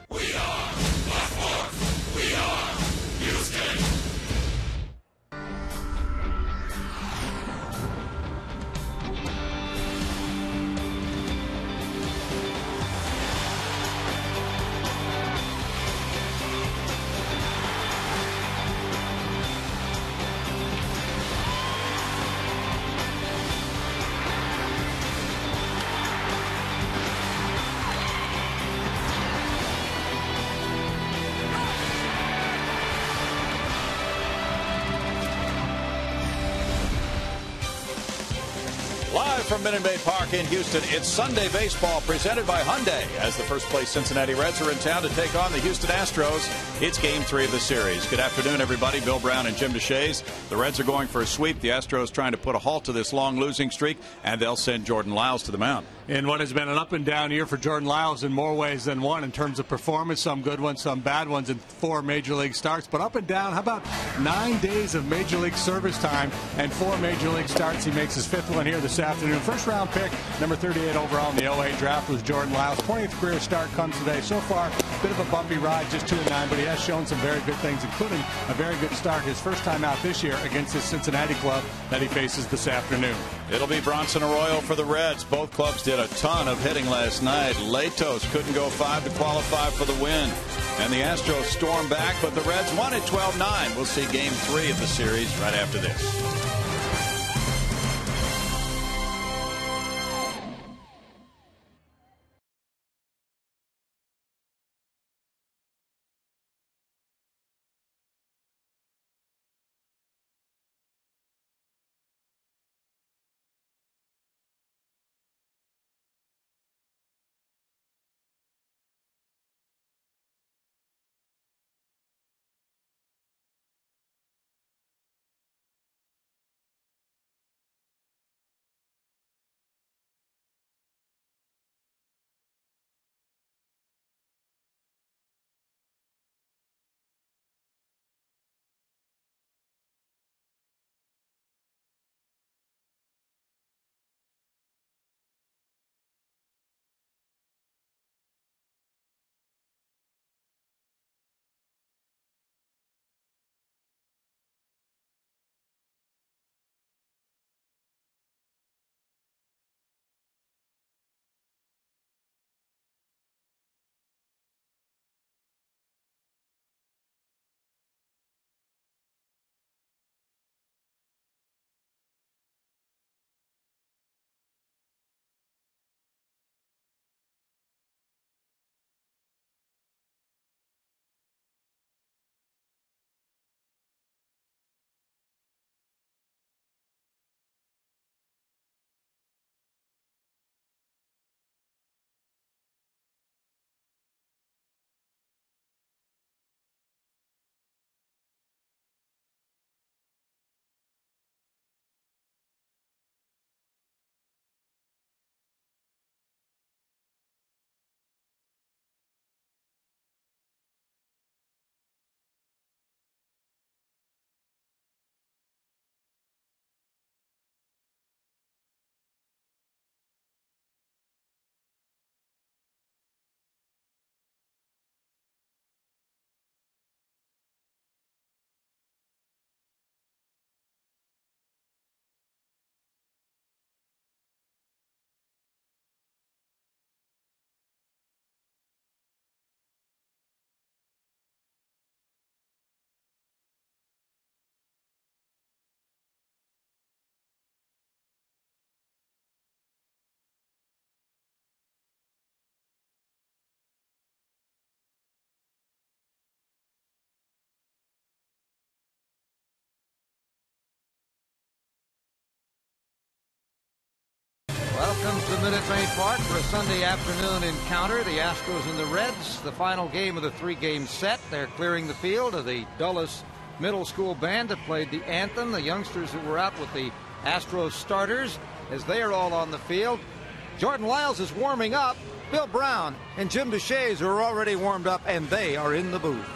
We are the Fourth. We are Houston. Live from Minute Maid Park in Houston, it's Sunday Baseball presented by Hyundai. As the first-place Cincinnati Reds are in town to take on the Houston Astros, it's Game 3 of the series. Good afternoon, everybody. Bill Brown and Jim DeShays. The Reds are going for a sweep. The Astros trying to put a halt to this long losing streak, and they'll send Jordan Lyles to the mound. In what has been an up-and-down year for Jordan Lyles in more ways than one in terms of performance, some good ones, some bad ones in 4 Major League starts. But up and down, how about 9 days of Major League service time and 4 Major League starts? He makes his 5th one here this afternoon. First-round pick, number 38 overall in the 08 draft was Jordan Lyles. 20th career start comes today. So far, a bit of a bumpy ride, just 2-9, but he has shown some very good things, including a very good start his first time out this year against his Cincinnati club that he faces this afternoon. It'll be Bronson Arroyo for the Reds. Both clubs did a ton of hitting last night. Latos couldn't go 5 to qualify for the win. And the Astros stormed back, but the Reds won at 12-9. We'll see Game 3 of the series right after this. Welcome to Minute Maid Park for a Sunday afternoon encounter. The Astros and the Reds, the final game of the 3-game set. They're clearing the field of the Dulles Middle School band that played the anthem. The youngsters who were out with the Astros starters, as they are all on the field. Jordan Lyles is warming up. Bill Brown and Jim DeShays are already warmed up, and they are in the booth.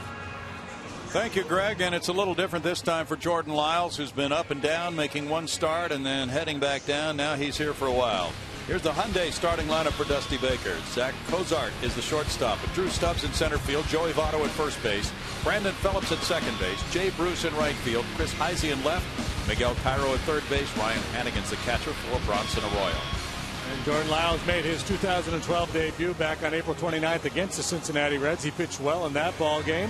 Thank you, Greg. And it's a little different this time for Jordan Lyles, who's been up and down, making one start and then heading back down. Now he's here for a while. Here's the Hyundai starting lineup for Dusty Baker. Zach Cozart is the shortstop. Drew Stubbs in center field. Joey Votto at first base. Brandon Phillips at second base. Jay Bruce in right field. Chris Heisey in left. Miguel Cairo at third base. Ryan Hannigan's the catcher for Bronson Arroyo. And Jordan Lyles made his 2012 debut back on April 29th against the Cincinnati Reds. He pitched well in that ball game.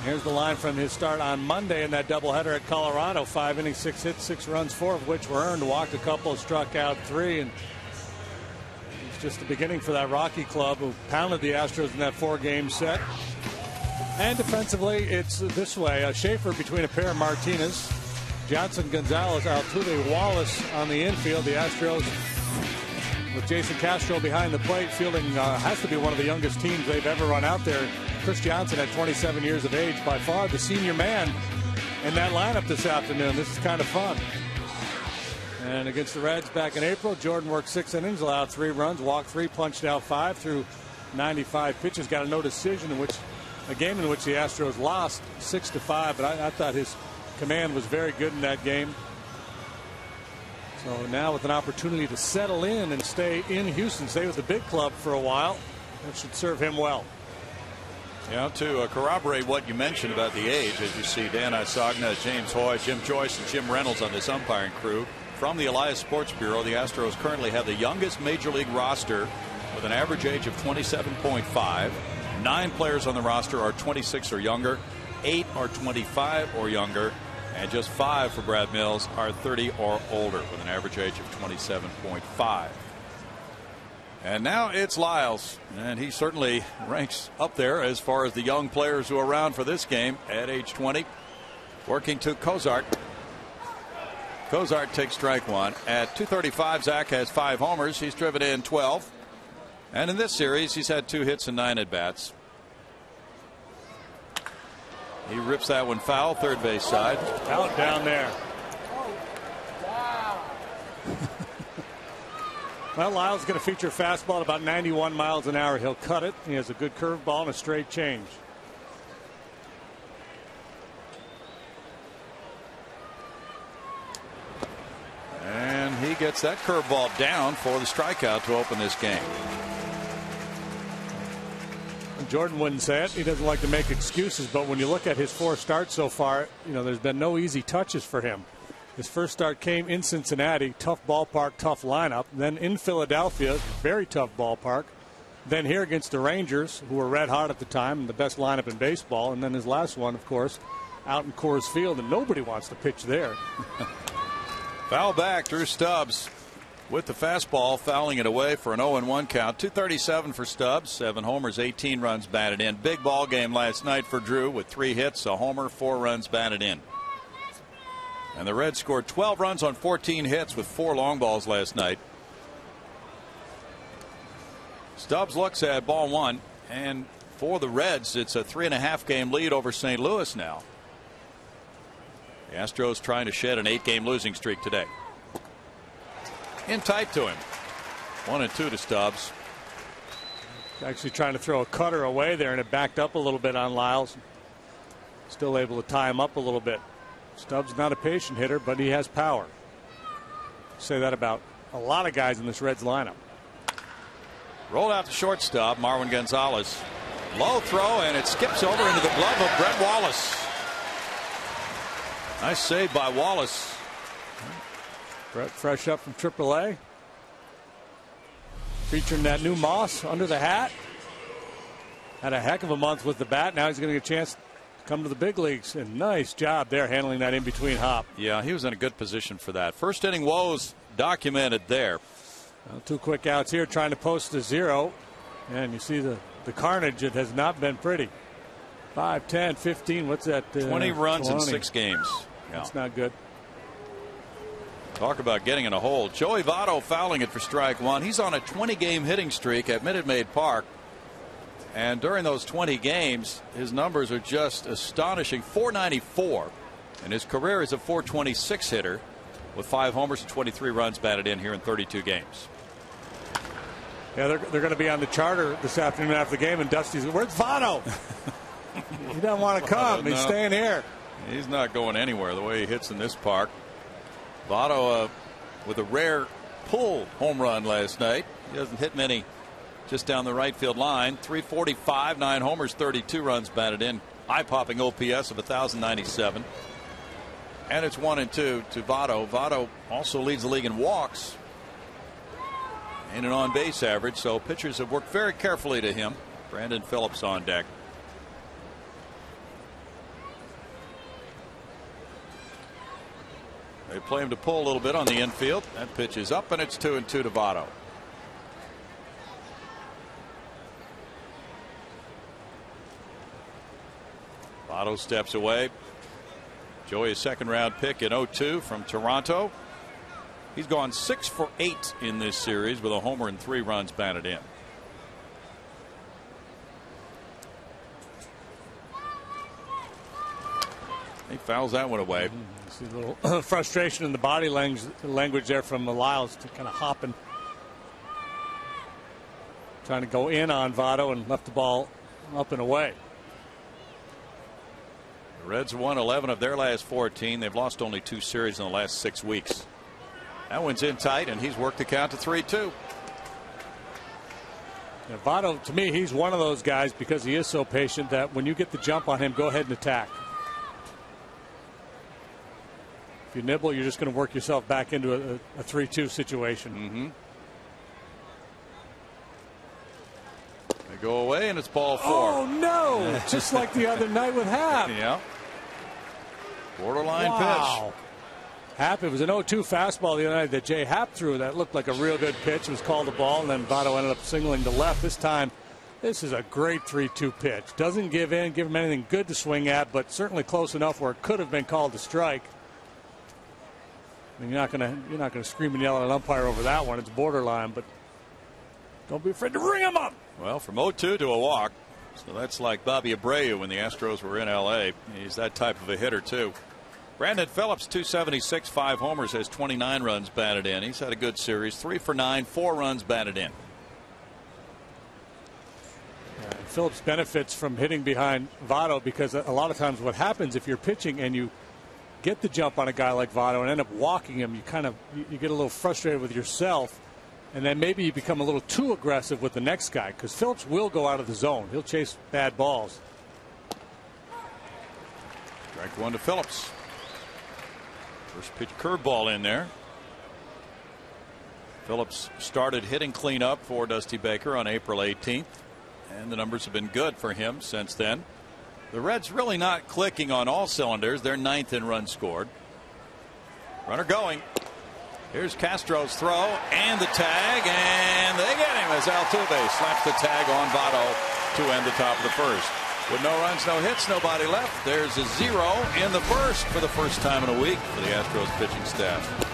Here's the line from his start on Monday in that doubleheader at Colorado. 5 innings, 6 hits, 6 runs, 4 of which were earned. Walked a couple, struck out 3, and it's just the beginning for that Rocky club who pounded the Astros in that 4-game set. And defensively, it's this way: Schaefer between a pair of Martinez, Johnson, Gonzalez, Altuve, Wallace on the infield. The Astros with Jason Castro behind the plate, fielding has to be one of the youngest teams they've ever run out there. Chris Johnson at 27 years of age, by far the senior man in that lineup this afternoon. This is kind of fun. And against the Reds back in April, Jordan worked 6 innings, allowed 3 runs, walked 3, punched out 5 through 95 pitches. Got a no decision, in which a game in which the Astros lost 6-5. But I thought his command was very good in that game. So now with an opportunity to settle in and stay in Houston, stay with the big club for a while, that should serve him well. Yeah, to corroborate what you mentioned about the age, as you see Dan Isagna, James Hoy, Jim Joyce, and Jim Reynolds on this umpiring crew. From the Elias Sports Bureau, the Astros currently have the youngest major league roster with an average age of 27.5. 9 players on the roster are 26 or younger. 8 are 25 or younger. And just 5 for Brad Mills are 30 or older with an average age of 27.5. And now it's Lyles, and he certainly ranks up there as far as the young players who are around for this game at age 20. Working to Cozart. Cozart takes strike 1. At .235, Zach has 5 homers. He's driven in 12. And in this series, he's had 2 hits and 9 at-bats. He rips that one foul, third base side. Out down there. Well, Lyles is going to feature a fastball at about 91 miles an hour. He'll cut it. He has a good curveball and a straight change. And he gets that curveball down for the strikeout to open this game. Jordan wouldn't say it. He doesn't like to make excuses, but when you look at his 4 starts so far, there's been no easy touches for him. His first start came in Cincinnati, tough ballpark, tough lineup. Then in Philadelphia, very tough ballpark. Then here against the Rangers, who were red hot at the time, and the best lineup in baseball. And then his last one, of course, out in Coors Field, and nobody wants to pitch there. Foul back, Drew Stubbs with the fastball, fouling it away for an 0-1 count. 237 for Stubbs, 7 homers, 18 runs batted in. Big ball game last night for Drew with 3 hits, a homer, 4 runs batted in. And the Reds scored 12 runs on 14 hits with 4 long balls last night. Stubbs looks at ball 1, and for the Reds, it's a 3.5 game lead over St. Louis now. The Astros trying to shed an 8-game losing streak today. In tight to him. 1-2 to Stubbs. Actually trying to throw a cutter away there, and it backed up a little bit on Lyles. Still able to tie him up a little bit. Stubbs not a patient hitter, but he has power. Say that about a lot of guys in this Reds lineup. Rolled out to shortstop, Marwin Gonzalez. Low throw, and it skips over into the glove of Brett Wallace. Nice save by Wallace. Brett fresh up from AAA. Featuring that new moss under the hat. Had a heck of a month with the bat. Now he's going to get a chance to come to the big leagues. And nice job there handling that in between hop. Yeah, he was in a good position for that. First inning woes documented there. Well, 2 quick outs here trying to post a 0. And you see the carnage. It has not been pretty. 5, 10, 15. What's that? 20 runs 20. in 6 games. Yeah. That's not good. Talk about getting in a hole. Joey Votto fouling it for strike 1. He's on a 20-game hitting streak at Minute Maid Park. And during those 20 games, his numbers are just astonishing. .494. And his career is a .426 hitter with 5 homers and 23 runs batted in here in 32 games. Yeah, they're going to be on the charter this afternoon after the game, and Dusty's, where's Votto? He doesn't want to come. He's staying here. He's not going anywhere the way he hits in this park. Votto with a rare pull home run last night. He doesn't hit many just down the right field line. 345, 9 homers, 32 runs batted in. Eye-popping OPS of 1,097. And it's 1-2 to Votto. Votto also leads the league in walks and an on-base average, so pitchers have worked very carefully to him. Brandon Phillips on deck. They play him to pull a little bit on the infield. That pitch is up, and it's 2-2 to Votto. Votto steps away. Joey, a second-round pick in 0-2 from Toronto. He's gone 6 for 8 in this series with a homer and 3 runs batted in. He fouls that one away. See a little frustration in the body language there from Lyles, to kind of hopping, trying to go in on Votto, and left the ball up and away. The Reds won 11 of their last 14. They've lost only 2 series in the last 6 weeks. That one's in tight, and he's worked the count to 3-2. Yeah, Votto, to me, he's one of those guys, because he is so patient, that when you get the jump on him, go ahead and attack. If you nibble, you're just going to work yourself back into a 3-2 situation. They go away, and it's ball 4. Oh, no! Just like the other night with Happ. Yeah. Borderline pitch. Happ, it was an 0-2 fastball the other night that Jay Happ threw. That looked like a real good pitch. It was called a ball, and then Votto ended up singling to left. This time, this is a great 3-2 pitch. Doesn't give him anything good to swing at, but certainly close enough where it could have been called a strike. I mean, you're not gonna scream and yell at an umpire over that one. It's borderline, but don't be afraid to ring him up. Well, from 0-2 to a walk. So that's like Bobby Abreu when the Astros were in L.A. He's that type of a hitter, too. Brandon Phillips, 276, 5 homers, has 29 runs batted in. He's had a good series. 3 for 9, 4 runs batted in. Yeah, Phillips benefits from hitting behind Votto, because a lot of times what happens if you're pitching and you get the jump on a guy like Votto and end up walking him, you get a little frustrated with yourself, and then maybe you become a little too aggressive with the next guy, because Phillips will go out of the zone. He'll chase bad balls. Strike 1 to Phillips. First pitch curveball in there. Phillips started hitting cleanup for Dusty Baker on April 18th, and the numbers have been good for him since then. The Reds really not clicking on all cylinders. They're 9th in runs scored. Runner going. Here's Castro's throw and the tag, and they get him as Altuve slaps the tag on Votto to end the top of the first. With no runs, no hits, nobody left, there's a 0 in the first for the first time in a week for the Astros pitching staff.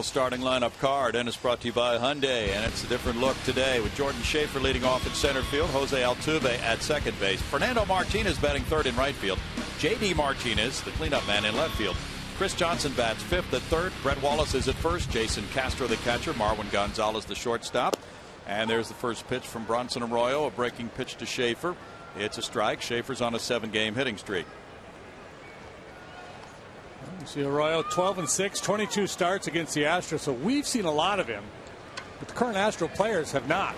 Starting lineup card, and it's brought to you by Hyundai, and it's a different look today with Jordan Schaefer leading off in center field, Jose Altuve at second base, Fernando Martinez batting third in right field, J.D. Martinez, the cleanup man, in left field. Chris Johnson bats fifth at third. Brett Wallace is at first. Jason Castro the catcher. Marwin Gonzalez the shortstop. And there's the first pitch from Bronson Arroyo, a breaking pitch to Schaefer. It's a strike. Schaefer's on a 7-game hitting streak. You see Arroyo 12-6, 22 starts against the Astros. So we've seen a lot of him, but the current Astro players have not.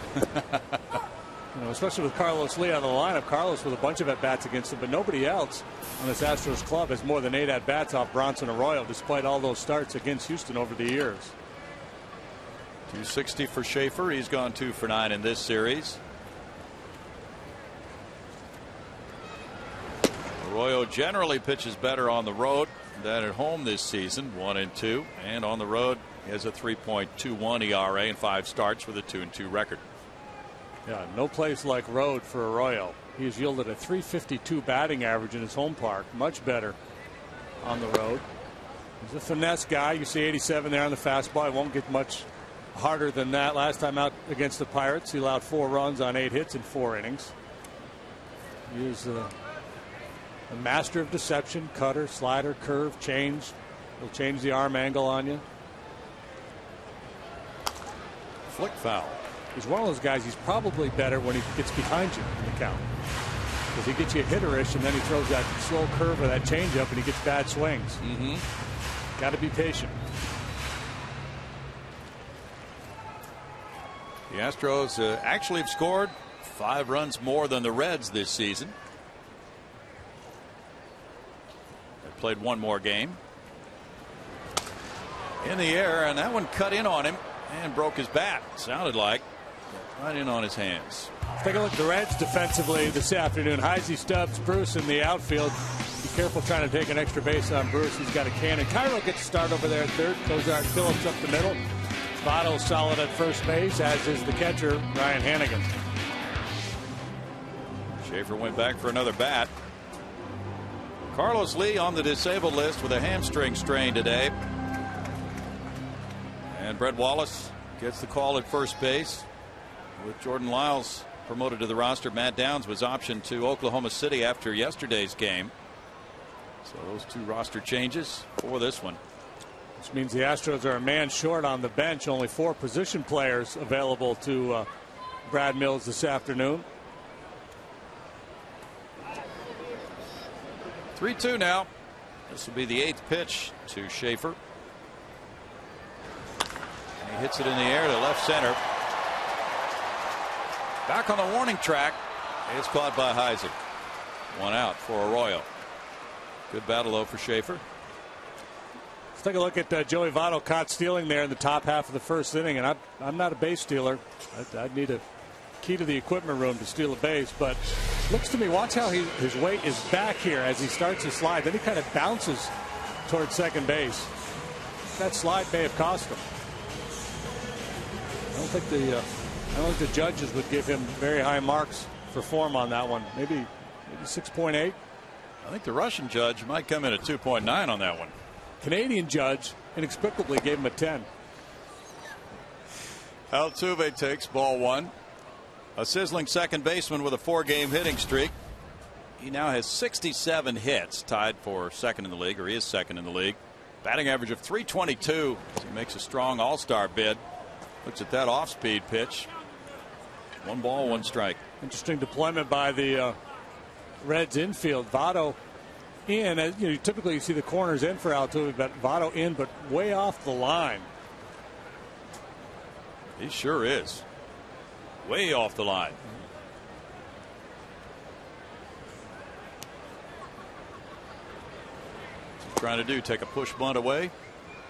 Especially with Carlos Lee out of the lineup. Carlos with a bunch of at-bats against him, but nobody else on this Astros club has more than 8 at-bats off Bronson Arroyo, despite all those starts against Houston over the years. 260 for Schaefer. He's gone 2 for 9 in this series. Arroyo generally pitches better on the road than at home this season, 1-2, and on the road he has a 3.21 ERA and 5 starts with a 2-2 record. Yeah, no place like road for Arroyo. He's yielded a .352 batting average in his home park, much better on the road. He's a finesse guy. You see 87 there on the fastball. It won't get much harder than that. Last time out against the Pirates, he allowed 4 runs on 8 hits in 4 innings. He is a master of deception. Cutter, slider, curve, change. He'll change the arm angle on you. Flick foul. He's one of those guys, he's probably better when he gets behind you in the count. Because he gets you a hitterish and then he throws that slow curve or that changeup and he gets bad swings. Got to be patient. The Astros actually have scored 5 runs more than the Reds this season. They played 1 more game. In the air, and that one cut in on him and broke his bat. Sounded like right in on his hands. Take a look at the Reds defensively this afternoon. Heisey, Stubbs, Bruce in the outfield. Be careful trying to take an extra base on Bruce. He's got a cannon. Cairo gets to start over there at third. Cozart Phillips up the middle. Votto solid at first base, as is the catcher, Ryan Hannigan. Schaefer went back for another bat. Carlos Lee on the disabled list with a hamstring strain today. And Brett Wallace gets the call at first base. With Jordan Lyles promoted to the roster, Matt Downs was optioned to Oklahoma City after yesterday's game. So those 2 roster changes for this one. Which means the Astros are a man short on the bench. Only 4 position players available to Brad Mills this afternoon. 3-2 now. This will be the 8th pitch to Schaefer. And he hits it in the air to left center. Back on the warning track. It's caught by Heisey. 1 out for Arroyo. Good battle though for Schaefer. Let's take a look at Joey Votto caught stealing there in the top half of the first inning. And I'm not a base stealer. I'd need a key to the equipment room to steal a base. But looks to me, watch how his weight is back here as he starts to slide. Then he kind of bounces towards second base. That slide may have cost him. I don't think the judges would give him very high marks for form on that one. Maybe 6.8. I think the Russian judge might come in at 2.9 on that one. Canadian judge inexplicably gave him a 10. Altuve takes ball 1. A sizzling second baseman with a 4-game hitting streak. He now has 67 hits, tied for second in the league, or he is second in the league. Batting average of .322 as he makes a strong all-star bid. Looks at that off-speed pitch. 1 ball, 1 strike. Interesting deployment by the Reds infield. Votto in, as you know, typically you see the corners in for Altuve, but Votto in, but way off the line. He sure is. Way off the line. What's he trying to do? Take a push bunt away?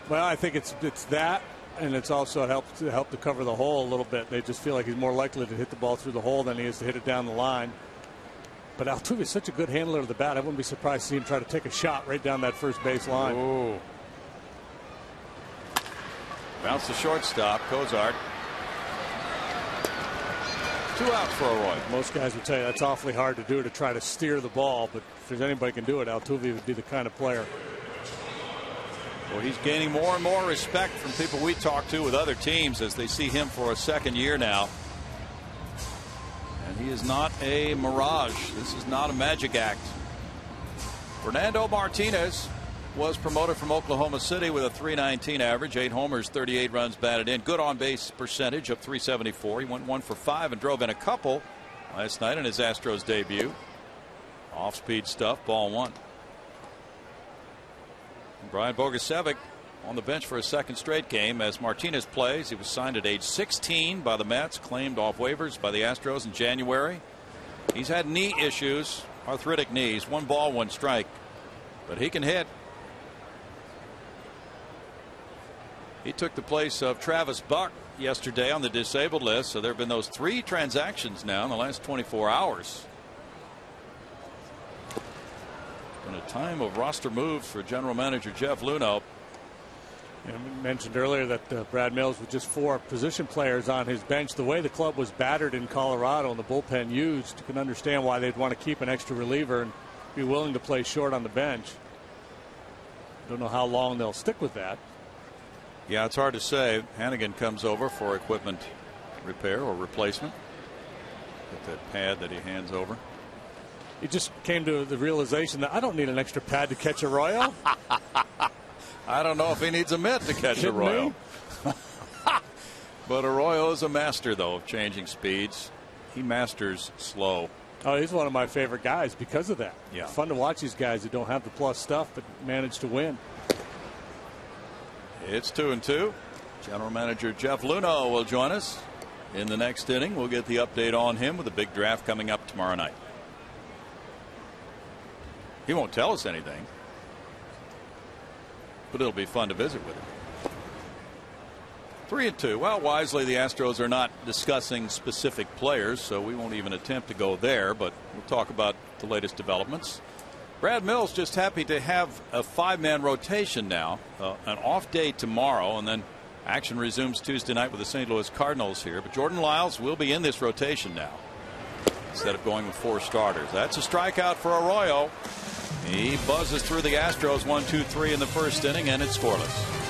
Well, I think it's that, and it's also helped to cover the hole a little bit. They just feel like he's more likely to hit the ball through the hole than he is to hit it down the line. But Altuve is such a good handler of the bat. I wouldn't be surprised to see him try to take a shot right down that first base line. Ooh. Bounce the shortstop, Cozart. 2 outs for Arroyo. Most guys would tell you that's awfully hard to do, to try to steer the ball, but if there's anybody who can do it, Altuve would be the kind of player. Well, he's gaining more and more respect from people we talk to with other teams as they see him for a second year now. And he is not a mirage. This is not a magic act. Fernando Martinez was promoted from Oklahoma City with a .319 average, 8 homers, 38 runs batted in. Good on base percentage of .374. He went 1 for 5 and drove in a couple last night in his Astros debut. Off speed stuff, ball 1. And Brian Bogusevic on the bench for a second straight game as Martinez plays. He was signed at age 16 by the Mets, claimed off waivers by the Astros in January. He's had knee issues, arthritic knees, 1 ball, 1 strike, but he can hit. He took the place of Travis Buck yesterday on the disabled list. So there have been those 3 transactions now in the last 24 hours. It's been a time of roster moves for general manager Jeff Luhnow. And we mentioned earlier that Brad Mills with just 4 position players on his bench. The way the club was battered in Colorado and the bullpen used, you can understand why they'd want to keep an extra reliever and be willing to play short on the bench. Don't know how long they'll stick with that. Yeah, it's hard to say. Hannigan comes over for equipment repair or replacement. Get that pad that he hands over. He just came to the realization that I don't need an extra pad to catch a Royal. I don't know if he needs a mitt to catch a Royal. But Arroyo is a master, though, of changing speeds. He masters slow. Oh, he's one of my favorite guys because of that. Yeah. Fun to watch these guys who don't have the plus stuff but manage to win. It's 2-2. General manager Jeff Luhnow will join us in the next inning. We'll get the update on him with a big draft coming up tomorrow night. He won't tell us anything, but it'll be fun to visit with him. 3-2. Well, wisely, the Astros are not discussing specific players, so we won't even attempt to go there, but we'll talk about the latest developments. Brad Mills just happy to have a 5-man rotation now. An off day tomorrow, and then action resumes Tuesday night with the St. Louis Cardinals here. But Jordan Lyles will be in this rotation now instead of going with 4 starters. That's a strikeout for Arroyo. He buzzes through the Astros 1-2-3 in the first inning, and it's scoreless.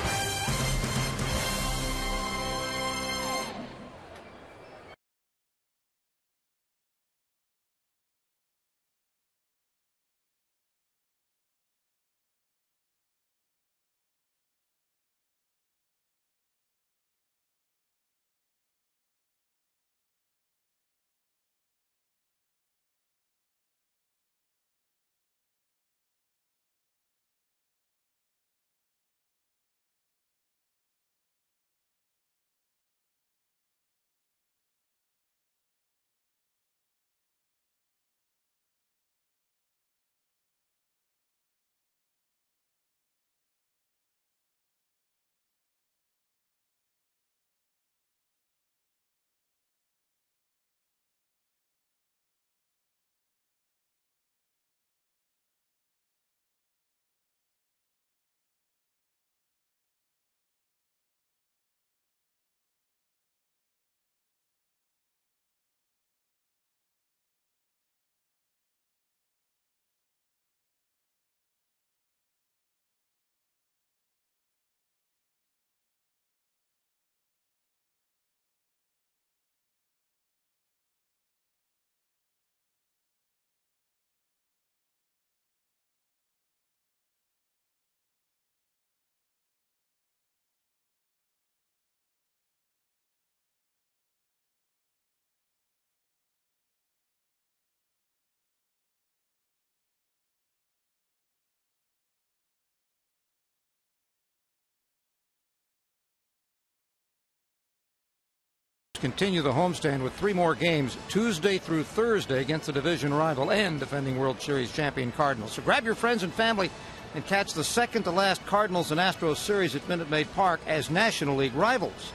Continue the homestand with 3 more games Tuesday through Thursday against the division rival and defending World Series champion Cardinals. So grab your friends and family and catch the second to last Cardinals and Astros series at Minute Maid Park as National League rivals.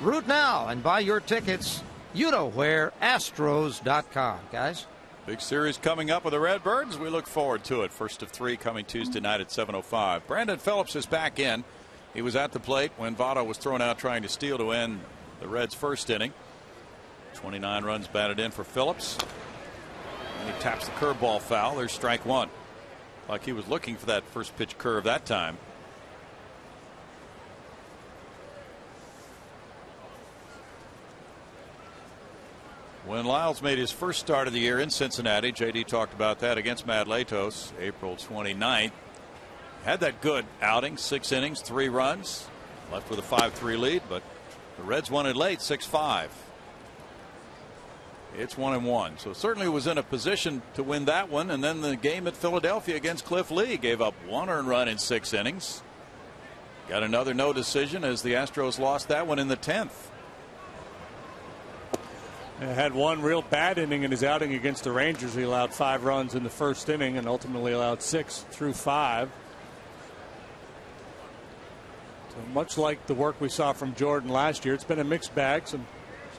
Root now and buy your tickets. You know where, Astros.com, guys. Big series coming up with the Redbirds. We look forward to it. First of 3 coming Tuesday night at 7:05. Brandon Phillips is back in. He was at the plate when Votto was thrown out trying to steal to end the Reds' first inning. 29 runs batted in for Phillips. And he taps the curveball foul. There's strike 1. Like he was looking for that first pitch curve that time. When Lyles made his first start of the year in Cincinnati, JD talked about that against Matt Latos, April 29th. Had that good outing, 6 innings, 3 runs, left with a 5-3 lead, but the Reds won it late, 6-5. It's 1-1, so certainly was in a position to win that one. And then the game at Philadelphia against Cliff Lee gave up 1 earned run in 6 innings. Got another no decision as the Astros lost that one in the 10th. Had one real bad inning in his outing against the Rangers. He allowed 5 runs in the first inning and ultimately allowed 6 through 5. So much like the work we saw from Jordan last year, it's been a mixed bag. Some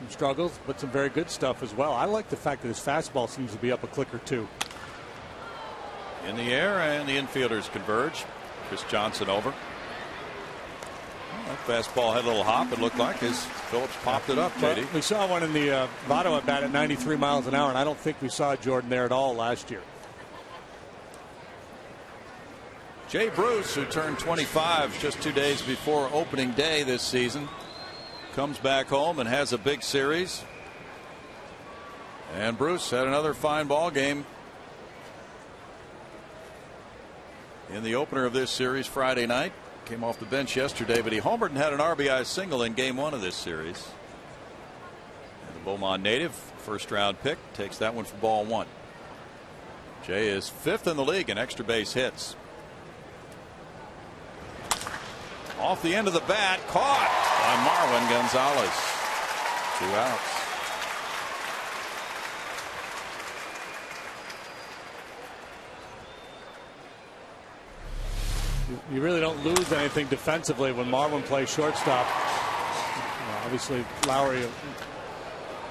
struggles, but some very good stuff as well. I like the fact that his fastball seems to be up a click or 2. In the air, and the infielders converge. Chris Johnson over. That fastball had a little hop, it looked like, as Phillips popped it up, JD. Well, we saw one in the Votto at bat at 93 miles an hour, and I don't think we saw Jordan there at all last year. Jay Bruce, who turned 25 just 2 days before opening day this season, comes back home and has a big series. And Bruce had another fine ball game in the opener of this series Friday night. Came off the bench yesterday, but he homered and had an RBI single in game 1 of this series. And the Beaumont native, first round pick, takes that one for ball 1. Jay is 5th in the league in extra base hits. Off the end of the bat, caught by Marwin Gonzalez. 2 outs. You really don't lose anything defensively when Marwin plays shortstop. Obviously, Lowry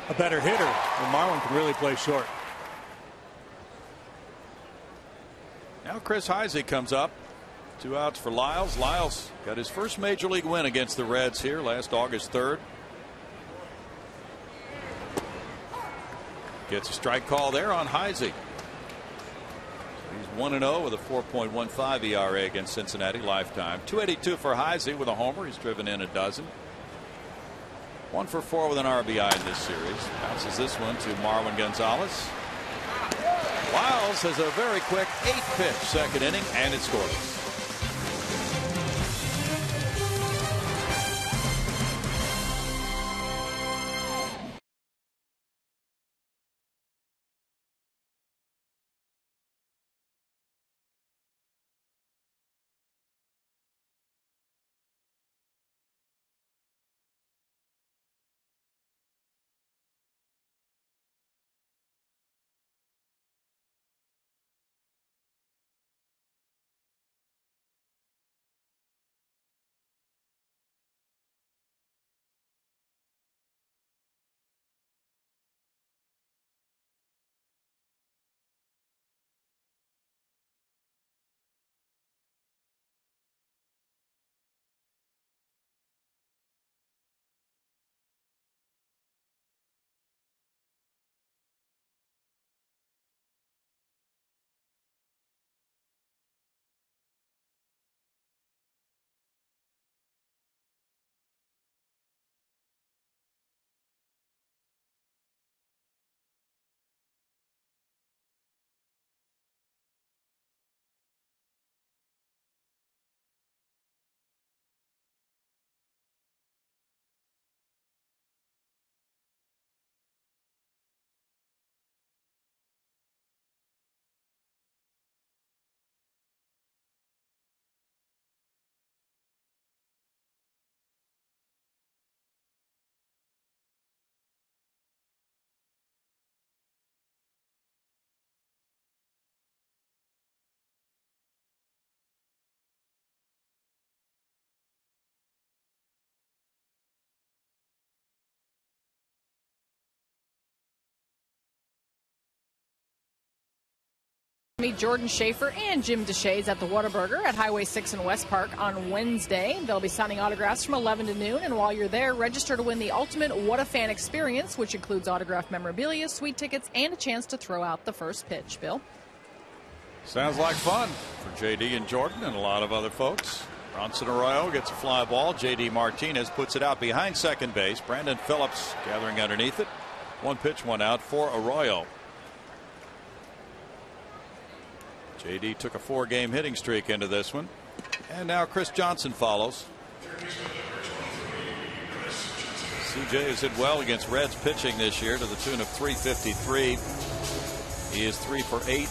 a better hitter, and Marwin can really play short. Now Chris Heisey comes up. 2 outs for Lyles. Lyles got his first major league win against the Reds here last August 3rd. Gets a strike call there on Heisey. He's 1-0 with a 4.15 ERA against Cincinnati lifetime. 282 for Heisey with a homer. He's driven in a dozen. 1 for 4 with an RBI in this series. Bounces this one to Marwin Gonzalez. Lyles has a very quick 8-pitch second inning, and it's scoreless. Meet Jordan Schaefer and Jim Deshaies at the Whataburger at Highway 6 in West Park on Wednesday. They'll be signing autographs from 11 to noon, and while you're there, register to win the ultimate What a Fan experience, which includes autographed memorabilia, sweet tickets, and a chance to throw out the first pitch. Bill? Sounds like fun for JD and Jordan and a lot of other folks. Bronson Arroyo gets a fly ball. JD Martinez puts it out behind second base. Brandon Phillips gathering underneath it. 1 pitch, 1 out for Arroyo. JD took a 4-game hitting streak into this one. And now Chris Johnson follows. CJ has hit well against Reds pitching this year to the tune of 353. He is 3 for 8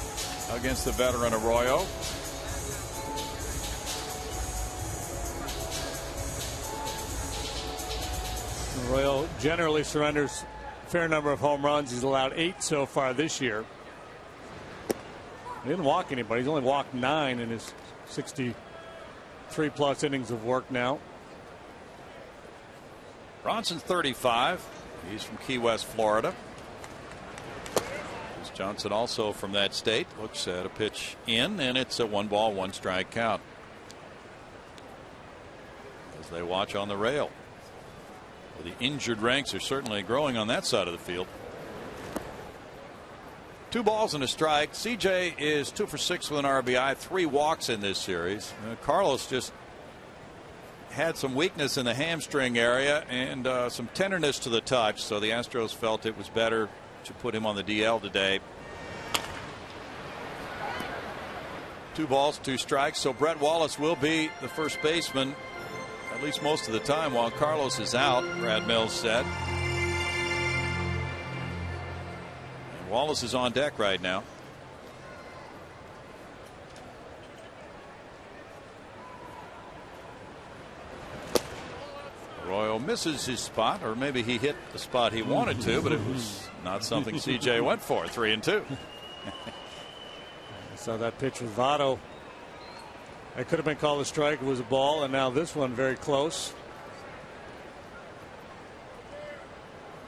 against the veteran Arroyo. Arroyo generally surrenders a fair number of home runs. He's allowed 8 so far this year. He didn't walk anybody. He's only walked 9 in his 63+ innings of work now. Bronson's 35. He's from Key West, Florida. Chris Johnson also from that state. Looks at a pitch in, and it's a 1-ball, 1-strike count. As they watch on the rail. Well, the injured ranks are certainly growing on that side of the field. 2 balls and a strike. CJ is 2 for 6 with an RBI, 3 walks in this series. Carlos just had some weakness in the hamstring area and some tenderness to the touch, so the Astros felt it was better to put him on the DL today. 2 balls, 2 strikes. So Brett Wallace will be the first baseman at least most of the time while Carlos is out, Brad Mills said. And Wallace is on deck right now. Arroyo misses his spot, or maybe he hit the spot he wanted to, but it was not something CJ went for. 3-2. So that pitch with Votto, it could have been called a strike. It was a ball, and now this one very close.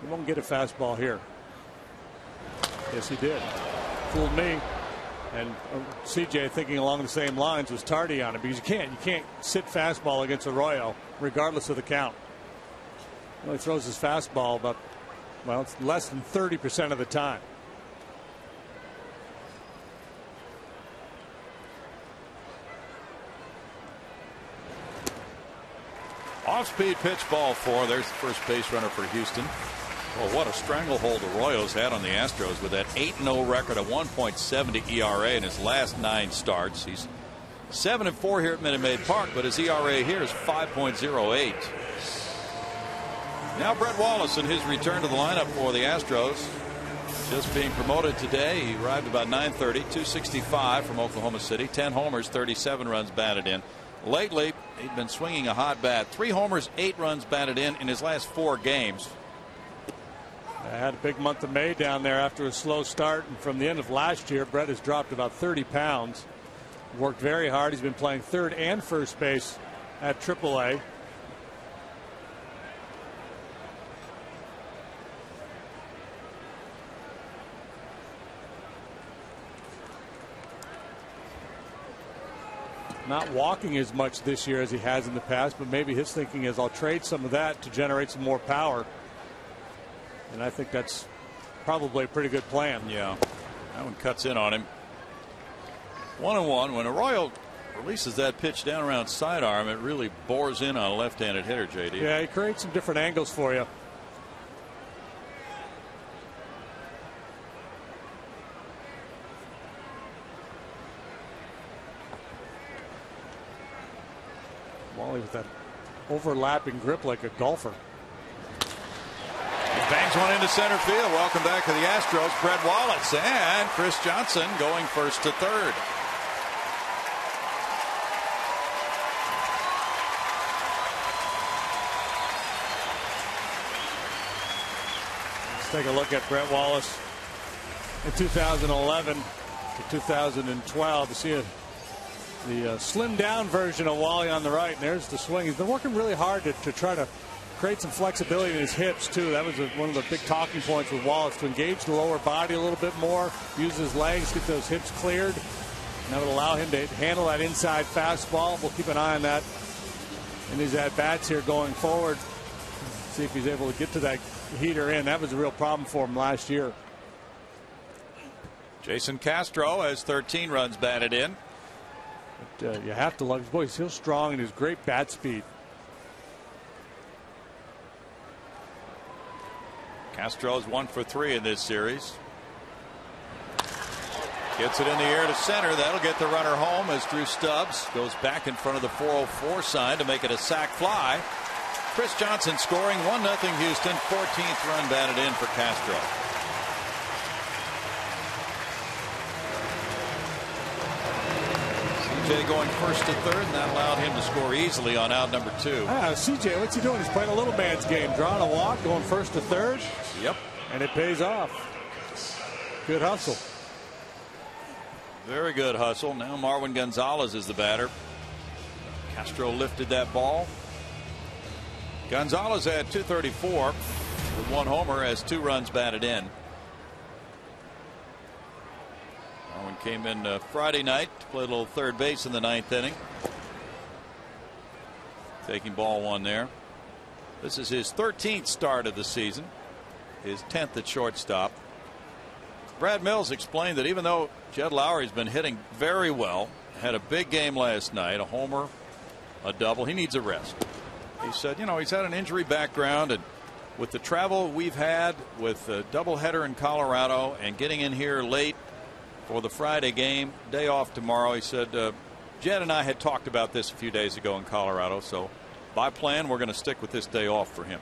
He won't get a fastball here. Yes, he did. Fooled me. And CJ, thinking along the same lines, was tardy on it, because you can't sit fastball against Arroyo regardless of the count. He only throws his fastball about, well, it's less than 30% of the time. Off-speed pitch, ball 4. There's the first base runner for Houston. Well, what a stranglehold Arroyo's had on the Astros with that 8-0 record, a 1.70 ERA in his last 9 starts. He's 7-4 here at Minute Maid Park, but his ERA here is 5.08. Now Brett Wallace in his return to the lineup for the Astros. Just being promoted today. He arrived about 9:30, 265 from Oklahoma City, 10 homers, 37 runs batted in. Lately, he'd been swinging a hot bat. 3 homers, 8 runs batted in his last 4 games. I had a big month of May down there after a slow start, and from the end of last year, Brett has dropped about 30 pounds. Worked very hard. He's been playing third and first base at AAA. Not walking as much this year as he has in the past, but maybe his thinking is, I'll trade some of that to generate some more power. And I think that's probably a pretty good plan. Yeah, that one cuts in on him. 1-1. When Arroyo releases that pitch down around sidearm, it really bores in on a left-handed hitter, JD. Yeah, he creates some different angles for you. Wally with that overlapping grip like a golfer. Bangs one into center field. Welcome back to the Astros. Brett Wallace and Chris Johnson going first to third. Let's take a look at Brett Wallace in 2011 to 2012 to see the slimmed down version of Wally on the right. And there's the swing. He's been working really hard to try to create some flexibility in his hips too. That was one of the big talking points with Wallace, to engage the lower body a little bit more, use his legs, get those hips cleared, and that would allow him to handle that inside fastball. We'll keep an eye on that in his at-bats here going forward. See if he's able to get to that heater in. That was a real problem for him last year. Jason Castro has 13 runs batted in. But, you have to love his boy. He's still strong and his great bat speed. Castro's 1 for 3 in this series. Gets it in the air to center. That'll get the runner home as Drew Stubbs goes back in front of the 404 sign to make it a sac fly. Chris Johnson scoring 1-0 Houston. 14th run batted in for Castro. CJ going first to third, and that allowed him to score easily on out number 2. CJ, what's he doing? He's playing a little man's game, drawing a walk, going first to third. Yep. And it pays off. Good hustle. Very good hustle. Now Marwin Gonzalez is the batter. Castro lifted that ball. Gonzalez had 234 with 1 homer, as 2 runs batted in. Marwin came in Friday night to play a little third base in the 9th inning. Taking ball 1 there. This is his 13th start of the season. His 10th at shortstop. Brad Mills explained that even though Jed Lowry's been hitting very well, had a big game last night, a homer, a double, he needs a rest. He said, you know, he's had an injury background, and with the travel we've had with a doubleheader in Colorado and getting in here late for the Friday game, day off tomorrow, he said, Jed and I had talked about this a few days ago in Colorado, so by plan we're going to stick with this day off for him.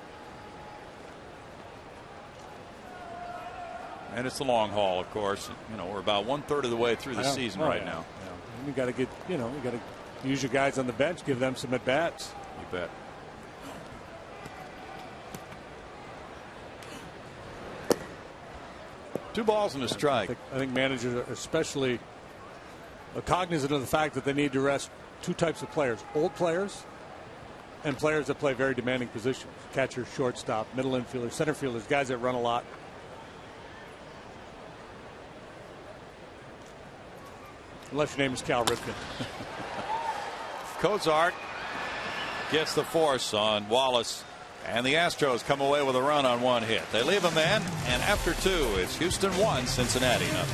And it's the long haul, of course. You know, we're about 1/3 of the way through the season right now. Yeah. You got to get, you got to use your guys on the bench, give them some at bats. You bet. Two balls and a strike. I think managers are especially cognizant of the fact that they need to rest 2 types of players: old players and players that play very demanding positions. Catcher, shortstop, middle infielder, center fielders, guys that run a lot. Unless your name is Cal Ripken. Cozart gets the force on Wallace, and the Astros come away with a run on 1 hit. They leave a man, and after 2, it's Houston 1, Cincinnati 0.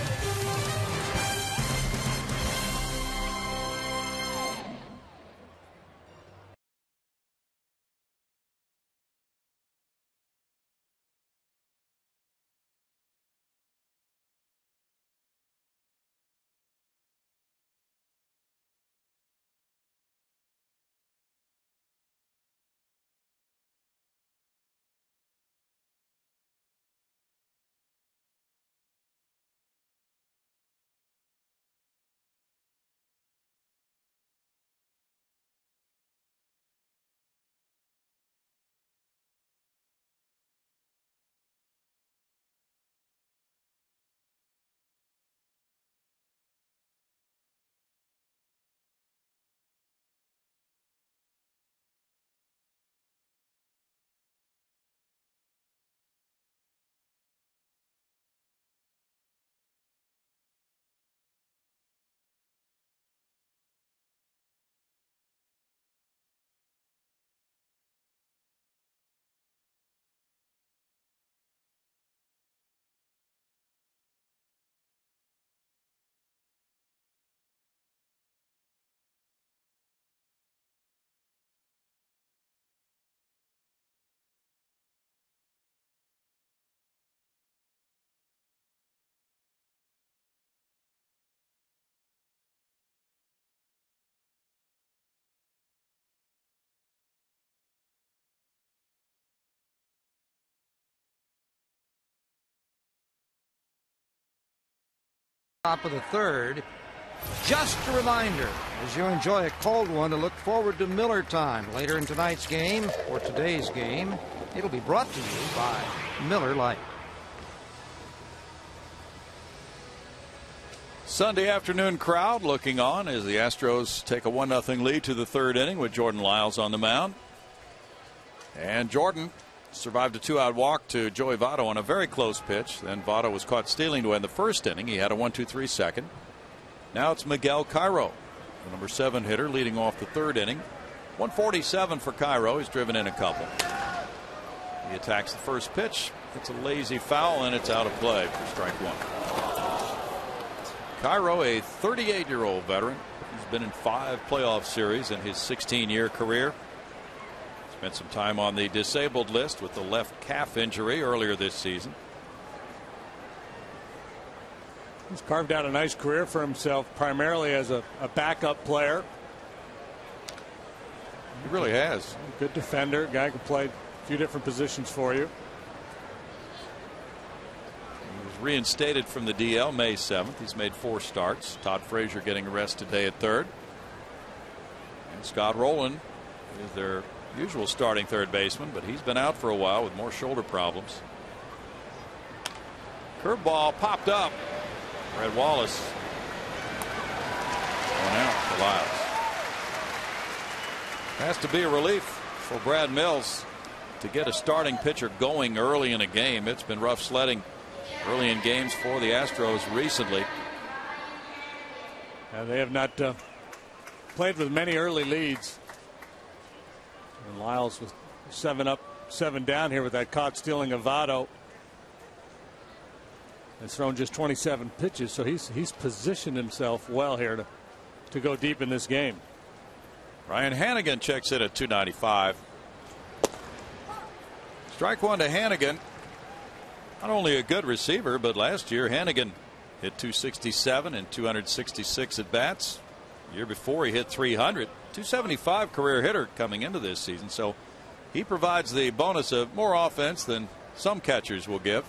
Top of the 3rd. Just a reminder, as you enjoy a cold one, to look forward to Miller Time later in tonight's game, or today's game. It'll be brought to you by Miller Lite. Sunday afternoon crowd looking on as the Astros take a 1-0 lead to the 3rd inning with Jordan Lyles on the mound. And Jordan survived a 2-out walk to Joey Votto on a very close pitch. Then Votto was caught stealing to end the 1st inning. He had a 1-2-3 second. Now it's Miguel Cairo, the number 7 hitter, leading off the 3rd inning. 147 for Cairo. He's driven in a couple. He attacks the first pitch. It's a lazy foul, and it's out of play for strike 1. Cairo, a 38-year-old veteran. He's been in 5 playoff series in his 16-year career. Spent some time on the disabled list with the left calf injury earlier this season. He's carved out a nice career for himself, primarily as a backup player. He really has. Good defender. Guy can play a few different positions for you. He was reinstated from the DL May 7th. He's made 4 starts. Todd Frazier getting a rest today at third. And Scott Rowland is their usual starting third baseman, but he's been out for a while with more shoulder problems. Curveball popped up. Brad Wallace going out for Lyles. Has to be a relief for Brad Mills to get a starting pitcher going early in a game. It's been rough sledding early in games for the Astros recently. They have not played with many early leads. And Lyles was 7 up, 7 down here with that caught stealing of Votto. Has thrown just 27 pitches, so he's positioned himself well here to go deep in this game. Ryan Hannigan checks in at 295. Strike one to Hannigan. Not only a good receiver, but last year Hannigan hit 267 and 266 at bats. The year before he hit 300. 275 career hitter coming into this season, so he provides the bonus of more offense than some catchers will give.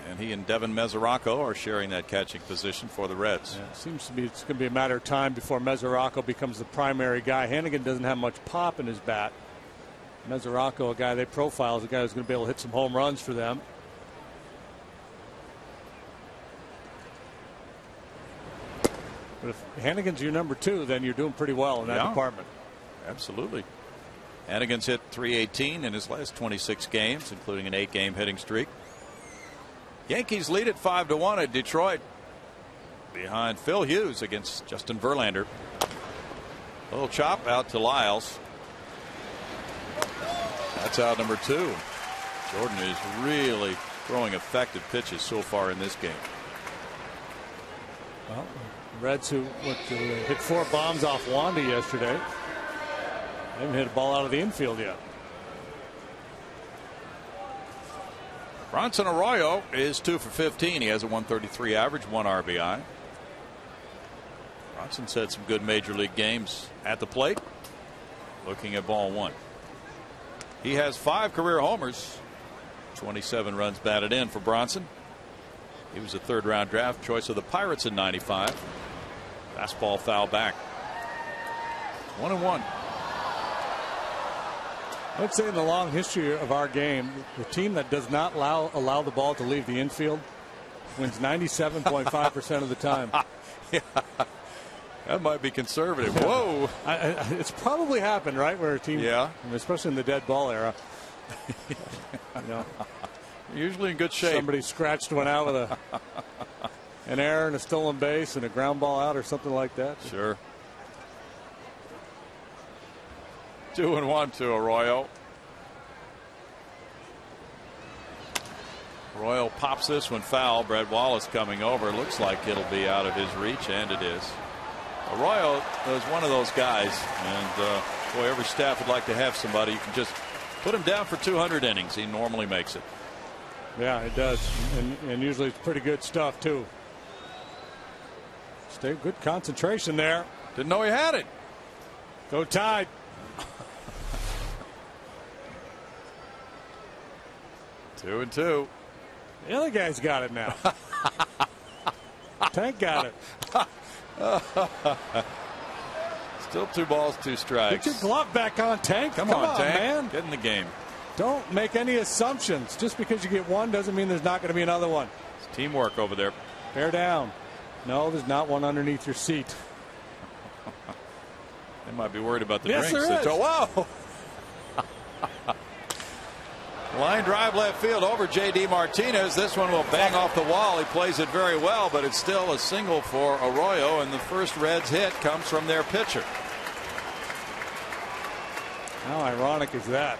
And he and Devin Mesoraco are sharing that catching position for the Reds. Yeah, it seems to be it's going to be a matter of time before Mesoraco becomes the primary guy. Hannigan doesn't have much pop in his bat. Mesoraco, a guy they profile as a guy who's going to be able to hit some home runs for them. But if Hannigan's your number 2, then you're doing pretty well in that department. Absolutely. Hannigan's hit 318 in his last 26 games, including an 8-game hitting streak. Yankees lead at 5-1 at Detroit behind Phil Hughes against Justin Verlander. A little chop out to Lyles. That's out number 2. Jordan is really throwing effective pitches so far in this game. Well, Reds who hit 4 bombs off Wanda yesterday. They haven't hit a ball out of the infield yet. Bronson Arroyo is 2 for 15. He has a 133 average, 1 RBI. Bronson's had some good major league games at the plate. Looking at ball 1. He has 5 career homers. 27 runs batted in for Bronson. He was a 3rd round draft choice of the Pirates in '95. Fastball foul back. 1-1. I'd say in the long history of our game, the team that does not allow the ball to leave the infield wins 97.5% of the time. Yeah. That might be conservative. Whoa. It's probably happened, right? Where a team, especially in the dead ball era, usually in good shape. Somebody scratched one out with an error and a stolen base and a ground ball out or something like that. Sure. 2-1 to Arroyo. Arroyo pops this one foul. Brad Wallace coming over. Looks like it'll be out of his reach, and it is. Arroyo is one of those guys, and boy, every staff would like to have somebody you can just put him down for 200 innings. He normally makes it. Yeah, it does, and usually it's pretty good stuff too. Stay good concentration there. Didn't know he had it. Go Tide. Two and two. The other guy's got it now. Tank got it. Still 2 balls, 2 strikes. Get your glove back on, Tank. Come on, Tank. Man. Get in the game. Don't make any assumptions. Just because you get one doesn't mean there's not going to be another one. It's teamwork over there. Bear down. No, there's not one underneath your seat. They might be worried about the yes, drinks. There is. Whoa. Line drive left field over J.D. Martinez. This one will bang off the wall. He plays it very well, but it's still a single for Arroyo, and the first Reds hit comes from their pitcher. How ironic is that?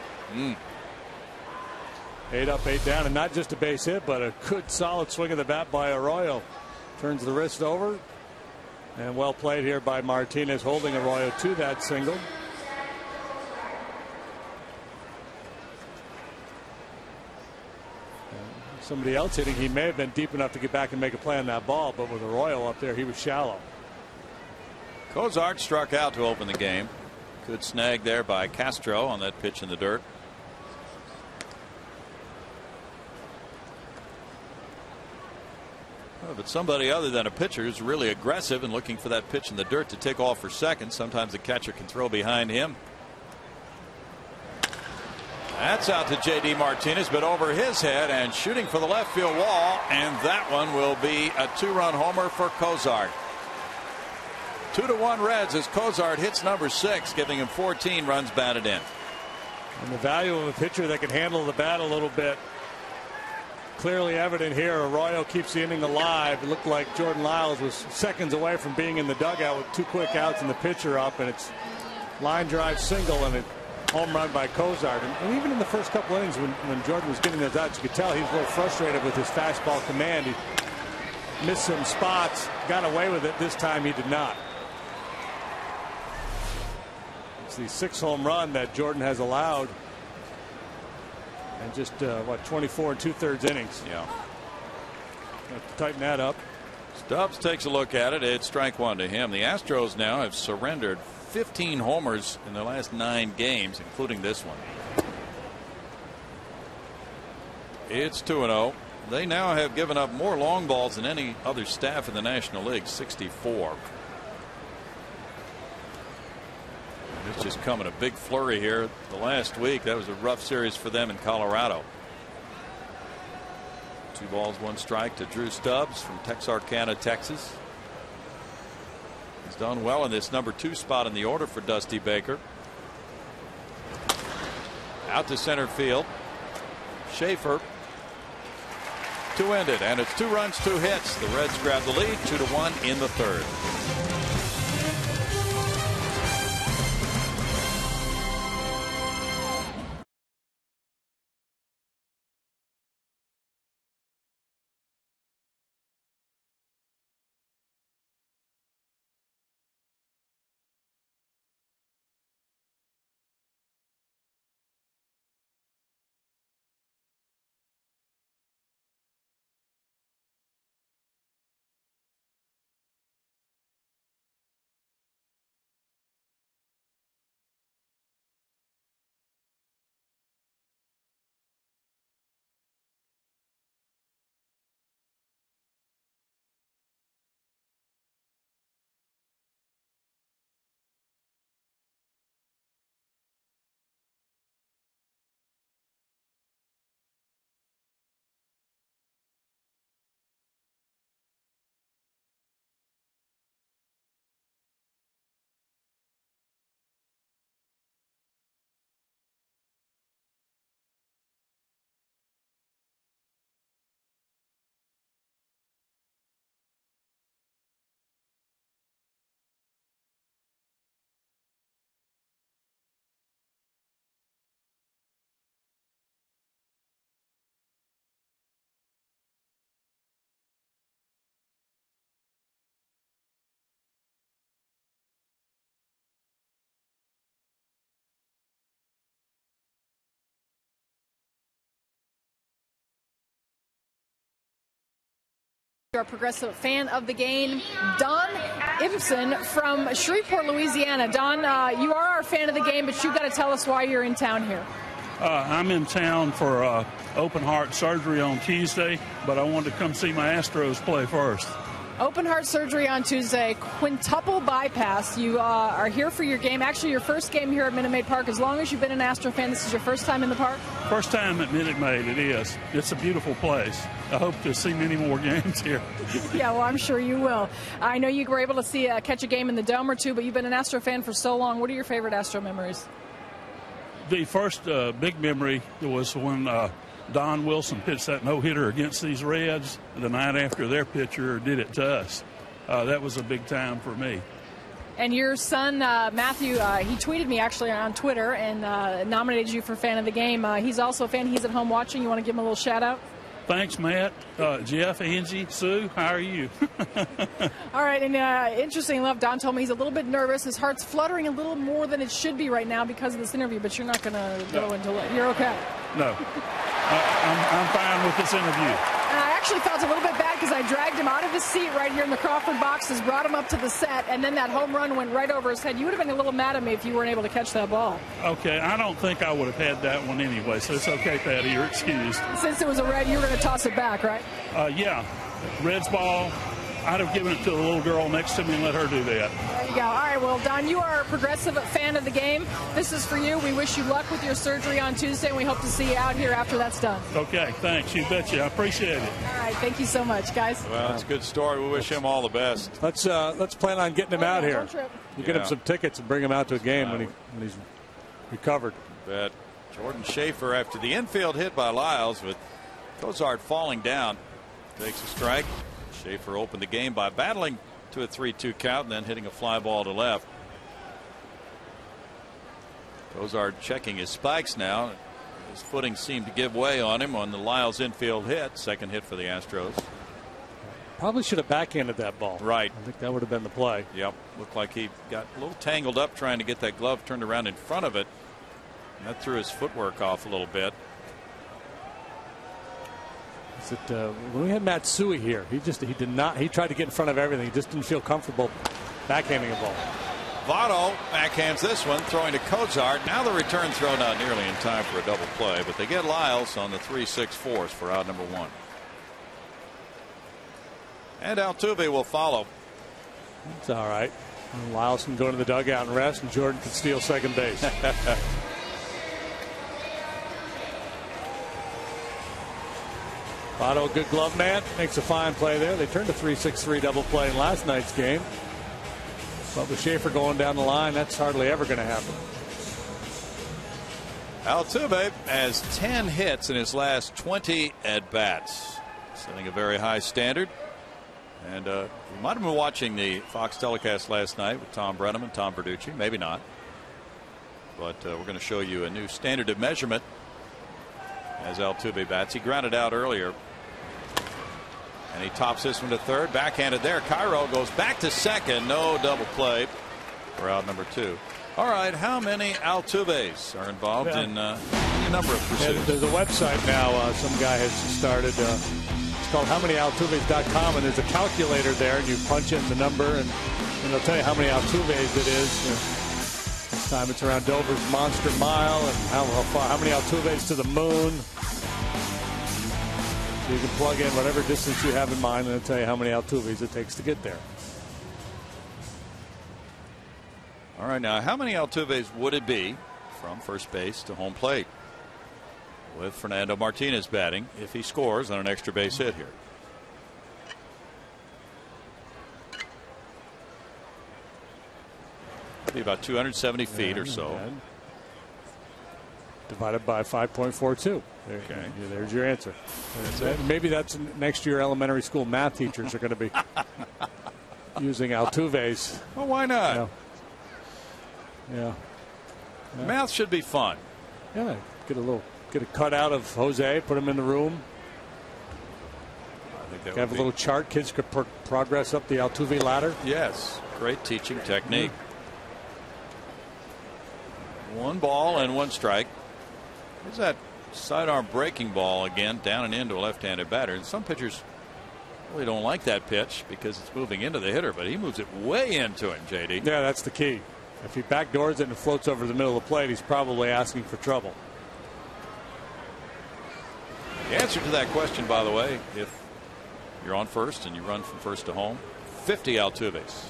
8 up, 8 down, and not just a base hit, but a good solid swing of the bat by Arroyo. Turns the wrist over, and well played here by Martinez, holding Arroyo to that single. somebody else hitting, he may have been deep enough to get back and make a play on that ball, but with Arroyo up there, he was shallow. Cozart struck out to open the game. Good snag there by Castro on that pitch in the dirt. Well, but somebody other than a pitcher who's really aggressive and looking for that pitch in the dirt to take off for second. Sometimes the catcher can throw behind him. That's out to J.D. Martinez, but over his head and shooting for the left field wall, and that one will be a 2-run homer for Cozart. 2-1 Reds as Cozart hits number 6, giving him 14 runs batted in. And the value of a pitcher that can handle the bat a little bit clearly evident here. Arroyo keeps the inning alive. It looked like Jordan Lyles was seconds away from being in the dugout with 2 quick outs and the pitcher up, and it's line drive single and a home run by Cozart. And even in the first couple innings when Jordan was getting those outs, you could tell he was a little frustrated with his fastball command. He missed some spots, got away with it. This time he did not. It's the 6th home run that Jordan has allowed in just 24 2/3 innings. Yeah. Have to tighten that up. Stubbs takes a look at it. It's strike 1 to him. The Astros now have surrendered 15 homers in their last 9 games, including this one. It's 2-0. They now have given up more long balls than any other staff in the National League, 64. It's just come in a big flurry here the last week. That was a rough series for them in Colorado. 2 balls, 1 strike to Drew Stubbs from Texarkana, Texas. He's done well in this number 2 spot in the order for Dusty Baker. Out to center field. Schaefer to end it, and it's 2 runs, 2 hits. The Reds grab the lead 2-1 in the 3rd. Our progressive fan of the game, Don Ibsen from Shreveport, Louisiana. Don, you are our fan of the game, but you've got to tell us why you're in town here. I'm in town for open heart surgery on Tuesday, but I wanted to come see my Astros play first. Open heart surgery on Tuesday, quintuple bypass. You are here for your game, actually your first game here at Minute Maid Park. As long as you've been an Astro fan, this is your first time in the park? First time at Minute Maid, it is. It's a beautiful place. I hope to see many more games here. Yeah, well, I'm sure you will. I know you were able to catch a game in the Dome or two, but you've been an Astro fan for so long. What are your favorite Astro memories? The first big memory was when Don Wilson pitched that no-hitter against these Reds the night after their pitcher did it to us. That was a big time for me. And your son, Matthew, he tweeted me actually on Twitter and nominated you for fan of the game. He's also a fan. He's at home watching. You want to give him a little shout-out? Thanks, Matt. Jeff, Angie, Sue, how are you? All right, and interesting enough, Don told me he's a little bit nervous. His heart's fluttering a little more than it should be right now because of this interview, but you're not going to go into it. You're okay. No. I'm fine with this interview. I actually felt a little bit bad because I dragged him out of his seat right here in the Crawford boxes, brought him up to the set, and then that home run went right over his head. You would have been a little mad at me if you weren't able to catch that ball. Okay, I don't think I would have had that one anyway, so it's okay, Patty. You're excused. Since it was a red, you were going to toss it back, right? Yeah. Red's ball. I'd have given it to the little girl next to me and let her do that. There you go. All right, well, Don, you are a progressive fan of the game. This is for you. We wish you luck with your surgery on Tuesday, and we hope to see you out here after that's done. Okay, thanks. You betcha. I appreciate it. All right, thank you so much, guys. Well, it's a good story. We wish him all the best. Let's plan on getting him out here. You get him some tickets and bring him out to a game when he's recovered. But Jordan Schaefer, after the infield hit by Lyles, with Cozart falling down, takes a strike. Schaefer opened the game by battling to a 3-2 count and then hitting a fly ball to left. Cozart checking his spikes now. His footing seemed to give way on him on the Lyles infield hit. Second hit for the Astros. Probably should have backhanded that ball. Right. I think that would have been the play. Yep. Looked like he got a little tangled up trying to get that glove turned around in front of it. And that threw his footwork off a little bit. Is it, when we had Matsui here, he tried to get in front of everything. He just didn't feel comfortable backhanding a ball. Votto backhands this one, throwing to Cozart. Now the return throw not nearly in time for a double play, but they get Lyles on the 3-6-4s for out number 1. And Altuve will follow. It's all right. Lyles can go to the dugout and rest, and Jordan can steal second base. Votto, good glove man, makes a fine play there. They turned a 3-6-3 double play in last night's game. But with Schaefer going down the line, that's hardly ever going to happen. Altuve has 10 hits in his last 20 at-bats, setting a very high standard. And you might have been watching the Fox telecast last night with Tom Brennan and Tom Verducci. Maybe not. But we're going to show you a new standard of measurement as Altuve bats. He grounded out earlier. And he tops this one to third. Backhanded there. Cairo goes back to second. No double play for out number 2. All right. How many Altuves are involved in any number of pursuits? Yeah, there's a website now some guy has started. It's called howmanyaltuves.com, and there's a calculator there, and you punch in the number, and it'll tell you how many Altuves it is. This time it's around Dover's Monster Mile, and how many Altuves to the moon. So you can plug in whatever distance you have in mind, and it'll tell you how many Altuves it takes to get there. All right, now how many Altuves would it be from first base to home plate with Fernando Martinez batting if he scores on an extra base hit here? Be about 270 feet or so. Divided by 5.42. Okay. There's your answer. Maybe that's next year. Elementary school math teachers are going to be using Altuves. Well, why not? Yeah. Math should be fun. Yeah. Get a cutout of Jose. Put him in the room. I think that have a little chart. Kids could progress up the Altuve ladder. Yes. Great teaching technique. 1 ball and 1 strike. There's that sidearm breaking ball again, down and into a left-handed batter. And some pitchers really don't like that pitch because it's moving into the hitter, but he moves it way into him, JD. Yeah, that's the key. If he backdoors it and floats over the middle of the plate, he's probably asking for trouble. The answer to that question, by the way, if you're on first and you run from first to home, 50 Altuves.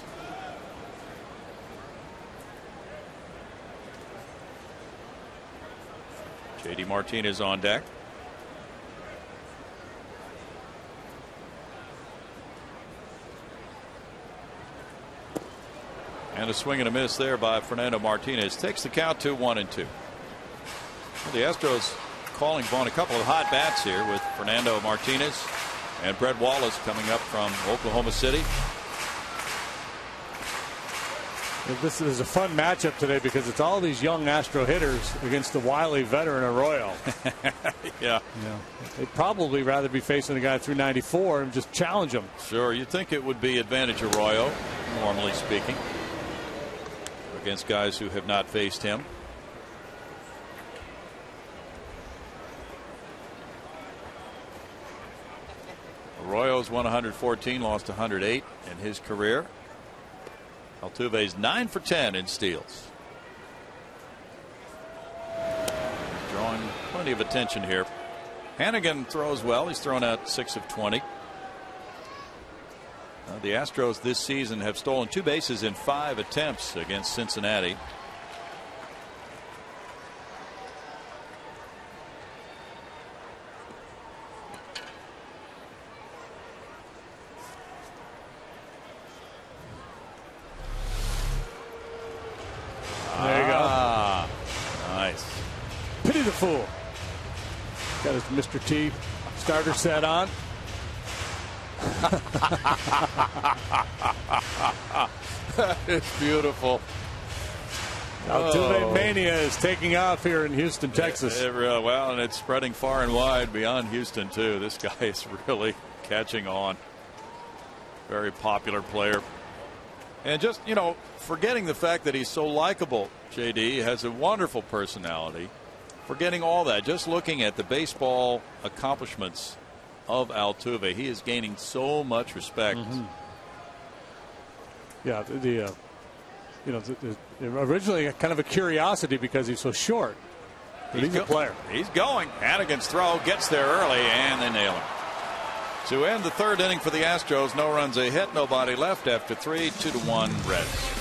JD Martinez on deck. And a swing and a miss there by Fernando Martinez. Takes the count to 1-2. Well, the Astros calling upon a couple of hot bats here with Fernando Martinez and Brett Wallace coming up from Oklahoma City. This is a fun matchup today because it's all these young Astro hitters against the wily veteran Arroyo. Yeah. They'd probably rather be facing a guy through 94 and just challenge him. Sure. You'd think it would be advantage Arroyo, normally speaking, against guys who have not faced him. Arroyo's won 114, lost 108 in his career. Altuve's 9 for 10 in steals. Drawing plenty of attention here. Hannigan throws well. He's thrown out 6 of 20. The Astros this season have stolen 2 bases in 5 attempts against Cincinnati. There you go. Nice. Pity the fool. Got his Mr. T starter set on. It's beautiful. Altuve mania is taking off here in Houston, Texas. Well, and it's spreading far and wide beyond Houston, too. This guy is really catching on. Very popular player. And just, forgetting the fact that he's so likable, JD, has a wonderful personality. Forgetting all that, just looking at the baseball accomplishments of Altuve, he is gaining so much respect. Yeah, originally kind of a curiosity because he's so short. But he's a player. He's going. Hannigan's throw gets there early, and they nail him. To end the 3rd inning for the Astros, no runs, a hit, nobody left after 3, 2-1 Reds.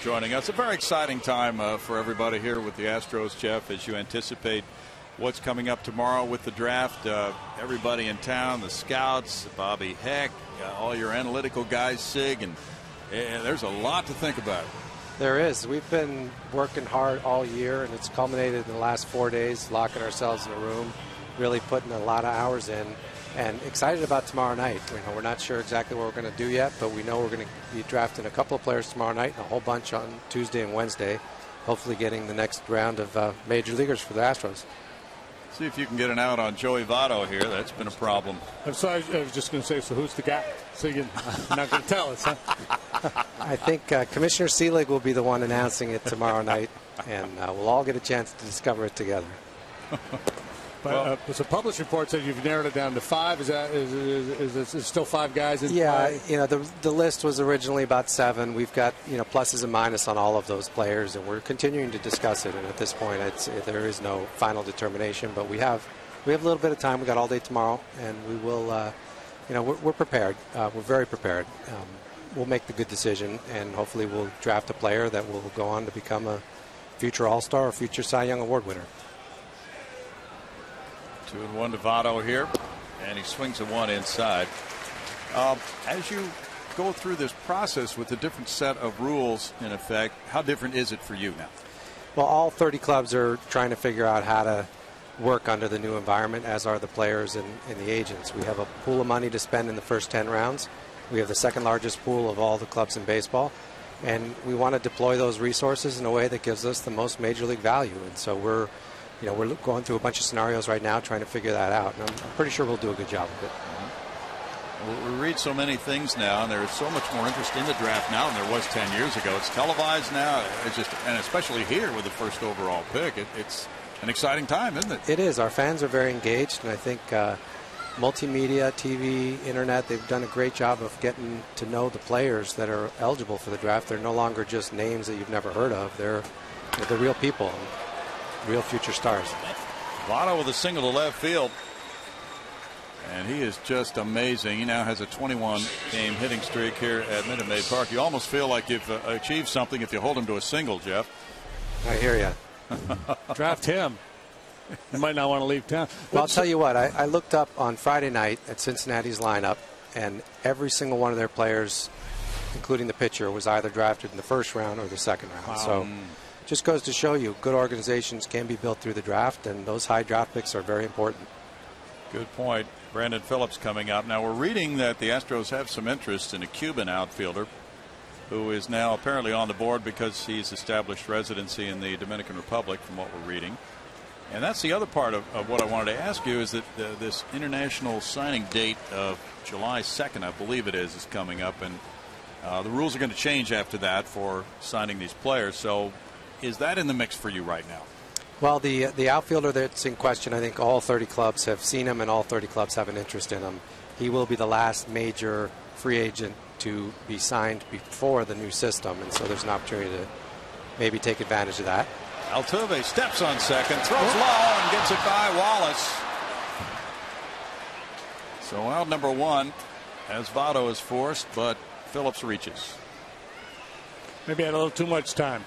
Joining us. A very exciting time for everybody here with the Astros, Jeff, as you anticipate what's coming up tomorrow with the draft. Everybody in town, the scouts, Bobby Heck, all your analytical guys, Sig, and there's a lot to think about. There is. We've been working hard all year, and it's culminated in the last 4 days, locking ourselves in a room, really putting a lot of hours in, and excited about tomorrow night. We're not sure exactly what we're going to do yet, but we know we're going to be drafting a couple of players tomorrow night and a whole bunch on Tuesday and Wednesday, hopefully getting the next round of major leaguers for the Astros. See if you can get an out on Joey Votto here. That's been a problem. I'm sorry, I was just going to say, so who's the guy? So you're not going to tell us, huh? I think Commissioner Seelig will be the one announcing it tomorrow night, and we'll all get a chance to discover it together. But so published report said you've narrowed it down to 5. Is it still 5 guys in play? Yeah, the list was originally about 7. We've got pluses and minuses on all of those players, and we're continuing to discuss it. And at this point, there is no final determination. But we have a little bit of time. We got all day tomorrow, and we will. We're prepared. We're very prepared. We'll make the good decision, and hopefully we'll draft a player that will go on to become a future All-Star or future Cy Young Award winner. 2-1 to Votto here, and he swings a 1 inside. As you go through this process with a different set of rules in effect, how different is it for you now? Well, all 30 clubs are trying to figure out how to work under the new environment, as are the players and the agents. We have a pool of money to spend in the first 10 rounds. We have the second largest pool of all the clubs in baseball, and we want to deploy those resources in a way that gives us the most major league value. And so we're going through a bunch of scenarios right now trying to figure that out, and I'm pretty sure we'll do a good job of it. We read so many things now, and there's so much more interest in the draft now than there was 10 years ago. It's televised now. It's just, and especially here with the first overall pick, it's an exciting time, isn't it? It is. Our fans are very engaged, and I think multimedia, TV, internet, they've done a great job of getting to know the players that are eligible for the draft. They're no longer just names that you've never heard of. They're real people, real future stars. Votto with a single to left field. And he is just amazing. He now has a 21-game hitting streak here at Minute Maid Park. You almost feel like you've achieved something if you hold him to a single, Jeff. I hear you. Draft him. You might not want to leave town. Well, I'll tell you what. I looked up on Friday night at Cincinnati's lineup, and every single one of their players, including the pitcher, was either drafted in the first round or the second round. Wow. So just goes to show you good organizations can be built through the draft, and those high draft picks are very important. Good point. Brandon Phillips coming up. Now we're reading that the Astros have some interest in a Cuban outfielder who is now apparently on the board because he's established residency in the Dominican Republic, from what we're reading. And that's the other part of what I wanted to ask you, is that this international signing date of July 2nd, I believe it is coming up, and the rules are going to change after that for signing these players. So is that in the mix for you right now? Well, the outfielder that's in question, I think all 30 clubs have seen him, and all 30 clubs have an interest in him. He will be the last major free agent to be signed before the new system, and so there's an opportunity to maybe take advantage of that. Altuve steps on second, throws low, and gets it by Wallace. So out number one, as Votto is forced, but Phillips reaches. Maybe had a little too much time.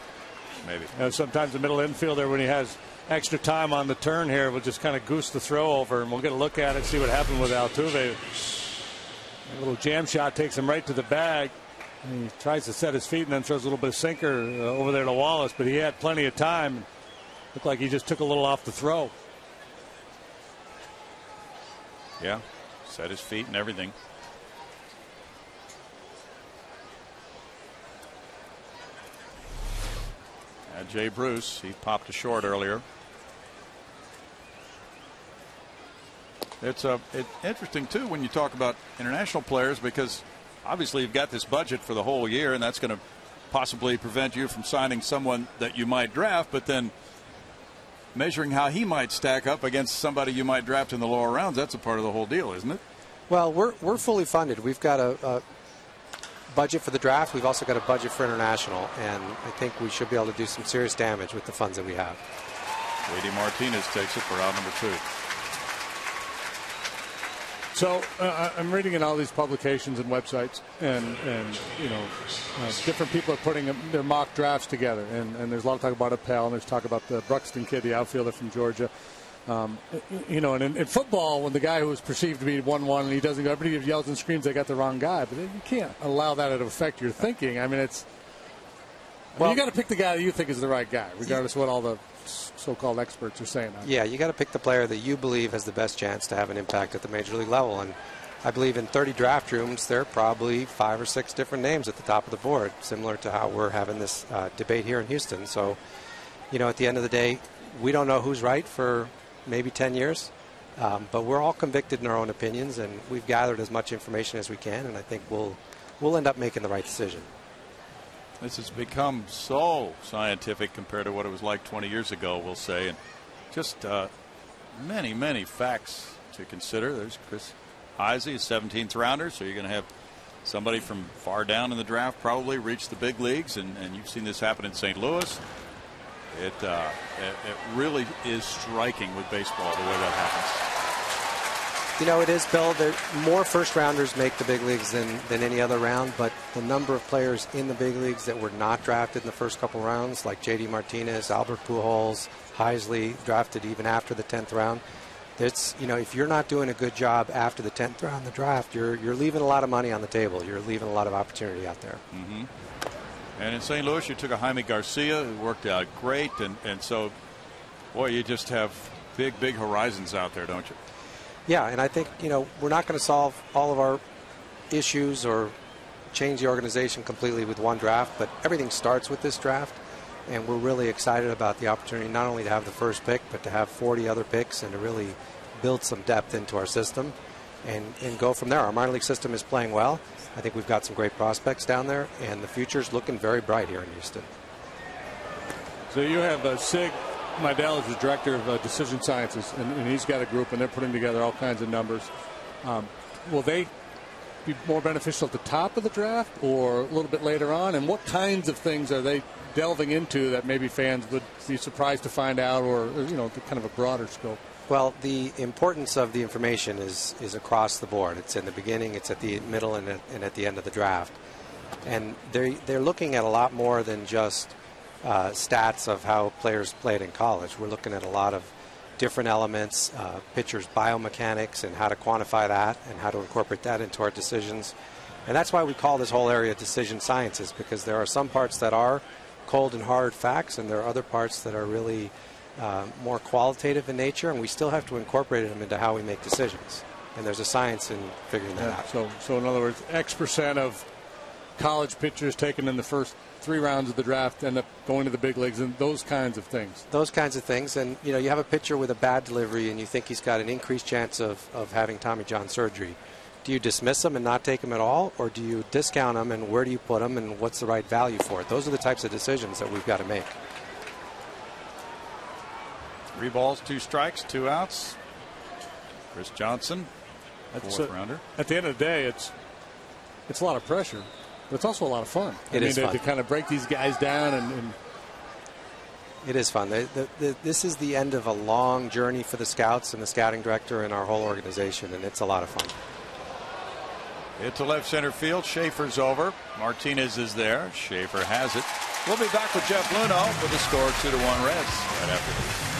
Maybe. Sometimes the middle infielder, when he has extra time on the turn here, will just kind of goose the throw over, and we'll get a look at it, see what happened with Altuve. A little jam shot takes him right to the bag. And he tries to set his feet and then throws a little bit of sinker over there to Wallace, but he had plenty of time. Looked like he just took a little off the throw. Yeah, set his feet and everything. Jay Bruce, he popped a short earlier. It's interesting too when you talk about international players, because obviously you've got this budget for the whole year, and that's going to possibly prevent you from signing someone that you might draft, but then measuring how he might stack up against somebody you might draft in the lower rounds, that's a part of the whole deal, isn't it? Well, we're fully funded. We've got a budget for the draft. We've also got a budget for international, and I think we should be able to do some serious damage with the funds that we have. JD Martinez takes it for round number 2. So I'm reading in all these publications and websites, and different people are putting their mock drafts together, and there's a lot of talk about Appel, and there's talk about the Bruxton kid, the outfielder from Georgia. And in football, when the guy who is perceived to be 1-1 and he doesn't go, everybody yells and screams they got the wrong guy, but you can't allow that to affect your thinking. I mean, you got to pick the guy that you think is the right guy, regardless of what all the so-called experts are saying. Yeah, you got to pick the player that you believe has the best chance to have an impact at the major league level. And I believe in 30 draft rooms, there are probably 5 or 6 different names at the top of the board, similar to how we're having this debate here in Houston. So, at the end of the day, we don't know who's right for maybe 10 years, but we're all convicted in our own opinions, and we've gathered as much information as we can, and I think we'll end up making the right decision. This has become so scientific compared to what it was like 20 years ago, we'll say, and just many facts to consider. There's Chris Heisey, a 17th rounder, so you're going to have somebody from far down in the draft probably reach the big leagues, and you've seen this happen in St. Louis. It really is striking with baseball the way that happens. It is, Bill. More first-rounders make the big leagues than any other round, but the number of players in the big leagues that were not drafted in the first couple rounds, like JD Martinez, Albert Pujols, Heisley, drafted even after the 10th round, It's, you know, if you're not doing a good job after the 10th round of the draft, you're leaving a lot of money on the table. You're leaving a lot of opportunity out there. Mm-hmm. And in St. Louis, you took a Jaime Garcia who worked out great, and so, boy, you just have big horizons out there, don't you? Yeah, and I think, you know, we're not going to solve all of our issues or change the organization completely with one draft, but everything starts with this draft, and we're really excited about the opportunity not only to have the first pick, but to have 40 other picks and to really build some depth into our system and go from there. Our minor league system is playing well. I think we've got some great prospects down there, and the future's looking very bright here in Houston. So you have Sig Meidel is the director of decision sciences, and he's got a group, and they're putting together all kinds of numbers. Will they be more beneficial at the top of the draft or a little bit later on? And what kinds of things are they delving into that maybe fans would be surprised to find out, or you know, kind of a broader scope? Well, the importance of the information is across the board. It's in the beginning, it's at the middle, and at the end of the draft. And they're looking at a lot more than just stats of how players played in college. We're looking at a lot of different elements, pitchers' biomechanics, and how to quantify that and how to incorporate that into our decisions. And that's why we call this whole area decision sciences, because there are some parts that are cold and hard facts, and there are other parts that are really more qualitative in nature, and we still have to incorporate them into how we make decisions. And there's a science in figuring that out. So in other words, X% of college pitchers taken in the first 3 rounds of the draft end up going to the big leagues, and those kinds of things. Those kinds of things. And, you know, you have a pitcher with a bad delivery and you think he's got an increased chance of having Tommy John surgery. Do you dismiss him and not take him at all, or do you discount him, and where do you put him, and what's the right value for it? Those are the types of decisions that we've got to make. 3 balls, 2 strikes, 2 outs. Chris Johnson, 4th rounder. At the end of the day, it's a lot of pressure, but it's also a lot of fun. It is fun to kind of break these guys down and it is fun. This is the end of a long journey for the scouts and the scouting director and our whole organization, and it's a lot of fun. Hit to left center field. Schaefer's over. Martinez is there. Schaefer has it. We'll be back with Jeff Luhnow with the score 2-1 Reds right after this.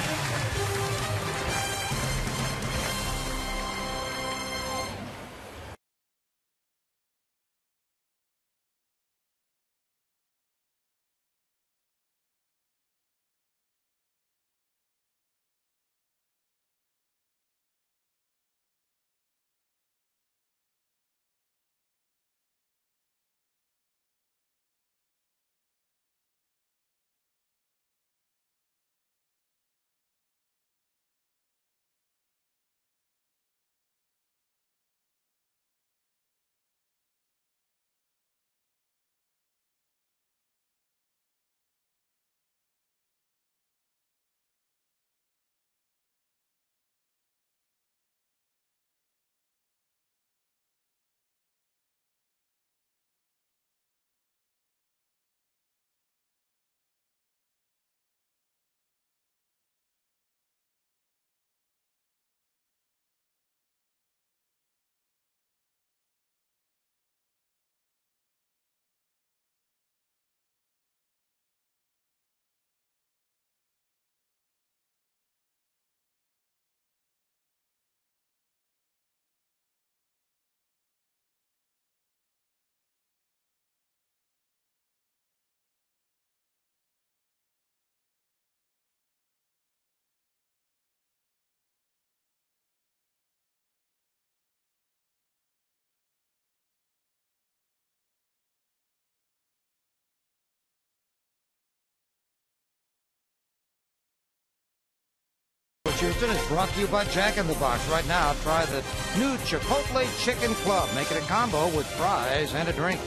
Houston is brought to you by Jack in the Box. Right now, try the new Chipotle Chicken Club. Make it a combo with fries and a drink.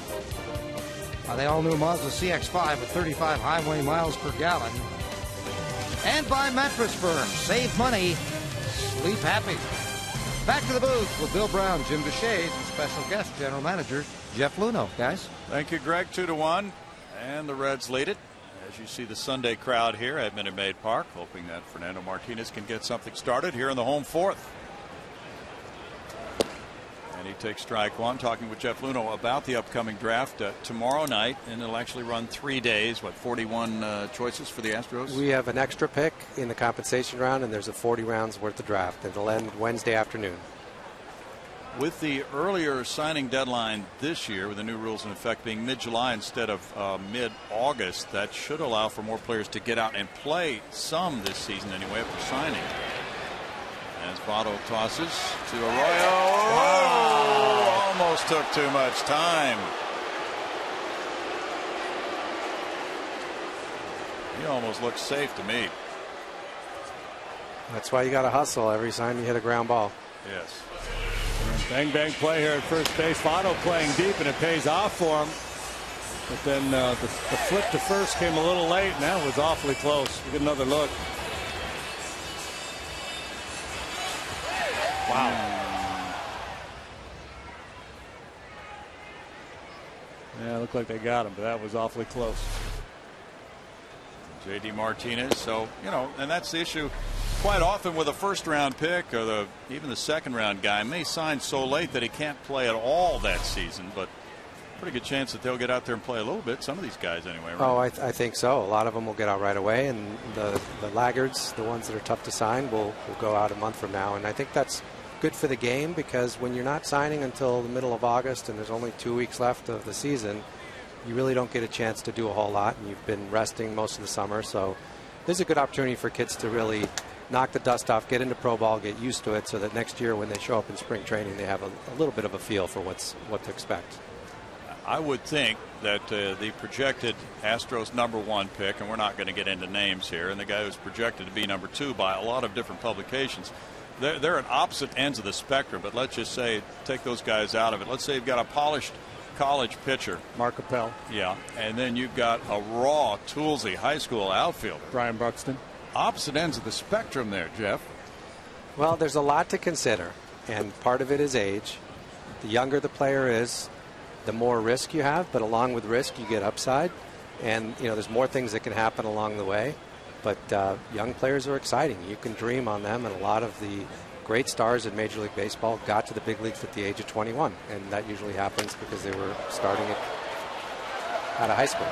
The all-new Mazda CX-5 with 35 highway miles per gallon. And by Mattress Firm. Save money, sleep happy. Back to the booth with Bill Brown, Jim Deshaies, and special guest General Manager Jeff Luhnow. Guys. Thank you, Greg. 2-1. And the Reds lead it. As you see the Sunday crowd here at Minute Maid Park, hoping that Fernando Martinez can get something started here in the home 4th. And And he takes strike one. Talking with Jeff Luno about the upcoming draft tomorrow night, and it'll actually run 3 days. What, 41 choices for the Astros? We have an extra pick in the compensation round, and there's a 40 rounds worth of draft. It'll end Wednesday afternoon. With the earlier signing deadline this year, with the new rules in effect being mid-July instead of mid-August, that should allow for more players to get out and play some this season anyway after signing. As Votto tosses to Arroyo. Oh, almost took too much time. He almost looks safe to me. That's why you got to hustle every time you hit a ground ball. Yes. Bang bang play here at first base. Votto playing deep, and it pays off for him. But then the flip to first came a little late, and that was awfully close. We get another look. Wow. Yeah, it looked like they got him, but that was awfully close. J.D. Martinez. So, you know, and that's the issue. Quite often with a first-round pick or even the second-round guy may sign so late that he can't play at all that season, but pretty good chance that they'll get out there and play a little bit. Some of these guys anyway. Right? Oh, I think so. A lot of them will get out right away, and the laggards, the ones that are tough to sign, will go out a month from now. And I think that's good for the game, because when you're not signing until the middle of August and there's only 2 weeks left of the season, you really don't get a chance to do a whole lot, and you've been resting most of the summer. So there's a good opportunity for kids to really knock the dust off, get into pro ball, get used to it, so that next year when they show up in spring training, they have a little bit of a feel for what to expect. I would think that the projected Astros #1 pick, and we're not going to get into names here, and the guy who's projected to be #2 by a lot of different publications, they're at opposite ends of the spectrum. But let's just say, take those guys out of it. Let's say you've got a polished college pitcher, Mark Appel. Yeah, and then you've got a raw, toolsy high school outfielder, Brian Buxton. Opposite ends of the spectrum there, Jeff. Well, there's a lot to consider, and part of it is age. The younger the player is, the more risk you have, but along with risk, you get upside. And, you know, there's more things that can happen along the way. But young players are exciting. You can dream on them, and a lot of the great stars in Major League Baseball got to the big leagues at the age of 21, and that usually happens because they were starting out of high school.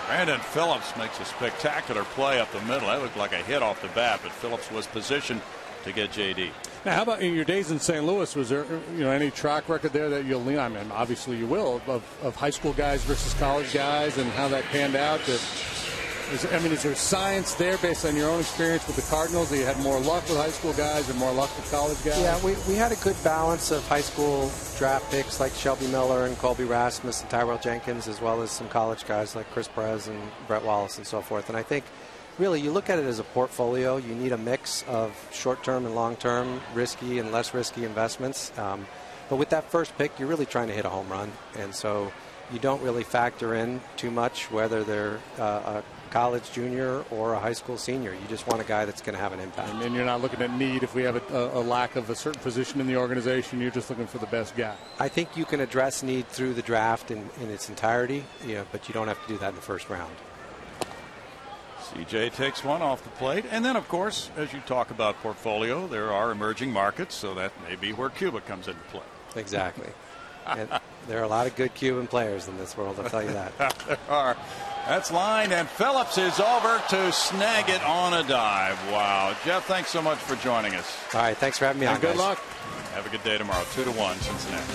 Brandon Phillips makes a spectacular play up the middle. That looked like a hit off the bat, but Phillips was positioned to get J.D. Now, how about in your days in St. Louis? Was there, any track record there that you'll lean on? I mean, obviously you will, of high school guys versus college guys, and how that panned out. Is there science there based on your own experience with the Cardinals, that you had more luck with high school guys and more luck with college guys? Yeah, we had a good balance of high school draft picks like Shelby Miller and Colby Rasmus and Tyrell Jenkins, as well as some college guys like Chris Perez and Brett Wallace and so forth. And I think really you look at it as a portfolio. You need a mix of short-term and long-term, risky and less risky investments. But with that first pick, you're really trying to hit a home run. And so you don't really factor in too much whether they're a college junior or a high school senior. You just want a guy that's going to have an impact. And you're not looking at need. If we have a lack of a certain position in the organization, you're just looking for the best guy. I think you can address need through the draft in its entirety, but you don't have to do that in the first round. CJ takes one off the plate. And then, of course, as you talk about portfolio, there are emerging markets, so that may be where Cuba comes into play. Exactly. And there are a lot of good Cuban players in this world, I'll tell you that. There are. That's lined, and Phillips is over to snag it on a dive. Wow. Jeff, thanks so much for joining us. All right, thanks for having me on, Good guys. luck. Have a good day tomorrow. 2-1 Cincinnati.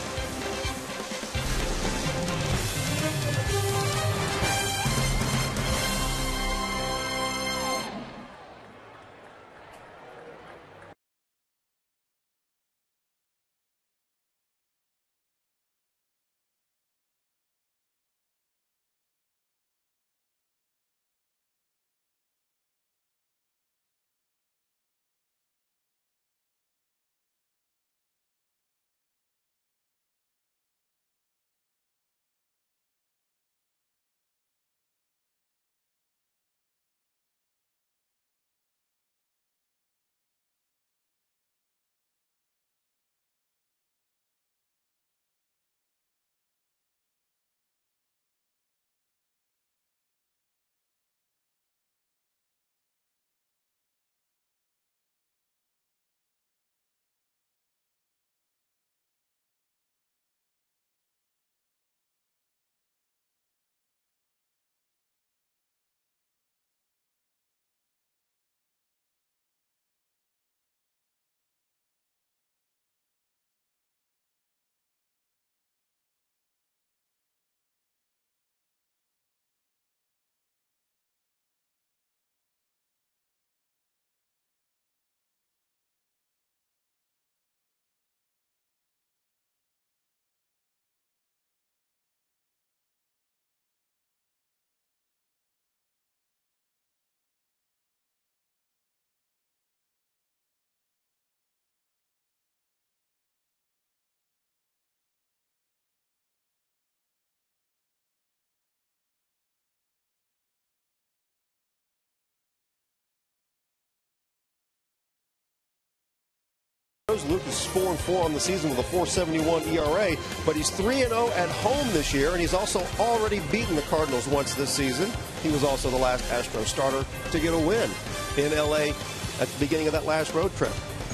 Lucas is 4-4 on the season with a 4.71 ERA, but he's 3-0 at home this year, and he's also already beaten the Cardinals once this season. He was also the last Astros starter to get a win in L.A. at the beginning of that last road trip.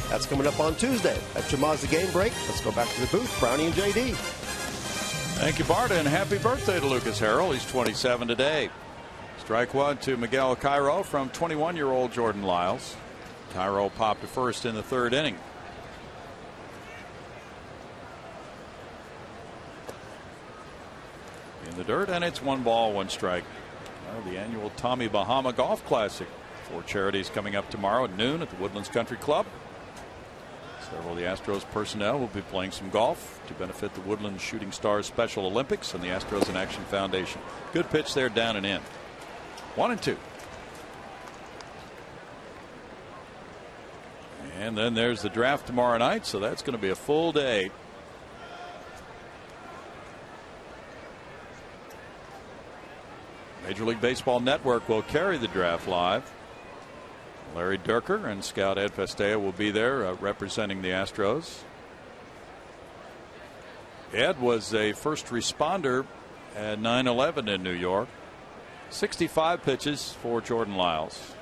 That's coming up on Tuesday at Jamaz's Game Break. Let's go back to the booth. Brownie and J.D. Thank you, Bart, and happy birthday to Lucas Harrell. He's 27 today. Strike one to Miguel Cairo from 21-year-old Jordan Lyles. Cairo popped to first in the third inning. In the dirt, and it's 1 ball, 1 strike. The annual Tommy Bahama Golf Classic. 4 charities coming up tomorrow at noon at the Woodlands Country Club. Several of the Astros personnel will be playing some golf to benefit the Woodlands Shooting Stars Special Olympics and the Astros in Action Foundation. Good pitch there, down and in. 1-2. And then there's the draft tomorrow night, so that's going to be a full day. Major League Baseball Network will carry the draft live. Larry Durker and scout Ed Festea will be there representing the Astros. Ed was a first responder at 9/11 in New York. 65 pitches for Jordan Lyles.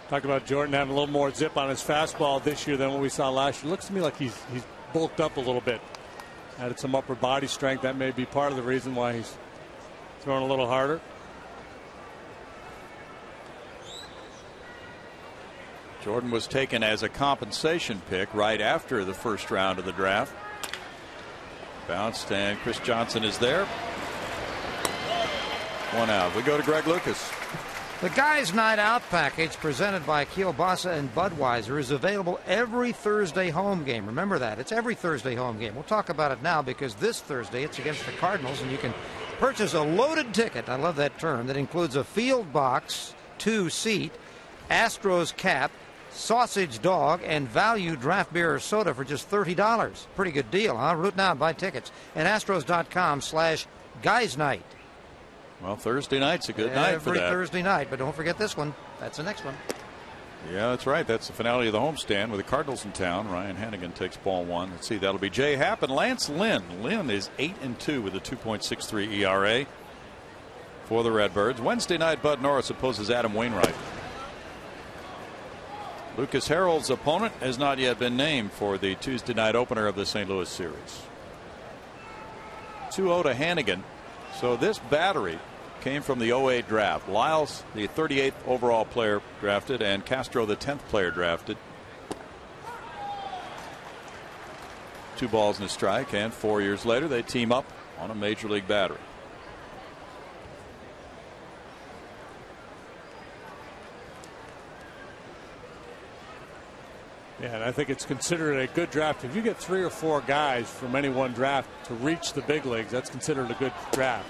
Talk about Jordan having a little more zip on his fastball this year than what we saw last year. Looks to me like he's bulked up a little bit. Added some upper body strength. That may be part of the reason why he's throwing a little harder. Jordan was taken as a compensation pick right after the first round of the draft. Bounced, and Chris Johnson is there. 1 out. We go to Greg Lucas. The Guys Night Out package presented by Kielbasa and Budweiser is available every Thursday home game. Remember that. It's every Thursday home game. We'll talk about it now because this Thursday it's against the Cardinals, and you can purchase a loaded ticket. I love that term. That includes a field box, 2-seat, Astros cap, sausage dog, and value draft beer or soda for just $30. Pretty good deal, huh? Root now and buy tickets at Astros.com/guysnight. Well, Thursday night's a good night for that. Every Thursday night, but don't forget this one. That's the next one. Yeah, that's right. That's the finale of the homestand with the Cardinals in town. Ryan Hannigan takes ball 1. Let's see. That'll be Jay Happ and Lance Lynn. Lynn is 8-2 with a 2.63 ERA for the Redbirds. Wednesday night, Bud Norris opposes Adam Wainwright. Lucas Harrell's opponent has not yet been named for the Tuesday night opener of the St. Louis series. 2-0 to Hannigan. So this battery came from the 08 draft. Lyles, the 38th overall player drafted, and Castro, the 10th player drafted. 2 balls and a strike, and 4 years later they team up on a major league battery. Yeah, and I think it's considered a good draft. If you get 3 or 4 guys from any one draft to reach the big leagues, that's considered a good draft.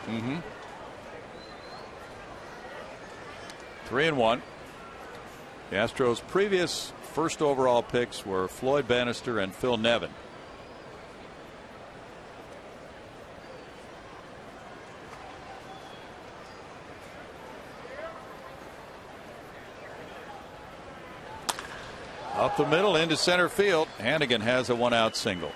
3-1. The Astros' previous first overall picks were Floyd Bannister and Phil Nevin. Up the middle into center field. Hannigan has a 1-out single.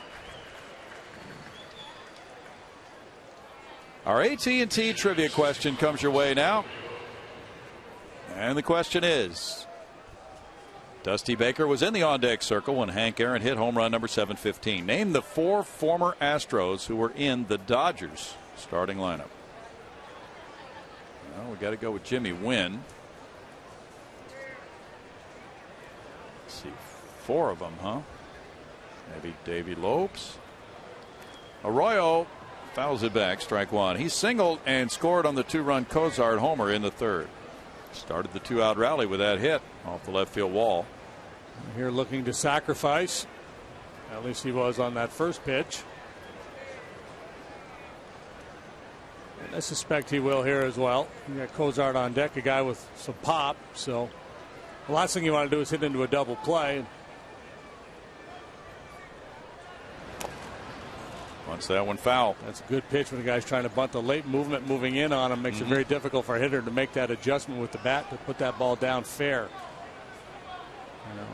Our AT&T trivia question comes your way now. And the question is, Dusty Baker was in the on-deck circle when Hank Aaron hit home run number 715. Name the 4 former Astros who were in the Dodgers starting lineup. Well, we got to go with Jimmy Wynn. Let's see, 4 of them, huh? Maybe Davey Lopes. Arroyo fouls it back, strike 1. He singled and scored on the 2-run Cozart homer in the 3rd. Started the 2-out rally with that hit off the left field wall. Here looking to sacrifice. At least he was on that first pitch. And I suspect he will here as well. You got Cozart on deck, a guy with some pop. So the last thing you want to do is hit into a double play. Wants that one foul. That's a good pitch when the guy's trying to bunt. The late movement moving in on him makes it very difficult for a hitter to make that adjustment with the bat to put that ball down fair. You know.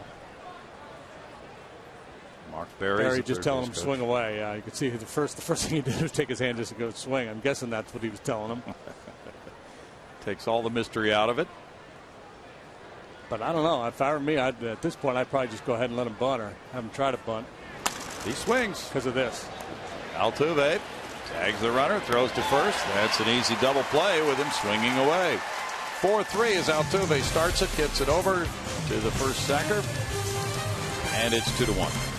Mark Barry just telling him to swing away. Yeah, you can see the first thing he did was take his hand just to go swing. I'm guessing that's what he was telling him. Takes all the mystery out of it. But I don't know. If I were me, at this point, I'd probably just go ahead and let him bunt or have him try to bunt. He swings because of this. Altuve tags the runner, throws to first. That's an easy double play with him swinging away. 4-3 as Altuve starts it, gets it over to the first stacker, and it's 2-1.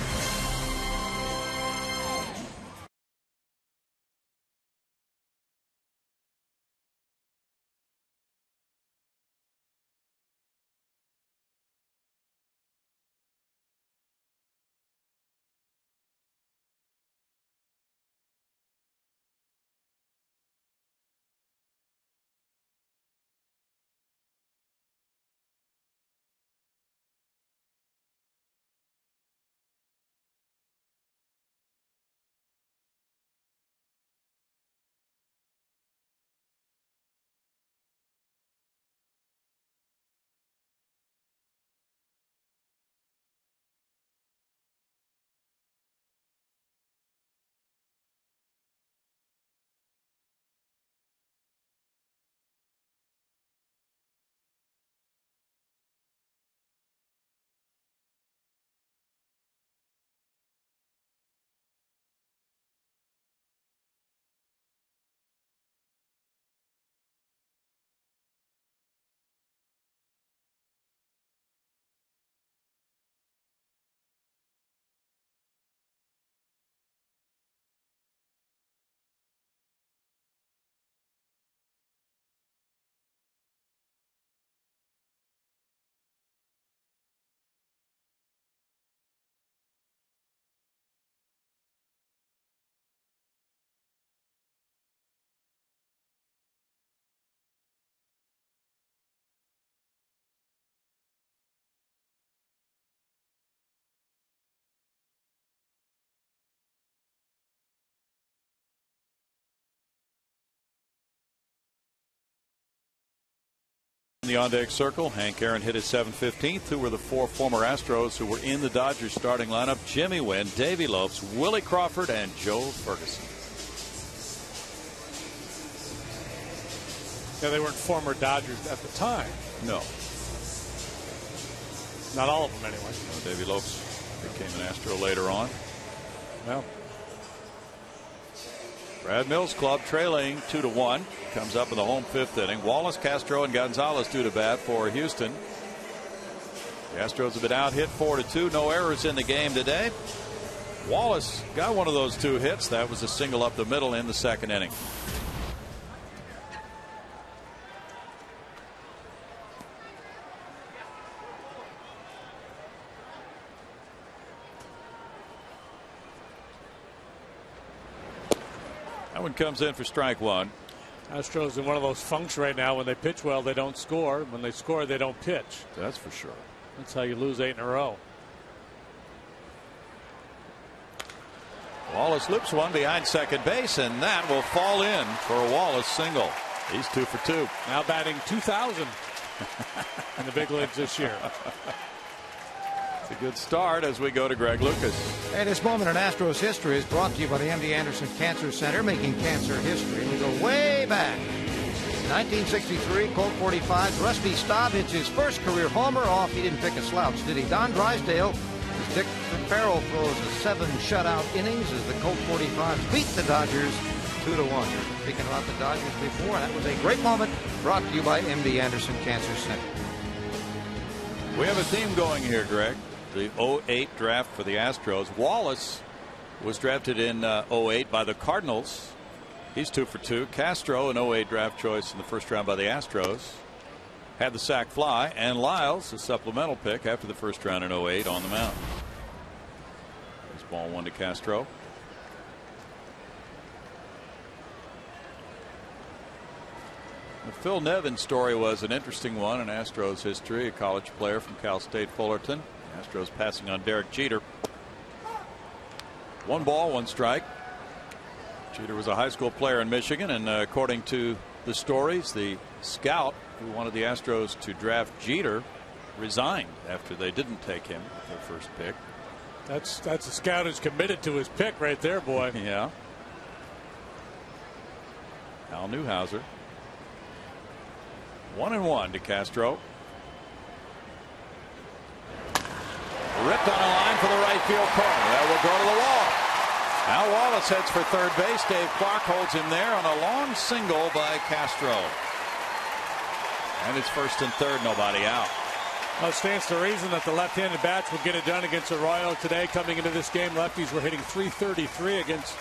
In the on-deck circle, Hank Aaron hit his 715th, who were the four former Astros who were in the Dodgers starting lineup: Jimmy Wynn, Davey Lopes, Willie Crawford, and Joe Ferguson. Yeah, they weren't former Dodgers at the time. No. Not all of them, anyway. No, Davey Lopes became an Astro later on. Well, Brad Mills' club trailing 2-1. Comes up in the home fifth inning. Wallace, Castro, and Gonzalez due to bat for Houston. The Astros have been out hit 4-2. No errors in the game today. Wallace got one of those two hits. That was a single up the middle in the second inning. That one comes in for strike one. Astros in one of those funks right now. When they pitch well, they don't score. When they score, they don't pitch. That's for sure. That's how you lose 8 in a row. Wallace loops one behind second base, and that will fall in for a Wallace single. He's 2 for 2. Now batting 2,000 in the big leagues this year. It's a good start as we go to Greg Lucas. And this moment in Astros history is brought to you by the MD Anderson Cancer Center, making cancer history. We go way back. 1963, Colt 45's Rusty Staub hits his first career homer off. He didn't pick a slouch, did he? Don Drysdale, as Dick Farrell throws a 7 shutout innings as the Colt 45s beat the Dodgers 2-1. You're speaking about the Dodgers before, and that was a great moment brought to you by MD Anderson Cancer Center. We have a theme going here, Greg. The 08 draft for the Astros. Wallace was drafted in 08 by the Cardinals. He's 2 for 2. Castro, an 08 draft choice in the first round by the Astros, had the sac fly, and Lyles, a supplemental pick after the first round in 08, on the mound. There's ball 1 to Castro. The Phil Nevin story was an interesting one in Astros history. A college player from Cal State Fullerton. Astros passing on Derek Jeter. 1 ball, 1 strike. Jeter was a high school player in Michigan, and according to the stories, the scout who wanted the Astros to draft Jeter resigned after they didn't take him their first pick. That's a scout who's committed to his pick right there, boy. Yeah. Al Newhouser. 1-1 to Castro. Ripped on a line for the right field corner. That will go to the wall. Al Wallace heads for third base. Dave Clark holds him there on a long single by Castro. And it's first and third, nobody out. Well, it stands to reason that the left-handed bats would get it done against Arroyo today. Coming into this game, lefties were hitting .333 against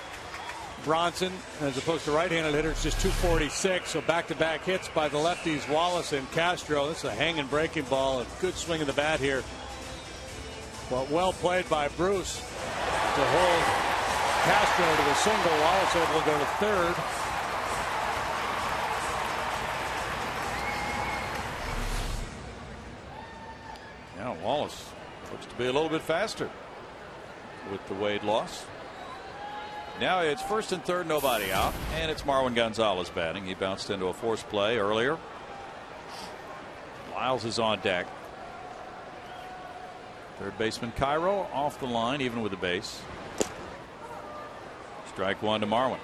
Bronson, as opposed to right-handed hitters just .246. So back-to-back hits by the lefties, Wallace and Castro. This is a hanging breaking ball. A good swing of the bat here. Well played by Bruce to hold Castro to the single. Wallace able to go to third. Now Wallace looks to be a little bit faster with the Wade loss. Now it's first and third, nobody out, and it's Marwin Gonzalez batting. He bounced into a force play earlier. Lyles is on deck. Third baseman Cairo off the line, even with the base. Strike one to Marwin.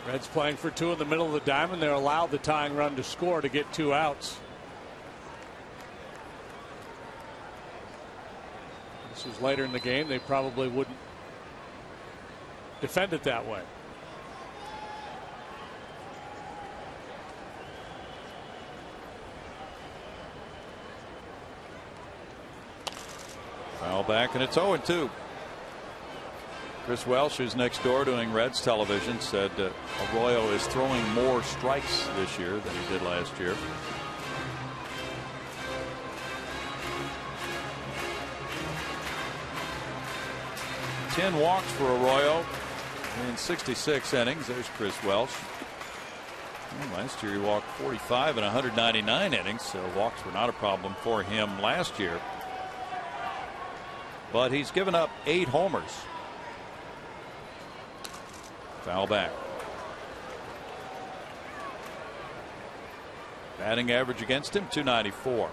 Reds playing for two in the middle of the diamond. They allowed the tying run to score to get 2 outs. This was later in the game. They probably wouldn't defend it that way. Foul back, and it's 0-2. Chris Welsh, who's next door doing Reds television, said Arroyo is throwing more strikes this year than he did last year. Ten walks for Arroyo in 66 innings. There's Chris Welsh. Well, last year he walked 45 in 199 innings, so walks were not a problem for him last year. But he's given up 8 homers. Foul back. Batting average against him, .294.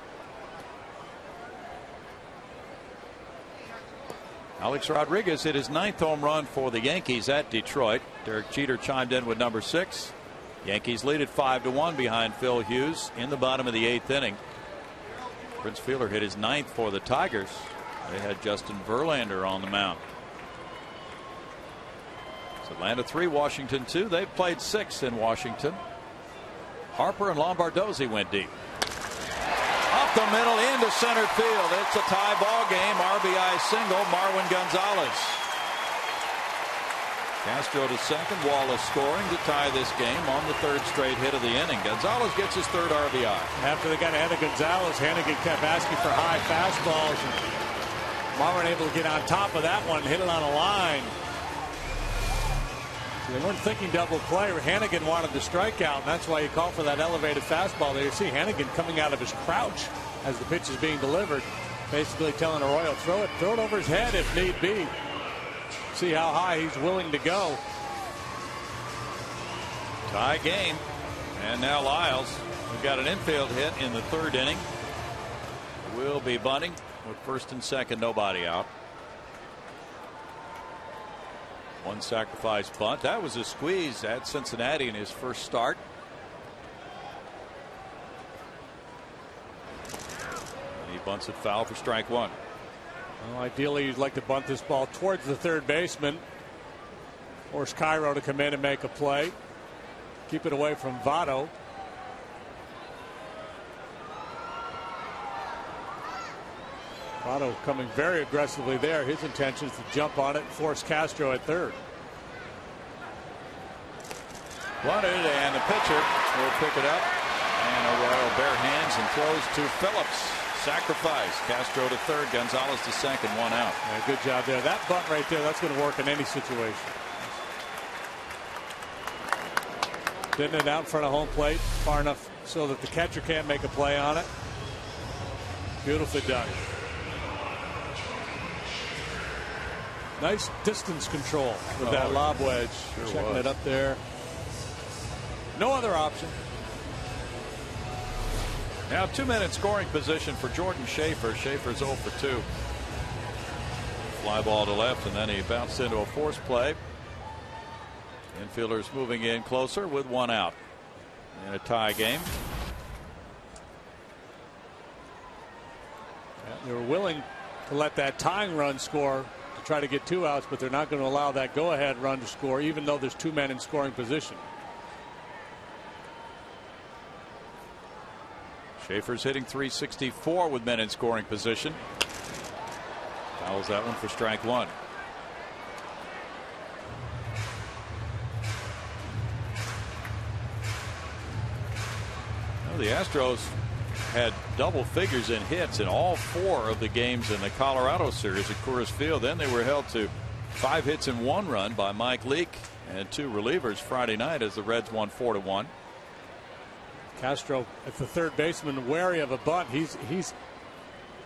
Alex Rodriguez hit his 9th home run for the Yankees at Detroit. Derek Jeter chimed in with number 6. Yankees lead at 5-1 behind Phil Hughes in the bottom of the 8th inning. Prince Fielder hit his 9th for the Tigers. They had Justin Verlander on the mound. It's Atlanta 3, Washington 2. They've played 6 in Washington. Harper and Lombardozzi went deep. Up the middle into center field. It's a tie ball game. RBI single, Marwin Gonzalez. Castro to second. Wallace scoring to tie this game on the 3rd straight hit of the inning. Gonzalez gets his 3rd RBI. After they got ahead of Gonzalez, Hannigan kept asking for high fastballs. Marwin able to get on top of that one, hit it on a line. So they weren't thinking double play. Hannigan wanted the strikeout, and that's why he called for that elevated fastball. There you see Hannigan coming out of his crouch as the pitch is being delivered, basically telling Arroyo, throw it over his head if need be. See how high he's willing to go. Tie game. And now Lyles, we've got an infield hit in the 3rd inning. Will be bunting with 1st and 2nd, nobody out. One sacrifice bunt. That was a squeeze at Cincinnati in his first start. And he bunts it foul for strike one. Well, ideally, you'd like to bunt this ball towards the 3rd baseman. Force Cairo to come in and make a play. Keep it away from Votto. Votto coming very aggressively there. His intention is to jump on it and force Castro at 3rd. Wanted, and the pitcher will pick it up. And Arroyo bare hands and throws to Phillips. Sacrifice. Castro to 3rd, Gonzalez to 2nd, 1 out. Yeah, good job there. That bunt right there, that's going to work in any situation. Didn't it out in front of home plate far enough so that the catcher can't make a play on it. Beautifully done. Nice distance control with that lob wedge. Checking it up there. No other option. Now 2 men in scoring position for Jordan Schaefer. Schaefer's 0 for 2. Fly ball to left, and then he bounced into a force play. Infielders moving in closer with 1 out in a tie game. They were willing to let that tying run score to try to get 2 outs, but they're not going to allow that go-ahead run to score, even though there's 2 men in scoring position. Schaefer's hitting .364 with men in scoring position. Fouls that one for strike 1. Well, the Astros had double figures in hits in all 4 of the games in the Colorado series at Coors Field. Then they were held to 5 hits and 1 run by Mike Leake and 2 relievers Friday night as the Reds won 4-1. Castro at the third baseman, wary of a bunt. He's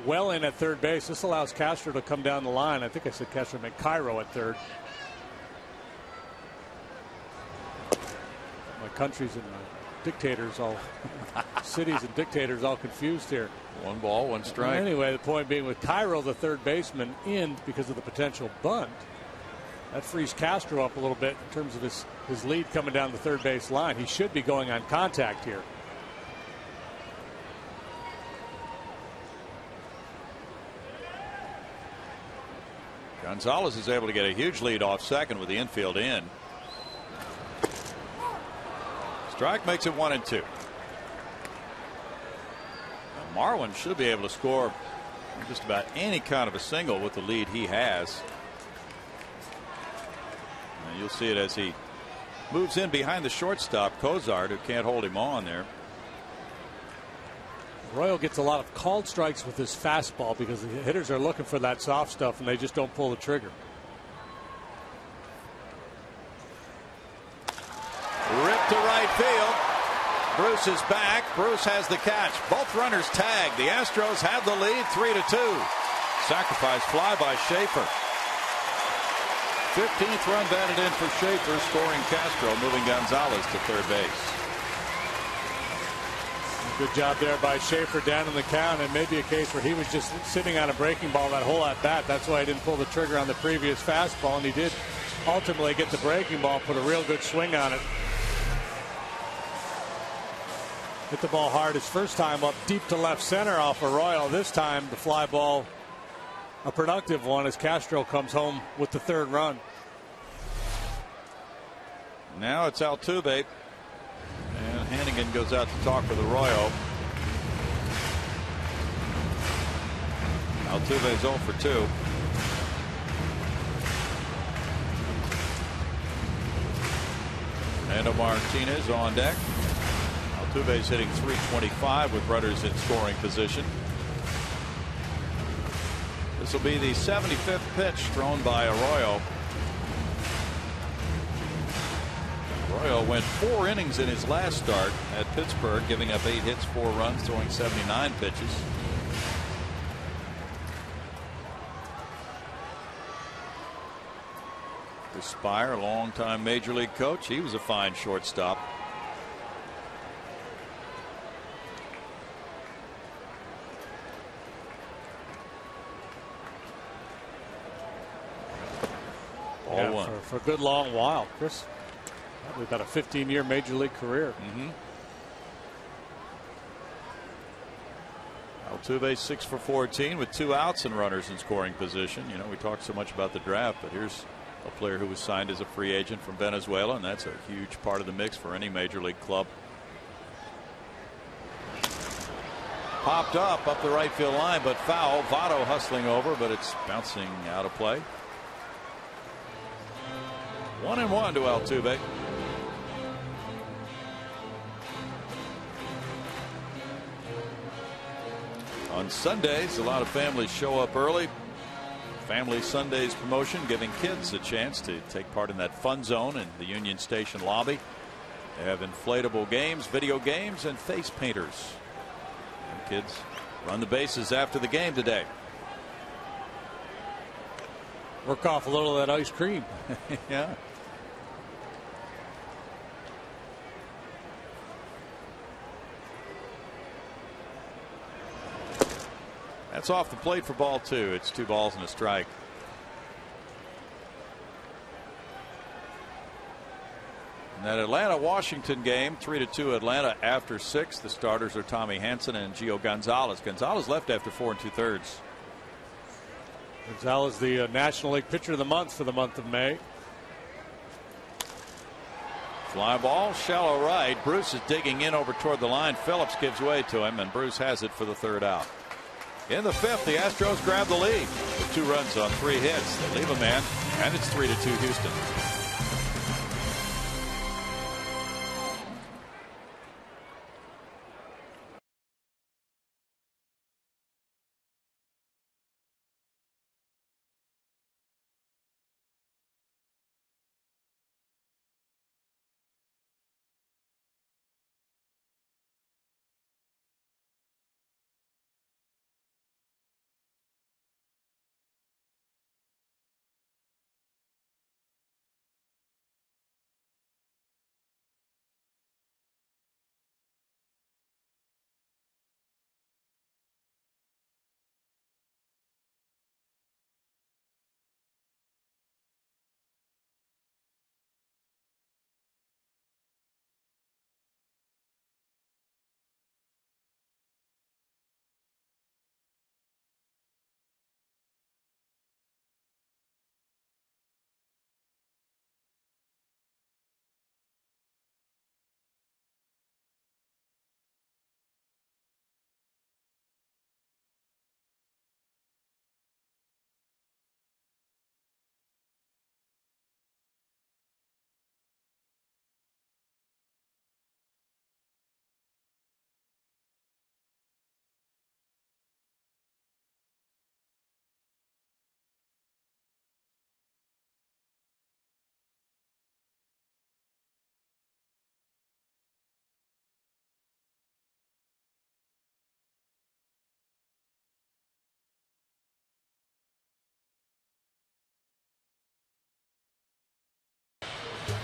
well in at third base. This allows Castro to come down the line. I think I said Castro meant Cairo at third. My countries and my dictators all cities and dictators all confused here. 1 ball, 1 strike. Anyway, the point being, with Cairo the third baseman in because of the potential bunt, that frees Castro up a little bit in terms of his lead coming down the third base line. He should be going on contact here. Gonzalez is able to get a huge lead off second with the infield in. Strike makes it 1-2. Now Marwin should be able to score just about any kind of a single with the lead he has. And you'll see it as he moves in behind the shortstop, Cozart, who can't hold him on there. Royal gets a lot of called strikes with his fastball because the hitters are looking for that soft stuff and they just don't pull the trigger. Ripped to right field. Bruce is back. Bruce has the catch. Both runners tagged. The Astros have the lead 3-2. Sacrifice fly by Schaefer. 15th run batted in for Schaefer, scoring Castro, moving Gonzalez to third base. Good job there by Schaefer down in the count, and maybe a case where he was just sitting on a breaking ball that whole at bat. That's why he didn't pull the trigger on the previous fastball, and he did ultimately get the breaking ball, put a real good swing on it. Hit the ball hard his first time up deep to left center off Arroyo. This time the fly ball, a productive one, as Castro comes home with the third run. Now it's Altuve. And Hannigan goes out to talk with Arroyo. Altuve is 0 for 2. Fernando Martinez on deck. Altuve is hitting .325 with runners in scoring position. This will be the 75th pitch thrown by Arroyo. Arroyo went 4 innings in his last start at Pittsburgh, giving up 8 hits, 4 runs, throwing 79 pitches. Spire, a longtime major league coach, he was a fine shortstop. Ball 1 for a good long while, Chris. Probably about a 15-year major league career. Altuve 6 for 14 with 2 outs and runners in scoring position. You know, we talked so much about the draft, but here's a player who was signed as a free agent from Venezuela, and that's a huge part of the mix for any major league club. Popped up the right field line, but foul. Votto hustling over, but it's bouncing out of play. 1-1 to Altuve. On Sundays, a lot of families show up early. Family Sundays promotion, giving kids a chance to take part in that fun zone in the Union Station lobby. They have inflatable games, video games, and face painters. And kids run the bases after the game today. Work off a little of that ice cream. Yeah. That's off the plate for ball 2. It's 2 balls and a strike. In that Atlanta-Washington game, 3-2 Atlanta after 6. The starters are Tommy Hanson and Gio Gonzalez. Gonzalez left after 4 2/3. Gonzalez, the National League Pitcher of the Month for the month of May. Fly ball, shallow right. Bruce is digging in over toward the line. Phillips gives way to him, and Bruce has it for the 3rd out. In the 5th, the Astros grab the lead with 2 runs on 3 hits. They leave a man, and it's 3-2 Houston.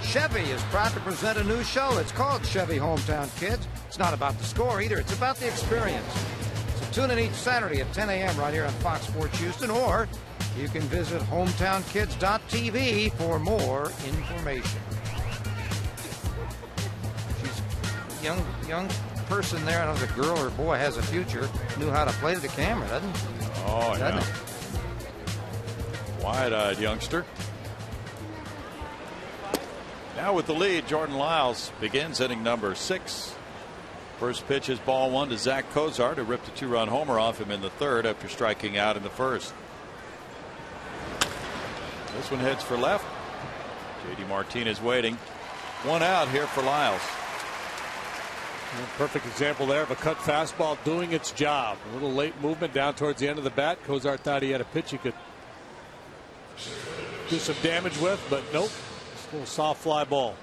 Chevy is proud to present a new show. It's called Chevy Hometown Kids. It's not about the score either. It's about the experience. So tune in each Saturday at 10 a.m. right here on Fox Sports Houston, or you can visit hometownkids.tv for more information. She's a young person there. I don't know if a girl or boy has a future. Knew how to play to the camera, doesn't he? Oh, yeah. Doesn't he? Wide-eyed youngster. Now with the lead, Jordan Lyles begins inning number 6. First pitch is ball 1 to Zach Cozart, who ripped a 2-run homer off him in the 3rd after striking out in the 1st. This one heads for left. J.D. Martinez waiting. 1 out here for Lyles. Perfect example there of a cut fastball doing its job. A little late movement down towards the end of the bat. Cozart thought he had a pitch he could do some damage with, but nope. A little soft fly ball.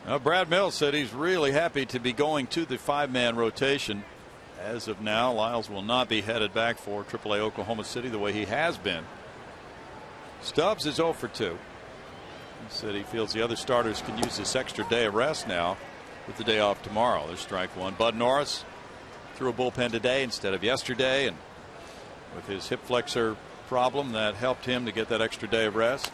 Now, Brad Mills said he's really happy to be going to the 5-man rotation. As of now, Lyles will not be headed back for AAA Oklahoma City the way he has been. Stubbs is 0 for 2. He said he feels the other starters can use this extra day of rest now with the day off tomorrow. There's strike 1. Bud Norris threw a bullpen today instead of yesterday, and with his hip flexor problem, that helped him to get that extra day of rest.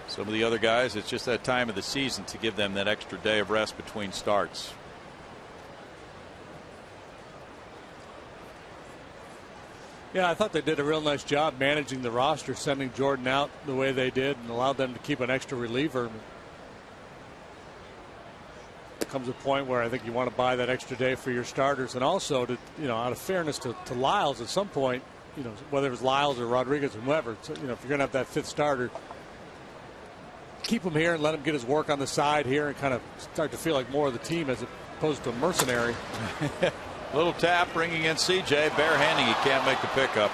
Some of the other guys, it's just that time of the season to give them that extra day of rest between starts. Yeah, I thought they did a real nice job managing the roster, sending Jordan out the way they did, and allowed them to keep an extra reliever. There comes a point where I think you want to buy that extra day for your starters, and also to, out of fairness to Lyles at some point, whether it was Lyles or Rodriguez or whoever, so, if you're going to have that 5th starter, keep him here and let him get his work on the side here and kind of start to feel like more of the team as opposed to a mercenary. Little tap, bringing in CJ, barehanding. He can't make the pickup.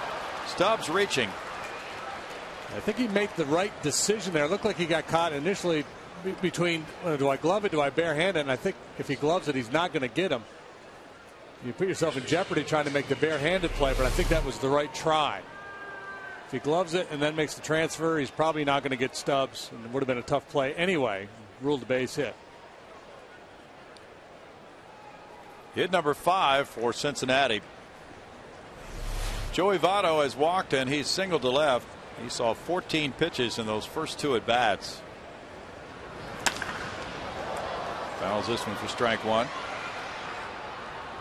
Stubbs reaching. I think he made the right decision there. It looked like he got caught initially between do I glove it, do I barehand it? And I think if he gloves it, he's not going to get him. You put yourself in jeopardy trying to make the barehanded play, but I think that was the right try. If he gloves it and then makes the transfer, he's probably not going to get Stubbs, and it would have been a tough play anyway. Ruled a base hit. Hit number 5 for Cincinnati. Joey Votto has walked and he's singled to left. He saw 14 pitches in those first 2 at bats. Fouls this one for strike 1.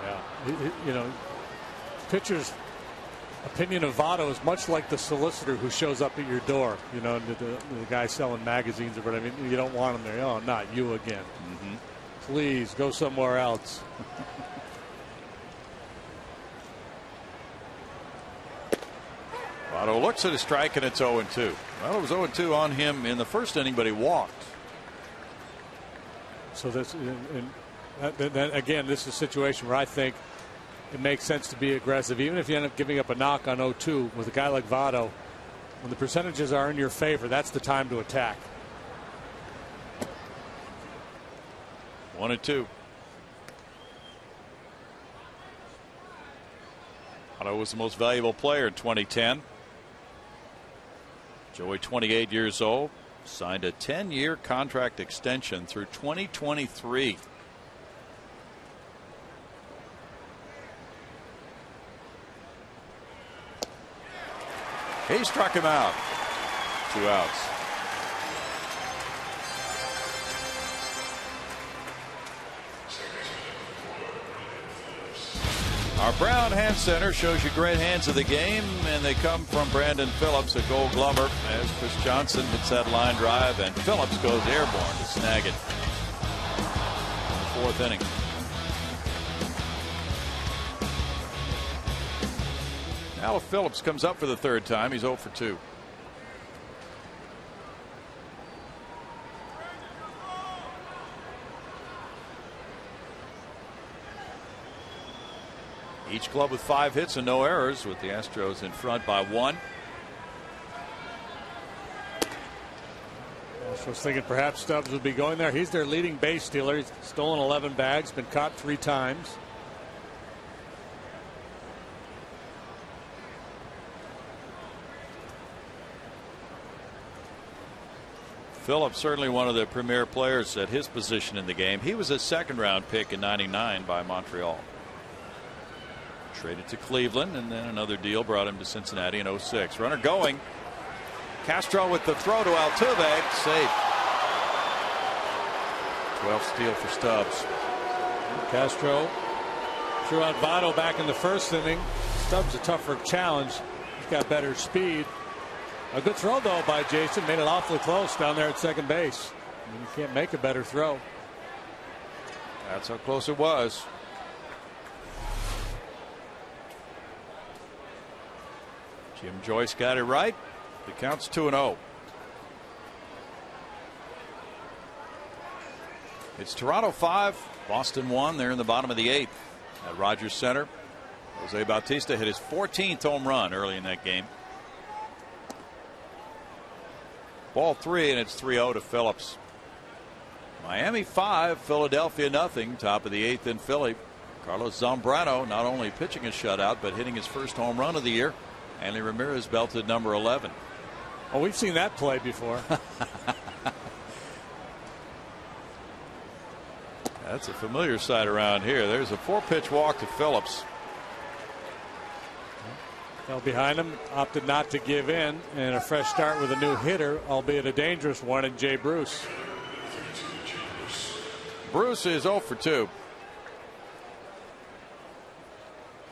Yeah, you know, pitcher's opinion of Votto is much like the solicitor who shows up at your door. You know, the guy selling magazines or whatever. You don't want him there. Oh, not you again. Please go somewhere else. Votto looks at a strike and it's 0-2. Well, it was 0-2 on him in the first inning, but he walked. So this, then again, this is a situation where I think it makes sense to be aggressive, even if you end up giving up a knock on 0-2 with a guy like Votto. When the percentages are in your favor, that's the time to attack. 1-2. Votto was the most valuable player in 2010. Joey, 28 years old, signed a 10-year contract extension through 2023. He struck him out. 2 outs. Our Brown Hand Center shows you great hands of the game, and they come from Brandon Phillips, a Gold Glover, as Chris Johnson hits that line drive, and Phillips goes airborne to snag it in the 4th inning. Now if Phillips comes up for the 3rd time, he's 0 for 2. Each club with 5 hits and no errors, with the Astros in front by 1. I was thinking perhaps Stubbs would be going there. He's their leading base stealer. He's stolen 11 bags, been caught 3 times. Phillips certainly one of the premier players at his position in the game. He was a 2nd-round pick in '99 by Montreal. Traded to Cleveland, and then another deal brought him to Cincinnati in '06. Runner going. Castro with the throw to Altuve. Safe. 12th steal for Stubbs. Castro threw out Votto back in the 1st inning. Stubbs a tougher challenge. He's got better speed. A good throw, though, by Jason. Made it awfully close down there at second base. I mean, you can't make a better throw. That's how close it was. Jim Joyce got it right. The count's 2-0. It's Toronto 5, Boston 1. They're in the bottom of the 8th at Rogers Center. Jose Bautista hit his 14th home run early in that game. Ball 3, and it's 3-0 to Phillips. Miami 5, Philadelphia nothing. Top of the 8th in Philly. Carlos Zambrano not only pitching a shutout, but hitting his first home run of the year. Andy Ramirez belted number 11. Oh, we've seen that play before. That's a familiar sight around here. There's a 4-pitch walk to Phillips. Fell behind him, opted not to give in, and a fresh start with a new hitter, albeit a dangerous one, in Jay Bruce. Bruce is 0 for 2.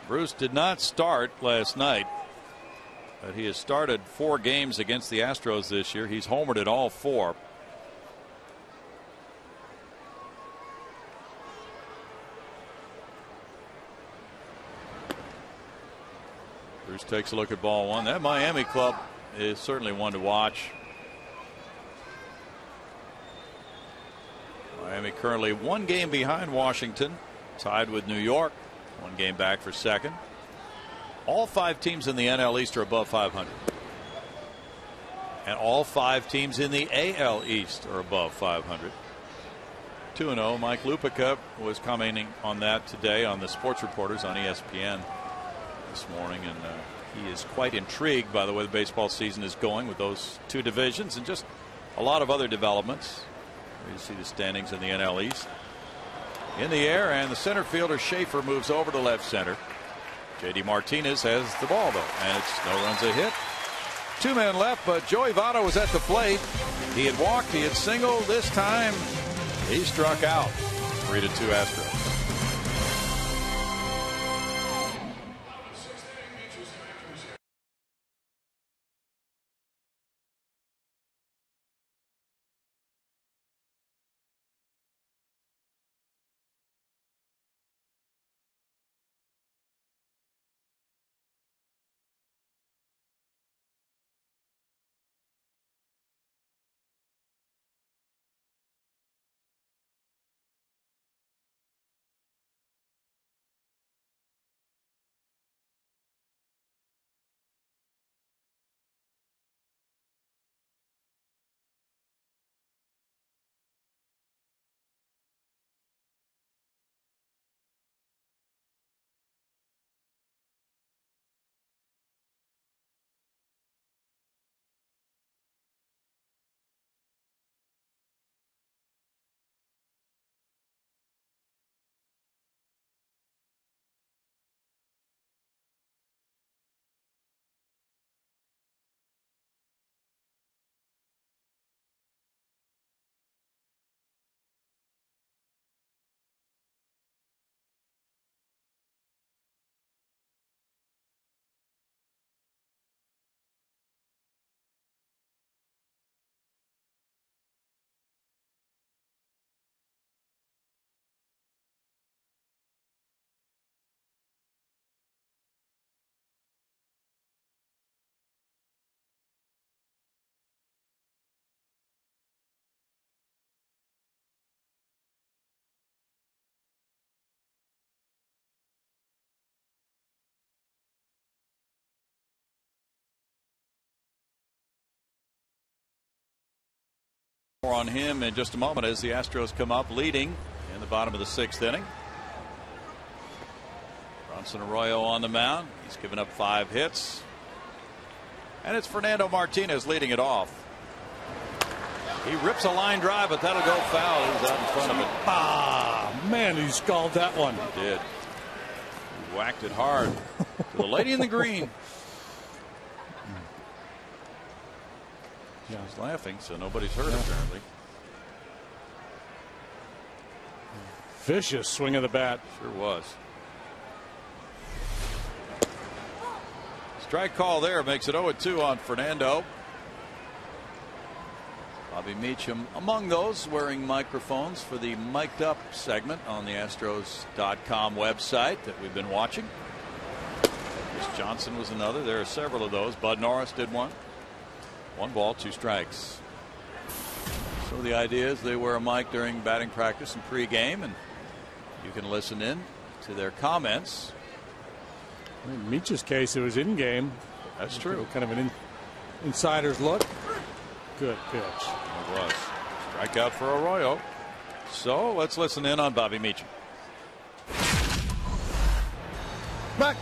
Bruce did not start last night, but he has started 4 games against the Astros this year. He's homered in all 4. Bruce takes a look at ball 1. That Miami club is certainly one to watch. Miami currently 1 game behind Washington, tied with New York, 1 game back for 2nd. All 5 teams in the NL East are above 500. And all 5 teams in the AL East are above 500. 2-0. Mike Lupica was commenting on that today on the Sports Reporters on ESPN this morning, and he is quite intrigued by the way the baseball season is going with those two divisions and just a lot of other developments. You see the standings in the NL East. In the air, and the center fielder Schaefer moves over to left center. J.D. Martinez has the ball, though, and it's no runs a hit. 2 men left, but Joey Votto was at the plate. He had walked, he had singled. This time he struck out. 3-2 Astros. More on him in just a moment as the Astros come up leading in the bottom of the 6th inning. Bronson Arroyo on the mound. He's given up 5 hits. And it's Fernando Martinez leading it off. He rips a line drive, but that'll go foul. He's out in front of it. Ah, man, he scalded that one. He did. He whacked it hard to the lady in the green. She's laughing, so nobody's hurt apparently. Vicious swing of the bat. Sure was. Strike call there makes it 0-2 on Fernando. Bobby Meacham among those wearing microphones for the mic'd up segment on the Astros.com website that we've been watching. Chris Johnson was another. There are several of those. Bud Norris did one. 1 ball, 2 strikes. So the idea is they wear a mic during batting practice and pregame, and you can listen in to their comments. In Meach's case, it was in game. That's true. Kind of an insider's look. Good pitch. It was. Strikeout for Arroyo. So let's listen in on Bobby Meacham. Back.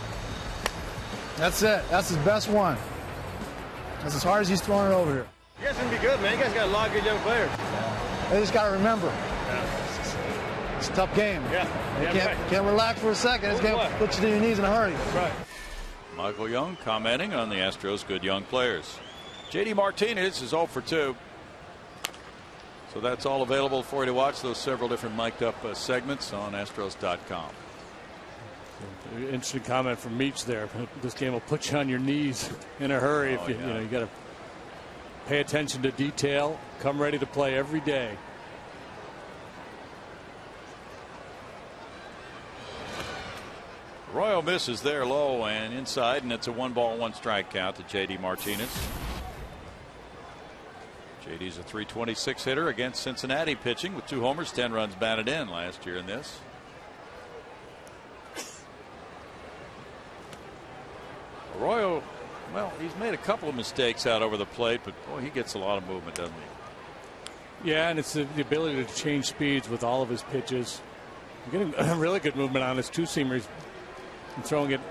That's it. That's his best one. That's as hard as he's throwing it over here. You guys gonna be good, man. You guys got a lot of good young players. They just got to remember. It's a tough game. You can't relax for a second. It's going to put you to your knees in a hurry. That's right. Michael Young commenting on the Astros' good young players. J.D. Martinez is 0 for 2. So that's all available for you to watch, those several different mic'd up segments on Astros.com. Interesting comment from Meach there. This game will put you on your knees in a hurry. If you got to pay attention to detail. Come ready to play every day. Arroyo misses there low and inside, and it's a 1 ball, 1 strike count to J.D. Martinez. J.D.'s a .326 hitter against Cincinnati pitching with 2 homers, 10 runs batted in last year in this. Arroyo, well, he's made a couple of mistakes out over the plate, but boy, he gets a lot of movement, doesn't he? Yeah, and it's the ability to change speeds with all of his pitches. You're getting a really good movement on his two-seamers and throwing it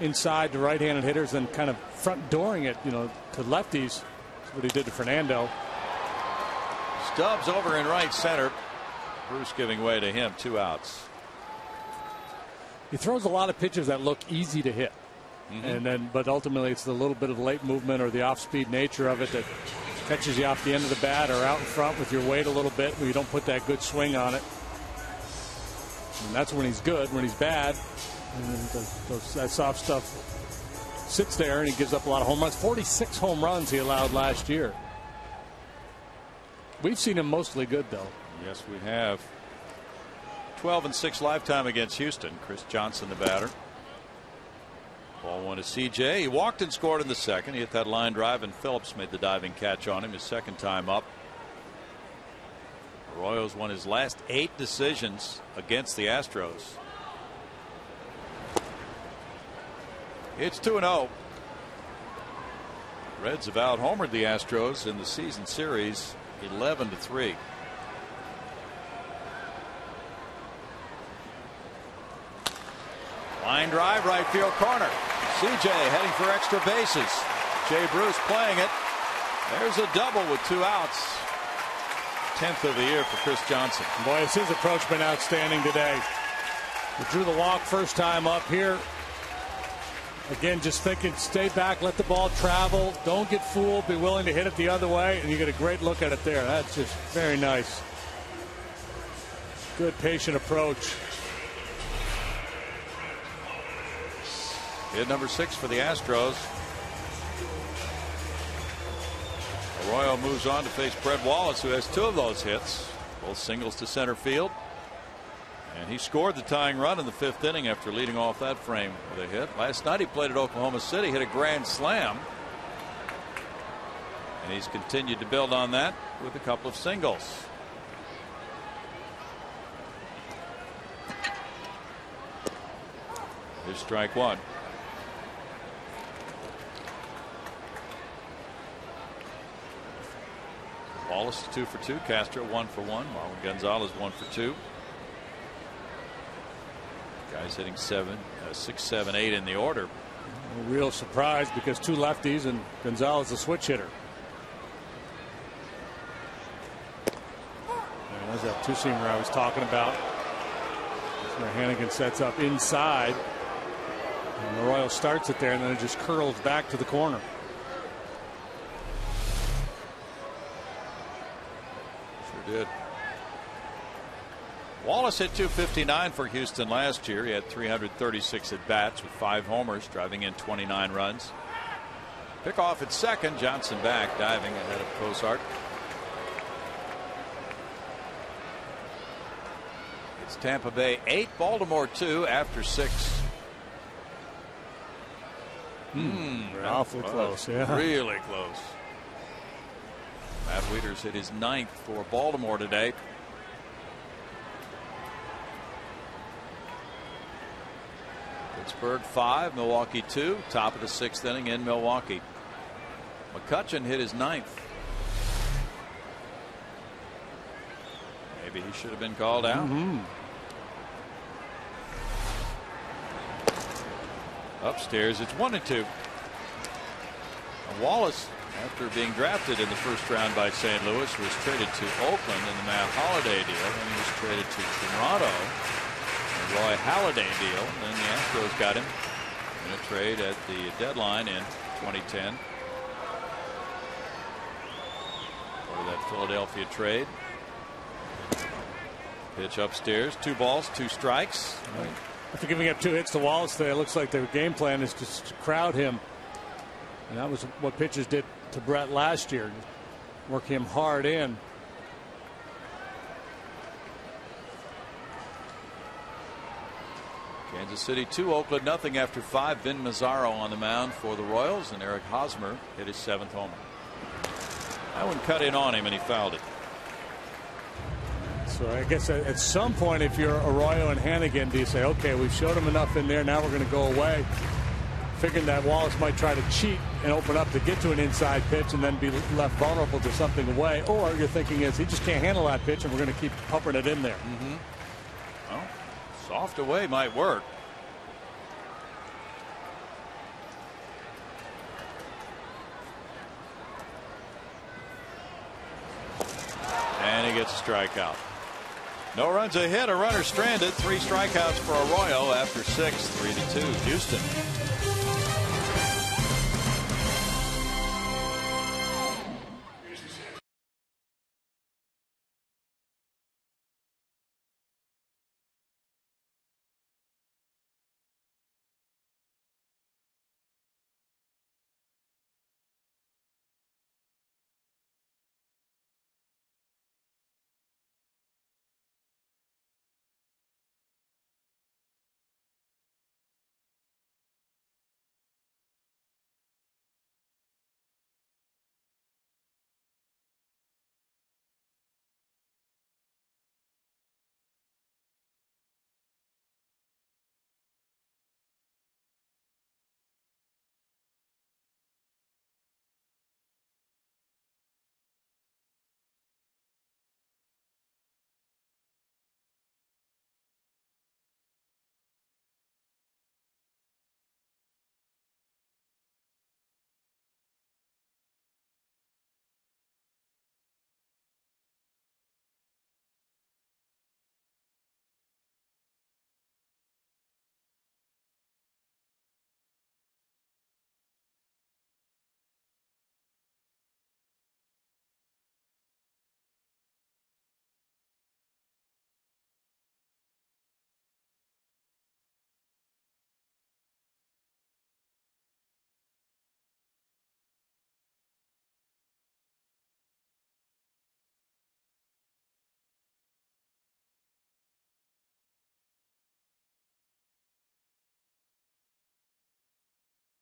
inside to right-handed hitters and kind of front dooring it, to lefties. That's what he did to Fernando. Stubbs over in right center. Bruce giving way to him. 2 outs. He throws a lot of pitches that look easy to hit. But ultimately it's the little bit of the late movement or the off-speed nature of it that catches you off the end of the bat or out in front with your weight a little bit where you don't put that good swing on it. And that's when he's good. When he's bad, that soft stuff sits there and he gives up a lot of home runs. 46 home runs he allowed last year. We've seen him mostly good, though. Yes, we have. 12-6 lifetime against Houston. Chris Johnson, the batter. Ball 1 to CJ. He walked and scored in the second. He hit that line drive, and Phillips made the diving catch on him his second time up. Arroyo's won his last 8 decisions against the Astros. It's 2-0. Reds have out-homered the Astros in the season series 11-3. Line drive, right field corner. CJ heading for extra bases. Jay Bruce playing it. There's a double with 2 outs. 10th of the year for Chris Johnson. Boy, has his approach been outstanding today. He drew the walk first time up here. Again, just thinking, stay back, let the ball travel. Don't get fooled. Be willing to hit it the other way. And you get a great look at it there. That's just very nice. Good patient approach. Hit number 6 for the Astros. Arroyo moves on to face Brett Wallace, who has 2 of those hits, both singles to center field. And he scored the tying run in the 5th inning after leading off that frame with a hit. Last night he played at Oklahoma City, hit a grand slam. And he's continued to build on that with a couple of singles. Here's strike 1. Wallace 2 for 2. Castro 1 for 1. Marwin Gonzalez 1 for 2. Guys hitting 6, 7, 8 in the order. A real surprise because 2 lefties and Gonzalez a switch hitter. And there's that 2-seamer I was talking about. That's where Hannigan sets up inside. And Arroyo starts it there and then it just curls back to the corner. Did. Wallace hit .259 for Houston last year. He had 336 at bats with 5 homers, driving in 29 runs. Pick off at second. Johnson back, diving ahead of Cozart. It's Tampa Bay 8, Baltimore 2 after 6. Awfully close. Yeah. Really close. Matt Wieters hit his 9th for Baltimore today. Pittsburgh 5, Milwaukee 2. Top of the 6th inning in Milwaukee. McCutchen hit his 9th. Maybe he should have been called out. Upstairs, it's 1-2. Wallace, after being drafted in the first round by St. Louis, was traded to Oakland in the Matt Holliday deal. Then he was traded to Toronto in the Roy Halladay deal. Then the Astros got him in a trade at the deadline in 2010. Part of that Philadelphia trade. Pitch upstairs, 2 balls, 2 strikes. After giving up 2 hits to Wallace there, it looks like their game plan is just to crowd him. And that was what pitchers did to Brett last year. Work him hard in. Kansas City 2, Oakland 0 after 5. Vin Mazzaro on the mound for the Royals, and Eric Hosmer hit his 7th homer. That one cut in on him and he fouled it. So I guess at some point, if you're Arroyo and Hannigan, do you say, okay, we've showed him enough in there, now we're going to go away? figuring that Wallace might try to cheat and open up to get to an inside pitch and then be left vulnerable to something away. Or your thinking is he just can't handle that pitch and we're going to keep pumping it in there. Well, soft away might work. And he gets a strikeout. No runs ahead, a runner stranded. 3 strikeouts for Arroyo after 6, 3-2 Houston.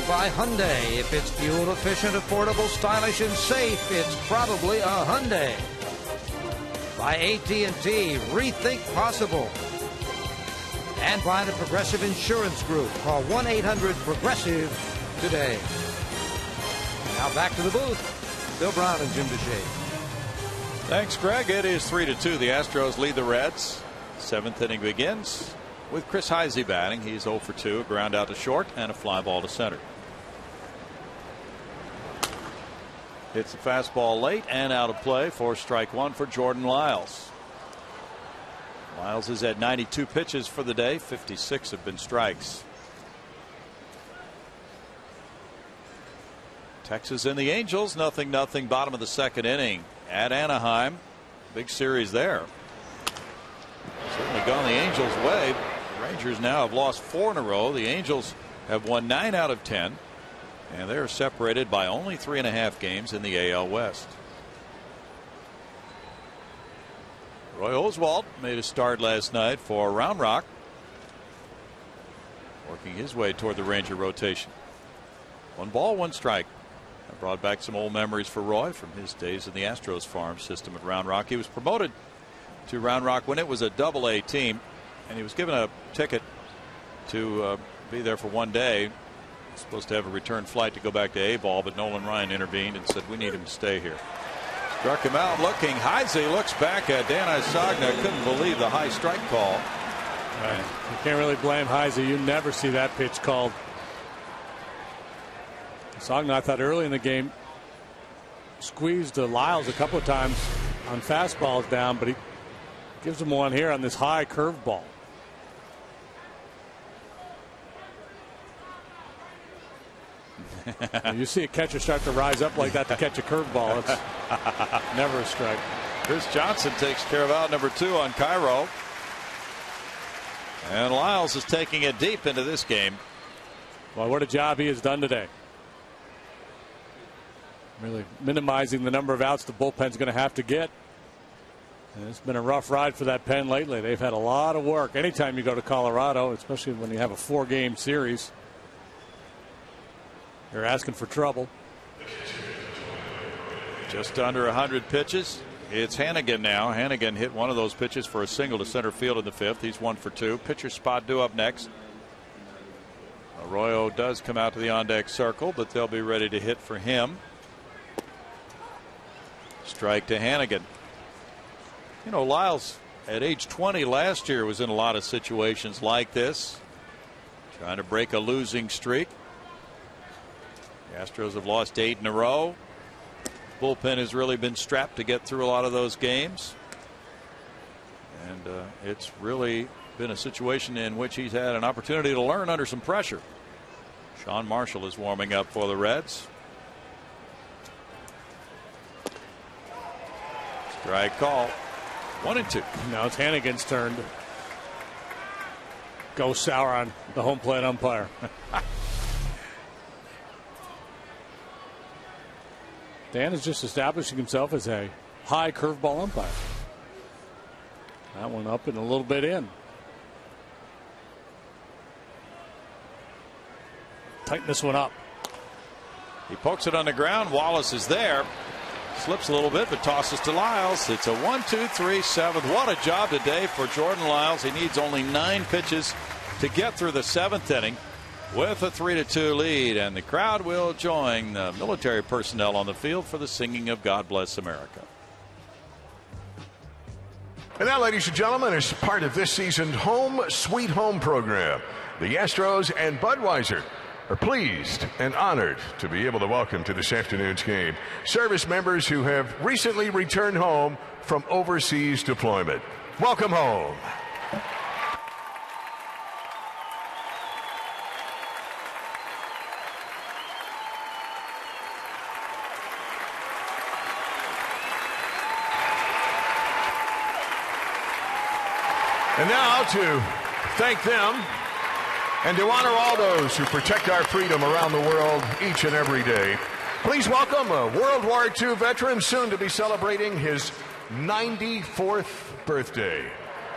By Hyundai. If it's fuel efficient, affordable, stylish, and safe, it's probably a Hyundai. By AT&T, rethink possible. And by the Progressive Insurance Group. Call 1-800-PROGRESSIVE today. Now back to the booth. Bill Brown and Jim Deshaies. Thanks, Greg. It is 3-2. The Astros lead the Reds. 7th inning begins with Chris Heisey batting. He's 0 for 2, a ground out to short and a fly ball to center. Hits the fastball late and out of play for strike 1 for Jordan Lyles. Lyles is at 92 pitches for the day. 56 have been strikes. Texas and the Angels, 0-0, bottom of the 2nd inning at Anaheim. Big series there. Certainly gone the Angels' way. The Rangers now have lost 4 in a row. The Angels have won 9 out of 10. And they're separated by only 3.5 games in the AL West. Roy Oswalt made a start last night for Round Rock, working his way toward the Ranger rotation. 1 ball, 1 strike. That brought back some old memories for Roy from his days in the Astros farm system at Round Rock. He was promoted to Round Rock when it was a Double-A team, and he was given a ticket to be there for 1 day. Supposed to have a return flight to go back to A-ball, but Nolan Ryan intervened and said we need him to stay here. Struck him out looking. Heisey looks back at Dan Isagna. Couldn't believe the high strike call. Right. You can't really blame Heisey. You never see that pitch called. Isagna, I thought early in the game, squeezed Lyles a couple of times on fastballs down, but he gives him one here on this high curveball. You see a catcher start to rise up like that to catch a curveball. It's never a strike. Chris Johnson takes care of out number 2 on Cairo. And Lyles is taking it deep into this game. Well, what a job he has done today. Really minimizing the number of outs the bullpen's going to have to get. And it's been a rough ride for that pen lately. They've had a lot of work. Anytime you go to Colorado, especially when you have a 4-game series, they're asking for trouble. Just under 100 pitches. It's Hannigan now. Hannigan hit one of those pitches for a single to center field in the 5th. He's 1 for 2. Pitcher spot due up next. Arroyo does come out to the on-deck circle, but they'll be ready to hit for him. Strike to Hannigan. You know, Lyles at age 20 last year was in a lot of situations like this, trying to break a losing streak. The Astros have lost 8 in a row. Bullpen has really been strapped to get through a lot of those games. And it's really been a situation in which he's had an opportunity to learn under some pressure. Sean Marshall is warming up for the Reds. Strike call. 1-2. Now it's Hannigan's turn to go sour on the home plate umpire. Dan is just establishing himself as a high curveball umpire. That one up and a little bit in. Tighten this one up. He pokes it on the ground. Wallace is there. Slips a little bit, but tosses to Lyles. It's a 1-2-3 7th. What a job today for Jordan Lyles. He needs only 9 pitches to get through the 7th inning with a 3-2 lead. And the crowd will join the military personnel on the field for the singing of God Bless America. And now, ladies and gentlemen, as part of this season's Home Sweet Home program, the Astros and Budweiser are pleased and honored to be able to welcome to this afternoon's game service members who have recently returned home from overseas deployment. Welcome home. And now to thank them and to honor all those who protect our freedom around the world each and every day, please welcome a World War II veteran soon to be celebrating his 94th birthday.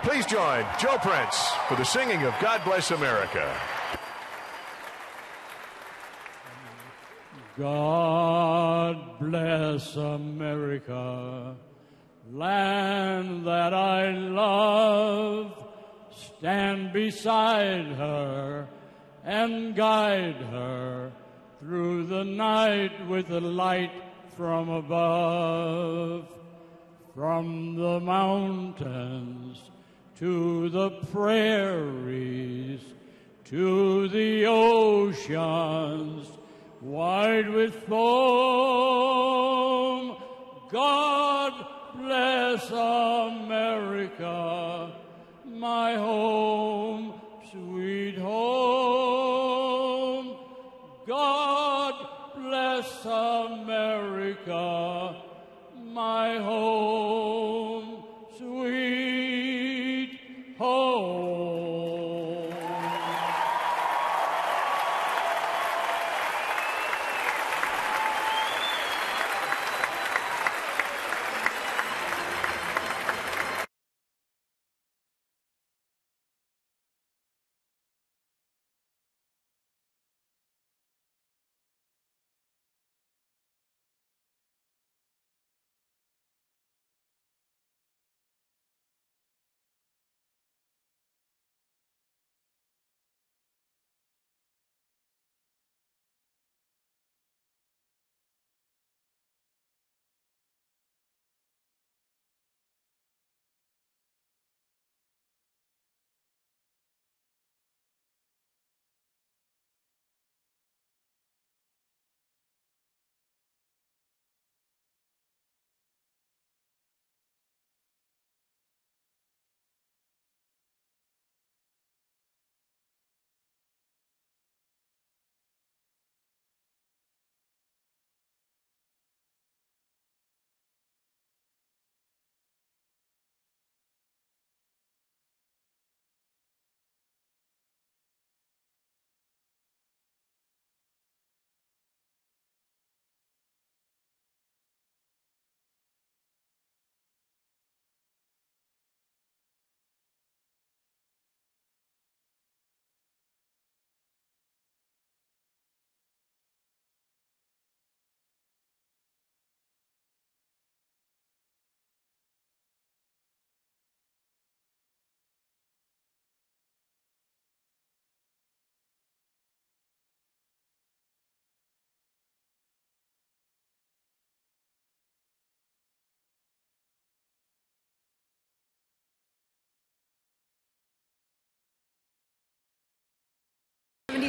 Please join Joe Prince for the singing of God Bless America. God bless America, land that I love. Stand beside her and guide her through the night with the light from above. From the mountains to the prairies to the oceans wide with foam. God bless America, my home, sweet home. God bless America, my home, sweet home.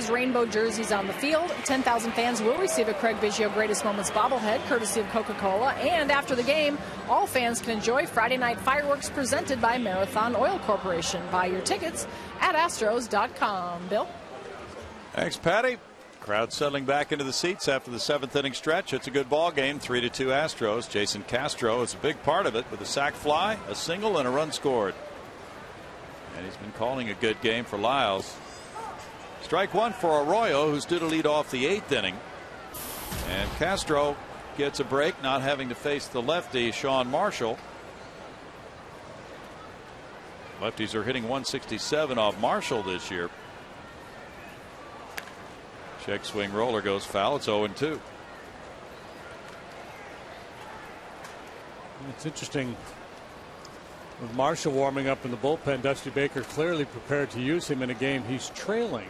Astros rainbow jerseys on the field. 10,000 fans will receive a Craig Biggio Greatest Moments bobblehead, courtesy of Coca-Cola. And after the game, all fans can enjoy Friday night fireworks presented by Marathon Oil Corporation. Buy your tickets at Astros.com. Bill? Thanks, Patty. Crowd settling back into the seats after the 7th inning stretch. It's a good ball game, 3-2 Astros. Jason Castro is a big part of it with a sac fly, a single, and a run scored. And he's been calling a good game for Lyles. Strike one for Arroyo, who's due to lead off the 8th inning. And Castro gets a break, not having to face the lefty, Sean Marshall. Lefties are hitting 167 off Marshall this year. Check swing roller goes foul. It's 0-2. It's interesting. With Marshall warming up in the bullpen, Dusty Baker clearly prepared to use him in a game he's trailing.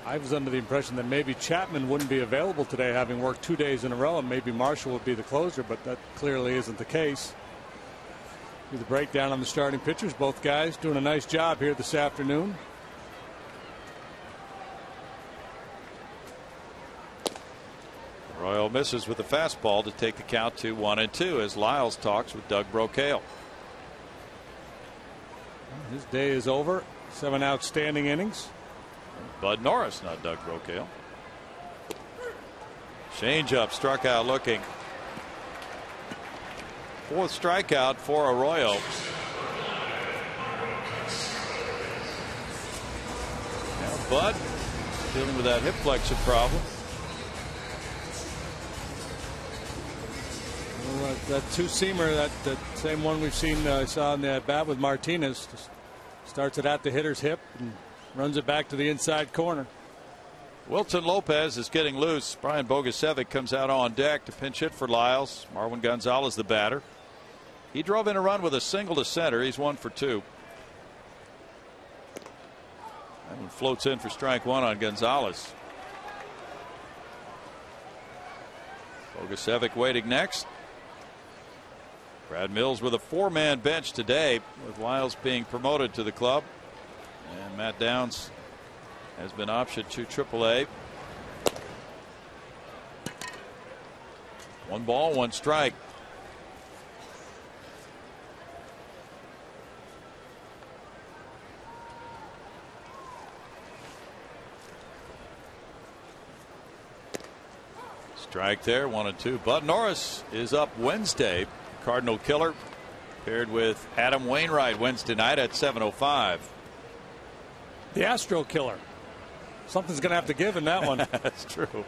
I was under the impression that maybe Chapman wouldn't be available today, having worked 2 days in a row, and maybe Marshall would be the closer, but that clearly isn't the case. Do the breakdown on the starting pitchers. Both guys doing a nice job here this afternoon. Royal misses with the fastball to take the count to 1-2 as Lyles talks with Doug Brocail. His day is over. 7 outstanding innings. Bud Norris, not Doug Brocail. Change up, struck out looking. 4th strikeout for Arroyo. Now Bud dealing with that hip flexor problem. That two-seamer, that same one we've seen, saw in the at bat with Martinez, starts it at the hitter's hip and runs it back to the inside corner. Wilton Lopez is getting loose. Brian Bogusevic comes out on deck to pinch hit for Lyles. Marwin Gonzalez the batter. He drove in a run with a single to center. He's 1 for 2. That one floats in for strike one on Gonzalez. Bogusevic waiting next. Brad Mills with a 4-man bench today, with Lyles being promoted to the club. And Matt Downs has been optioned to AAA. 1 ball, 1 strike. Strike there, 1-2. Bud Norris is up Wednesday. Cardinal killer paired with Adam Wainwright Wednesday night at 7:05. The Astro killer. Something's going to have to give in that one. That's true.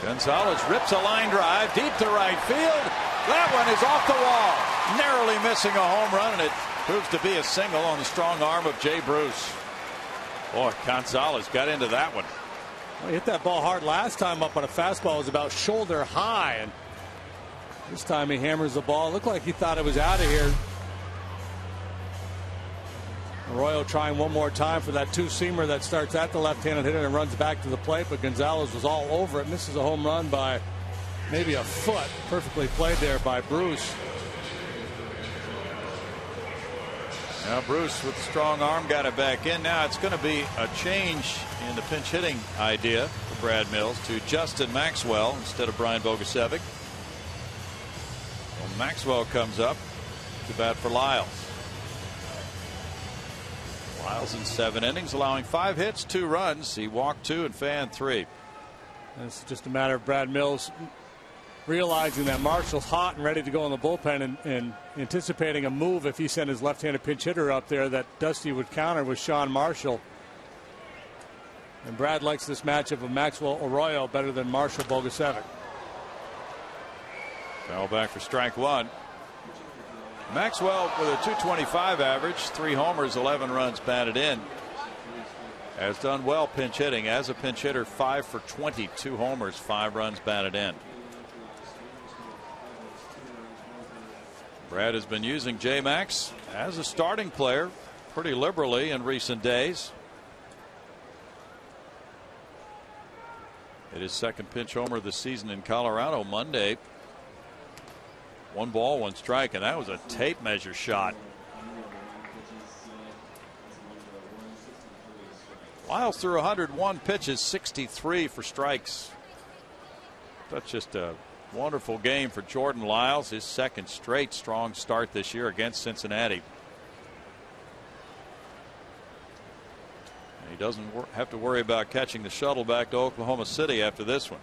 Gonzalez rips a line drive deep to right field. That one is off the wall, narrowly missing a home run, and it proves to be a single on the strong arm of Jay Bruce. Boy, Gonzalez got into that one. Well, he hit that ball hard last time up on a fastball. It was about shoulder high, and this time he hammers the ball. It looked like he thought it was out of here. Arroyo trying one more time for that two-seamer that starts at the left-handed hitter and runs back to the plate, but Gonzalez was all over it. Misses a home run by maybe a foot. Perfectly played there by Bruce. Now Bruce with a strong arm got it back in. Now it's going to be a change in the pinch hitting idea for Brad Mills to Justin Maxwell instead of Brian Bogusevic. Well, Maxwell comes up to bat for Lyles. Lyles in 7 innings, allowing 5 hits, 2 runs. He walked 2 and fanned 3. It's just a matter of Brad Mills realizing that Marshall's hot and ready to go in the bullpen, and anticipating a move if he sent his left-handed pinch hitter up there that Dusty would counter with Sean Marshall. And Brad likes this matchup of Maxwell Arroyo better than Marshall Bogusevic. Foul back for strike one. Maxwell with a .225 average, 3 homers, 11 runs batted in. Has done well pinch hitting. As a pinch hitter, 5 for 20, 2 homers, 5 runs batted in. Brad has been using J-Max as a starting player pretty liberally in recent days. It is second pinch homer of the season in Colorado Monday. 1 ball, 1 strike, and that was a tape measure shot. Lyles threw 101 pitches, 63 for strikes. That's just a wonderful game for Jordan Lyles, his second straight strong start this year against Cincinnati. And he doesn't have to worry about catching the shuttle back to Oklahoma City after this one.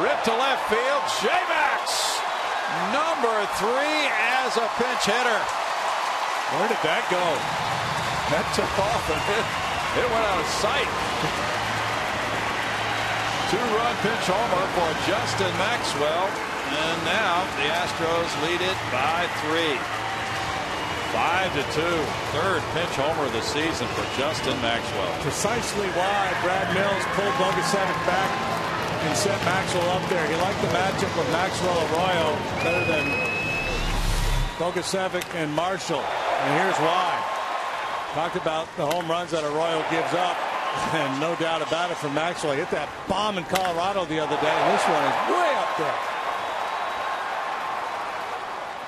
Rip to left field. J-Max, number 3 as a pinch hitter. Where did that go? That took off and it went out of sight. 2-run pinch homer for Justin Maxwell. And now the Astros lead it by 3. 5-2. Third pinch homer of the season for Justin Maxwell. Precisely why Brad Mills pulled Bogasevic back and set Maxwell up there. He liked the matchup of Maxwell Arroyo better than Bogasevic and Marshall. And here's why. Talked about the home runs that Arroyo gives up. And no doubt about it from Maxwell. He hit that bomb in Colorado the other day. And this one is way up there.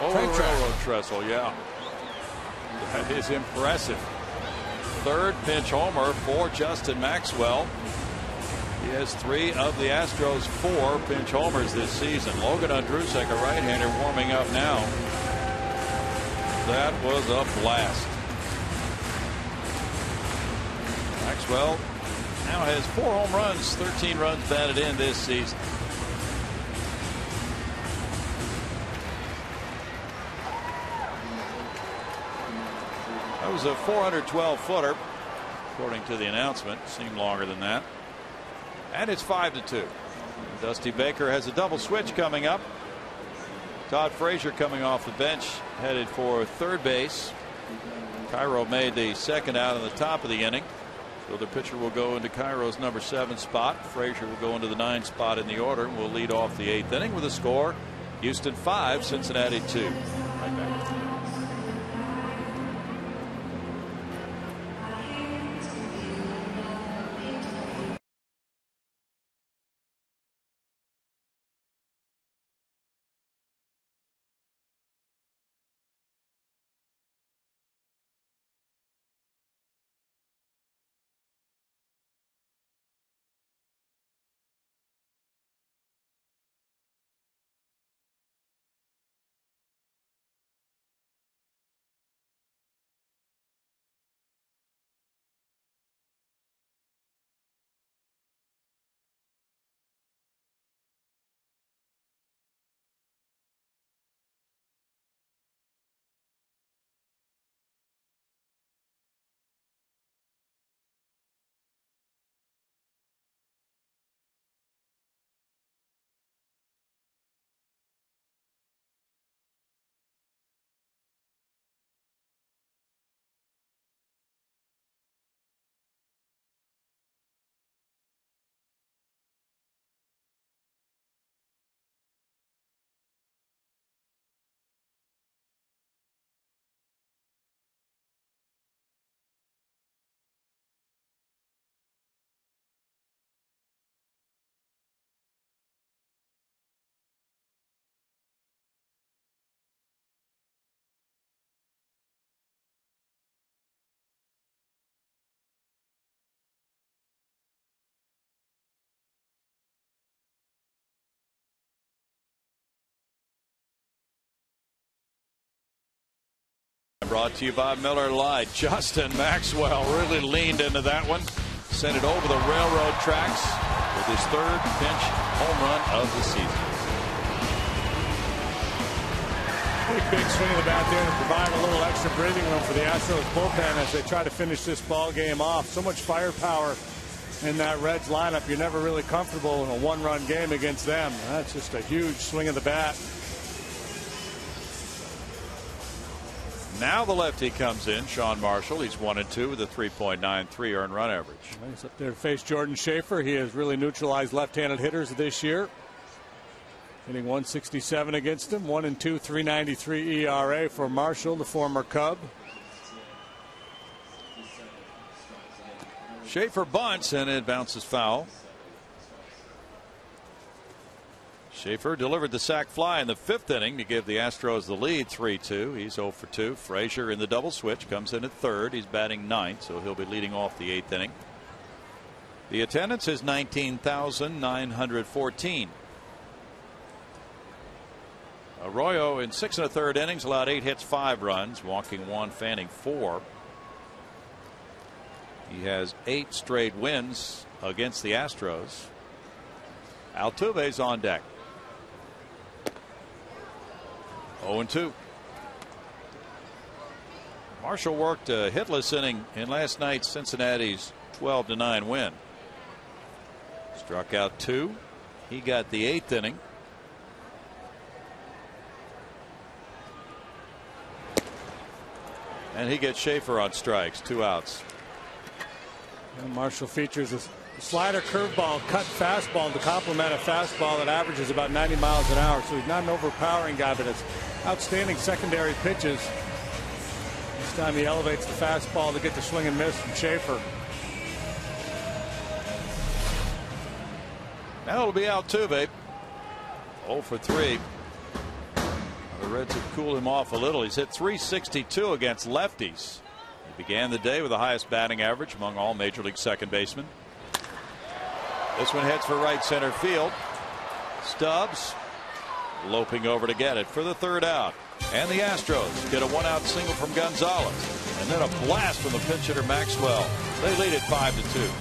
Over railroad trestle, yeah. That is impressive. Third pinch homer for Justin Maxwell. He has 3 of the Astros' 4 pinch homers this season. Logan Andrusek, a right-hander, warming up now. That was a blast. Maxwell now has 4 home runs, 13 runs batted in this season. That was a 412-footer, according to the announcement. Seemed longer than that. And it's 5-2. Dusty Baker has a double switch coming up. Todd Frazier coming off the bench, headed for third base. Cairo made the second out in the top of the inning. So the pitcher will go into Cairo's number 7 spot. Frazier will go into the 9 spot in the order and will lead off the 8th inning with a score. Houston 5, Cincinnati 2. Right back. Brought to you by Miller Lite. Justin Maxwell really leaned into that one. Sent it over the railroad tracks with his 3rd pinch home run of the season. Big swing of the bat there to provide a little extra breathing room for the Astros bullpen as they try to finish this ball game off. So much firepower in that Reds lineup. You're never really comfortable in a 1-run game against them. That's just a huge swing of the bat. Now the lefty comes in, Sean Marshall. He's 1-2 with a 3.93 earned run average. He's up there to face Jordan Schaefer. He has really neutralized left-handed hitters this year. Hitting 167 against him. 1-2, 3.93 ERA for Marshall, the former Cub. Schaefer bunts and it bounces foul. Schaefer delivered the sac fly in the 5th inning to give the Astros the lead 3-2. He's 0 for 2. Frazier in the double switch comes in at 3rd. He's batting 9th, so he'll be leading off the 8th inning. The attendance is 19,914. Arroyo in 6 1/3 innings allowed 8 hits, 5 runs, walking 1, fanning 4. He has 8 straight wins against the Astros. Altuve's on deck. 0-2. Marshall worked a hitless inning in last night's Cincinnati's 12-9 win. Struck out 2. He got the 8th inning. And he gets Schaefer on strikes, 2 outs. And Marshall features a slider, curveball, cut fastball to complement a fastball that averages about 90 miles an hour. So he's not an overpowering guy, but it's outstanding secondary pitches. This time he elevates the fastball to get the swing and miss from Schaefer. Now it'll be Altuve. 0 for 3. The Reds have cooled him off a little. He's hit .362 against lefties. He began the day with the highest batting average among all Major League second basemen. This one heads for right center field. Stubbs loping over to get it for the 3rd out. And the Astros get a 1-out single from Gonzalez. And then a blast from the pinch hitter Maxwell. They lead it 5-2.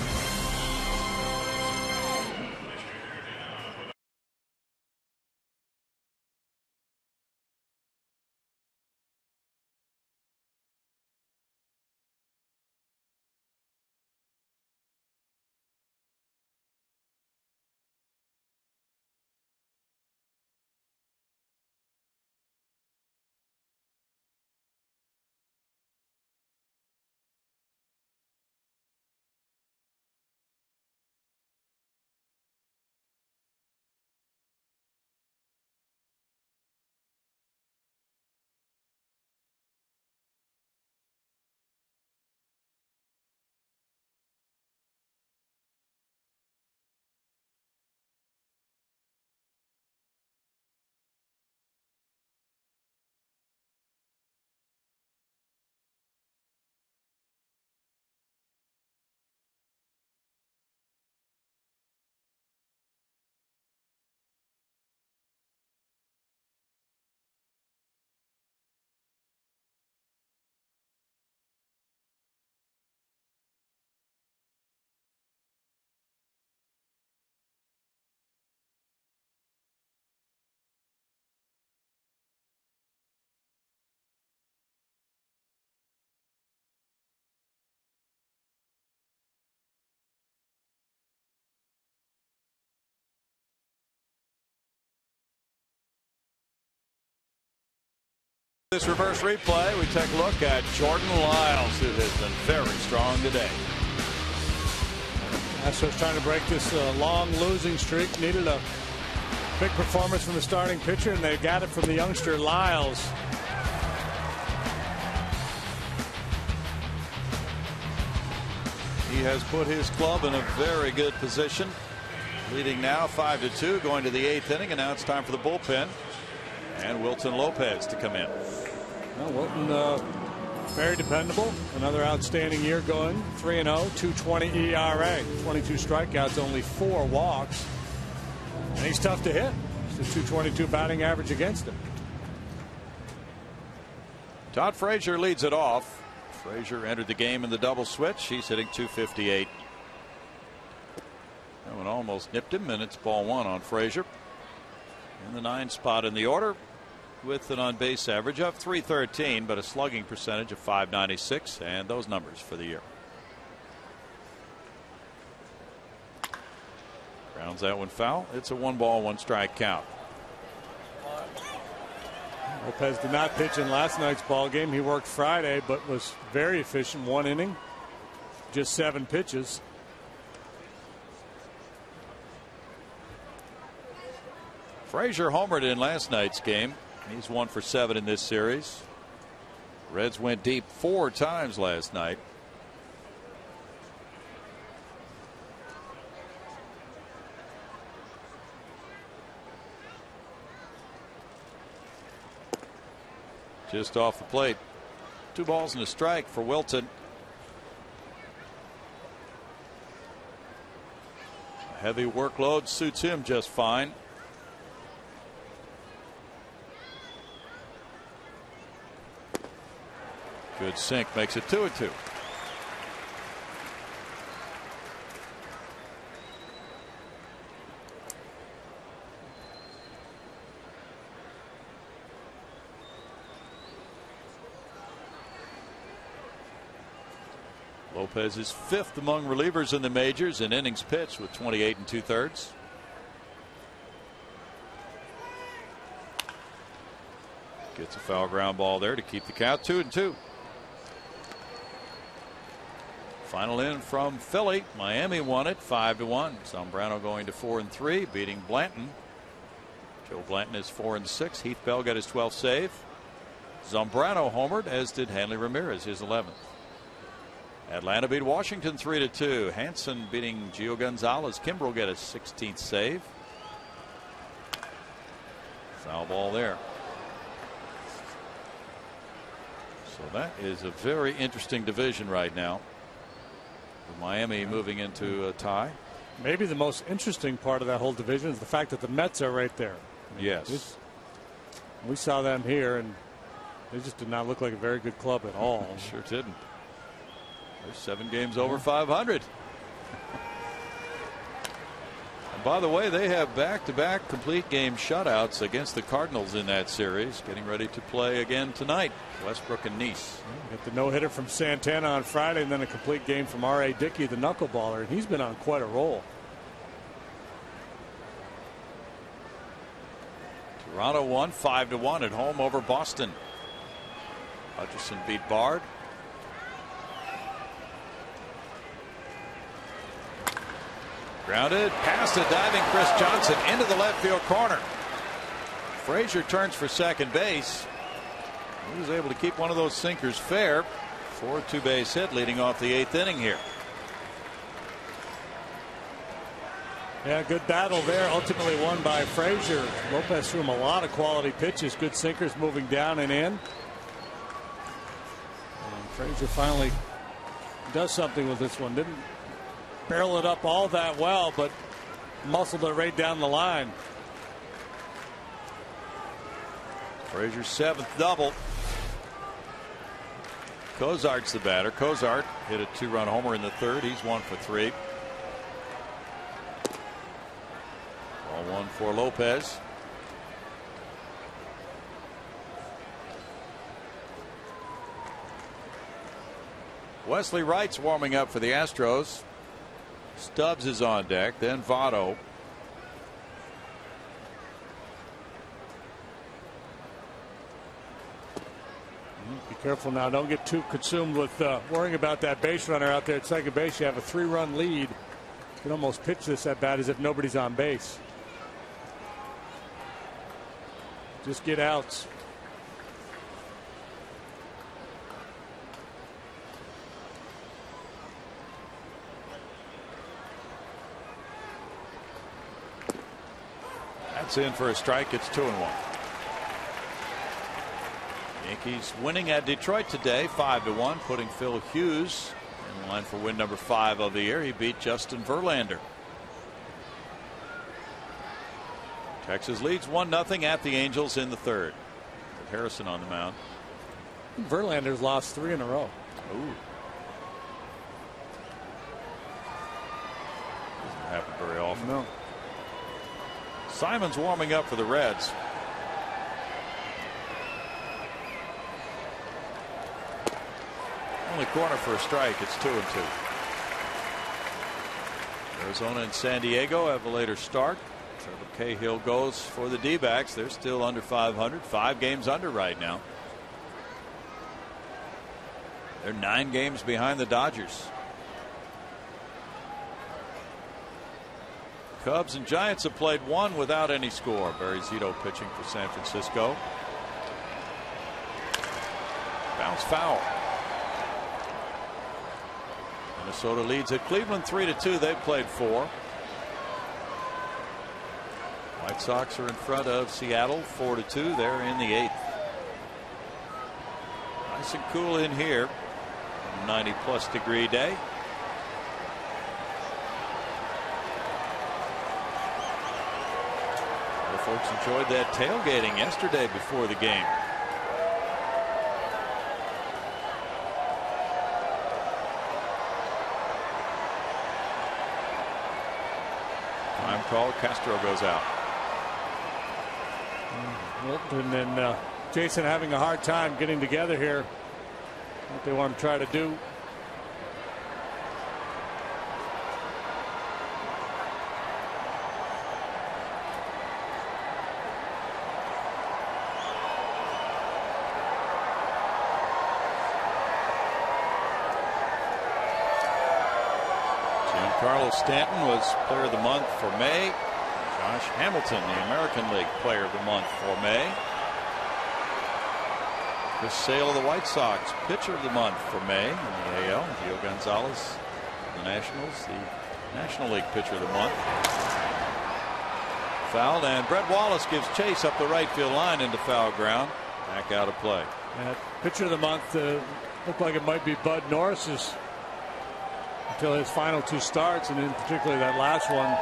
This reverse replay, we take a look at Jordan Lyles, who has been very strong today. Astros trying to break this long losing streak. Needed a big performance from the starting pitcher, and they got it from the youngster Lyles. He has put his club in a very good position. Leading now 5-2, going to the 8th inning, and now it's time for the bullpen. And Wilton Lopez to come in. Well, Wilton, very dependable. Another outstanding year going. 3-0, 2.20 ERA, 22 strikeouts, only 4 walks. And he's tough to hit. It's a 2.22 batting average against him. Todd Frazier leads it off. Frazier entered the game in the double switch. He's hitting .258. That one almost nipped him, and it's ball 1 on Frazier. In the 9th spot in the order, with an on base average of .313, but a slugging percentage of .596, and those numbers for the year. Grounds that one foul. It's a 1-ball, 1-strike count. Lopez did not pitch in last night's ball game. He worked Friday, but was very efficient. 1 inning, just 7 pitches. Frazier homered in last night's game. He's 1 for 7 in this series. Reds went deep 4 times last night. Just off the plate. 2 balls and a strike for Wilton. A heavy workload suits him just fine. Good sink, makes it 2-2. Lopez is 5th among relievers in the majors in innings pitched with 28 2/3. Gets a foul ground ball there to keep the count 2-2. Final in from Philly. Miami won it 5-1. Zambrano going to 4-3, beating Blanton. Joe Blanton is 4-6. Heath Bell got his 12th save. Zambrano homered, as did Hanley Ramirez, his 11th. Atlanta beat Washington 3-2. Hanson beating Gio Gonzalez. Kimbrel got his 16th save. Foul ball there. So that is a very interesting division right now. With Miami moving into a tie. Maybe the most interesting part of that whole division is the fact that the Mets are right there. Yes. We saw them here, and they just did not look like a very good club at all. Sure didn't. They're 7 games over 500. And by the way, they have back-to-back complete game shutouts against the Cardinals in that series, getting ready to play again tonight. Westbrook and Nice. Got the no-hitter from Santana on Friday, and then a complete game from R.A. Dickey, the knuckleballer, and he's been on quite a roll. Toronto won 5-1 at home over Boston. Hutchison beat Bard. Grounded past a diving Chris Johnson into the left field corner. Frazier turns for second base. He was able to keep one of those sinkers fair for a 2-base hit leading off the 8th inning here. Yeah, good battle there. Ultimately won by Frazier. Lopez threw him a lot of quality pitches. Good sinkers moving down and in. And Frazier finally does something with this one. Didn't barrel it up all that well, but muscled it right down the line. Frazier's 7th double. Cozart's the batter. Cozart hit a 2-run homer in the 3rd. He's 1 for 3. Ball 1 for Lopez. Wesley Wright's warming up for the Astros. Stubbs is on deck, then Votto. Be careful now. Don't get too consumed with worrying about that base runner out there at second base. You have a 3-run lead. You can almost pitch this at bat as if nobody's on base. Just get outs. That's in for a strike. It's 2-1. Yankees winning at Detroit today 5-1, putting Phil Hughes in line for win number 5 of the year. He beat Justin Verlander. Texas leads 1-0 at the Angels in the 3rd. With Harrison on the mound. Verlander's lost 3 in a row. Ooh. Doesn't happen very often. No. Simon's warming up for the Reds. Only corner for a strike. It's 2-2. Arizona and San Diego have a later start. Trevor Cahill goes for the D-backs. They're still under 500. 5 games under right now. They're 9 games behind the Dodgers. Cubs and Giants have played 1 without any score. Barry Zito pitching for San Francisco. Bounce foul. Minnesota leads at Cleveland 3-2. They've played 4. White Sox are in front of Seattle 4-2. They're in the 8th. Nice and cool in here. 90+ degree day. The folks enjoyed that tailgating yesterday before the game. Time call. Castro goes out. And then Jason having a hard time getting together here. What they want to try to do. Carlos Stanton was Player of the Month for May. Josh Hamilton, the American League Player of the Month for May. Chris Sale of the White Sox, Pitcher of the Month for May in the AL. Gio Gonzalez, the Nationals, the National League Pitcher of the Month. Fouled, and Brett Wallace gives chase up the right field line into foul ground. Back out of play. Pitcher of the Month looked like it might be Bud Norris's until his final 2 starts, and in particularly that last one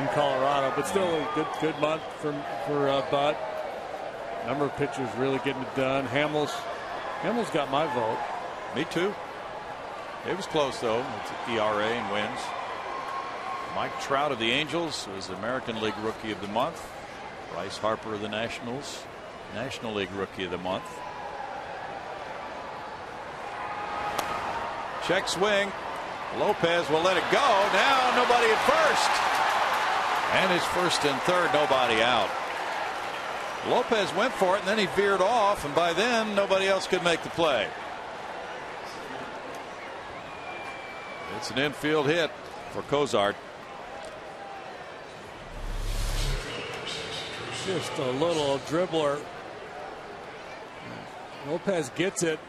in Colorado. But still a good month for Bud. Number of pitchers really getting it done. Hamels got my vote. Me too. It was close though. It's ERA and wins. Mike Trout of the Angels was American League Rookie of the Month. Bryce Harper of the Nationals, National League Rookie of the Month. Check swing. Lopez will let it go. Now nobody at first. And his first and third, nobody out. Lopez went for it, and then he veered off, and by then nobody else could make the play. It's an infield hit for Cozart. Just a little dribbler. Lopez gets it.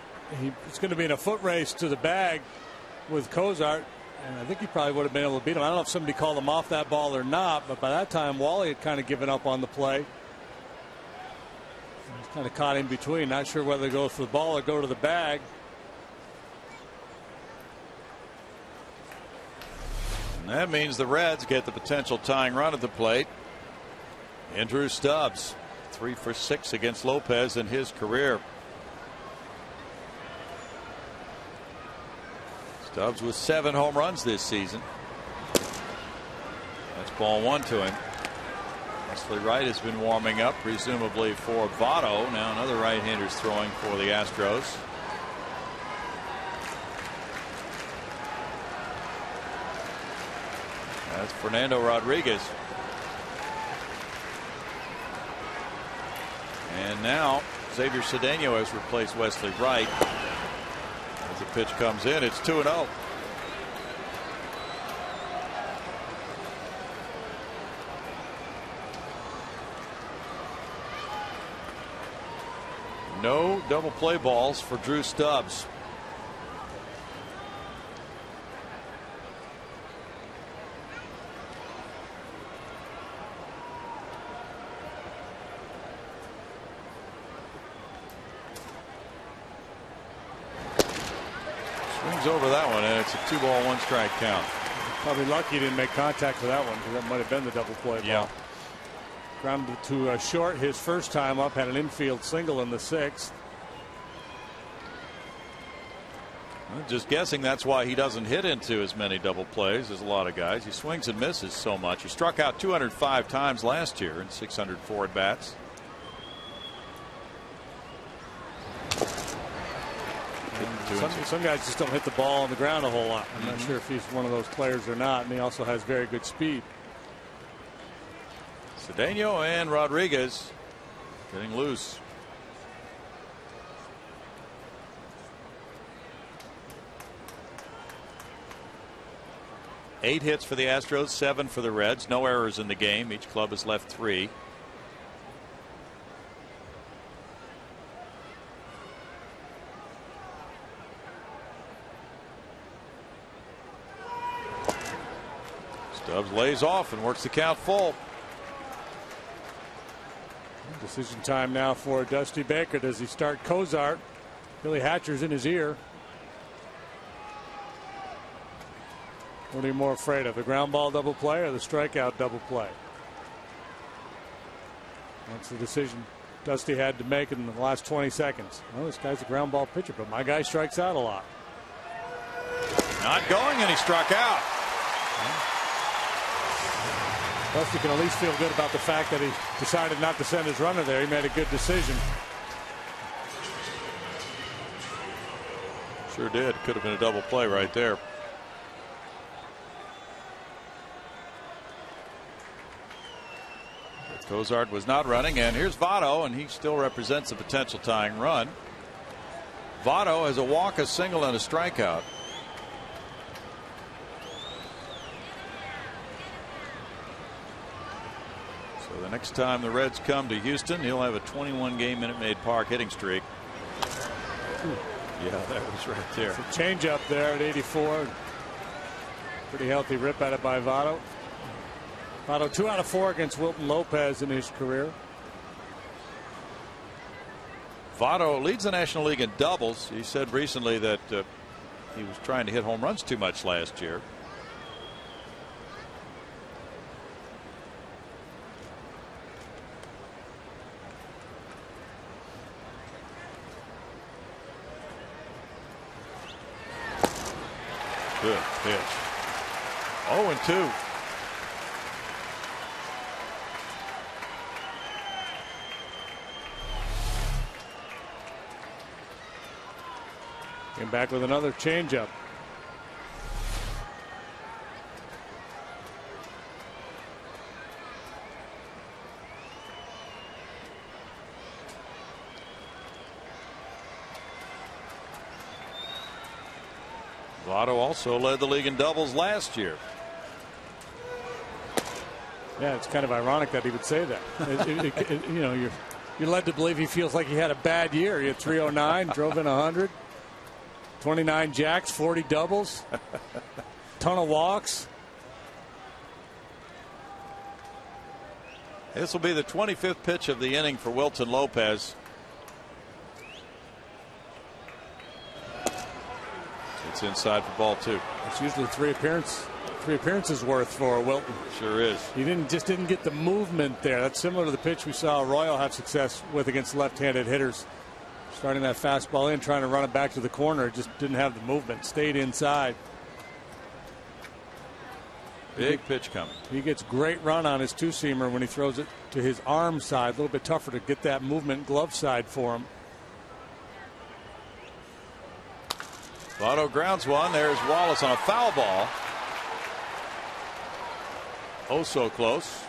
It's going to be in a foot race to the bag with Cozart, and I think he probably would have been able to beat him. I don't know if somebody called him off that ball or not, but by that time Wally had kind of given up on the play. He's kind of caught in between, not sure whether to go for the ball or go to the bag. And that means the Reds get the potential tying run at the plate. Andrew Stubbs, 3 for 6 against Lopez in his career. Stubbs with 7 home runs this season. That's ball 1 to him. Wesley Wright has been warming up, presumably for Votto. Now another right-hander's throwing for the Astros. That's Fernando Rodriguez. And now Xavier Cedeno has replaced Wesley Wright. As the pitch comes in, it's 2-0. No double play balls for Drew Stubbs. Swings over that one, and it's a 2-ball, 1-strike count. Probably lucky he didn't make contact with that one, because that might have been the double play ball. Grounded to short his first time up, had an infield single in the 6th. I'm just guessing that's why he doesn't hit into as many double plays as a lot of guys. He swings and misses so much. He struck out 205 times last year in 604 at bats. Some guys just don't hit the ball on the ground a whole lot. I'm not sure if he's one of those players or not, and he also has very good speed. Cedeno and Rodriguez getting loose. Eight hits for the Astros, 7 for the Reds. No errors in the game. Each club has left 3. Stubbs lays off and works the count full. Decision time now for Dusty Baker. Does he start Cozart Billy Hatcher's in his ear. What are you more afraid of, the ground ball double play or the strikeout double play? That's the decision Dusty had to make in the last 20 seconds. Well, this guy's a ground ball pitcher, but my guy strikes out a lot. Not going, and he struck out. Dusty can at least feel good about the fact that he decided not to send his runner there. He made a good decision. Sure did. Could have been a double play right there. Cozart was not running, and here's Votto, and he still represents a potential tying run. Votto has a walk, a single, and a strikeout. So the next time the Reds come to Houston, he'll have a 21-game Minute Maid Park hitting streak. Yeah, that was right there. It's a change up there at 84. Pretty healthy rip at it by Votto. Votto 2 out of 4 against Wilton Lopez in his career. Votto leads the National League in doubles. He said recently that he was trying to hit home runs too much last year. Good pitch. 0-2. Came back with another changeup. Votto also led the league in doubles last year. Yeah, it's kind of ironic that he would say that. You know, you're led to believe he feels like he had a bad year. He had 309, drove in 100. 29 jacks, 40 doubles, ton of walks. This will be the 25th pitch of the inning for Wilton Lopez. It's inside for ball 2. It's usually three appearances worth for Wilton. Sure is. He didn't get the movement there. That's similar to the pitch we saw Royal have success with against left-handed hitters. Starting that fastball in, trying to run it back to the corner, just didn't have the movement. Stayed inside. Big pitch coming. He gets great run on his two-seamer when he throws it to his arm side. A little bit tougher to get that movement glove side for him. Votto grounds one. There's Wallace on a foul ball. Oh, so close.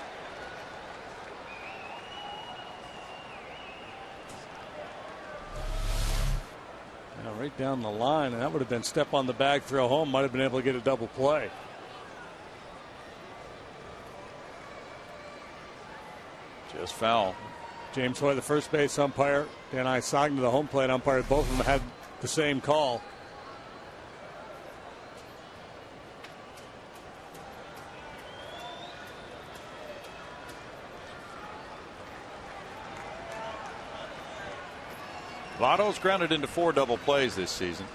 Right down the line, and that would have been step on the bag, throw home. Might have been able to get a double play. Just foul. James Hoy, the first base umpire, and Isagna, the home plate umpire, both of them had the same call. Votto's grounded into 4 double plays this season.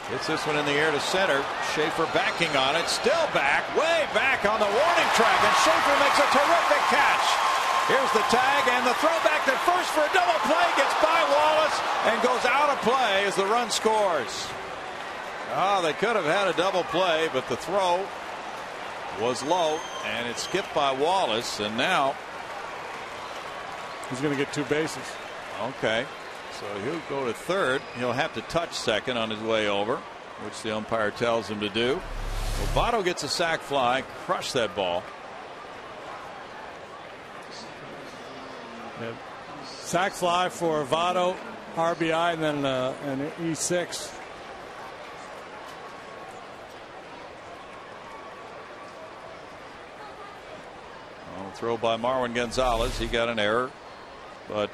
Hits this one in the air to center. Schaefer backing on it. Still back. Way back on the warning track. And Schaefer makes a terrific catch. Here's the tag and the throw back to first for a double play. Gets by Wallace and goes out of play as the run scores. Oh, they could have had a double play, but the throw was low and it skipped by Wallace. And now he's going to get 2 bases. Okay. So he'll go to third. He'll have to touch second on his way over, which the umpire tells him to do. Well, Votto gets a sac fly, crushed that ball. Yeah. Sac fly for Votto, RBI, and then an E6. Well, throw by Marwin Gonzalez. He got an error. But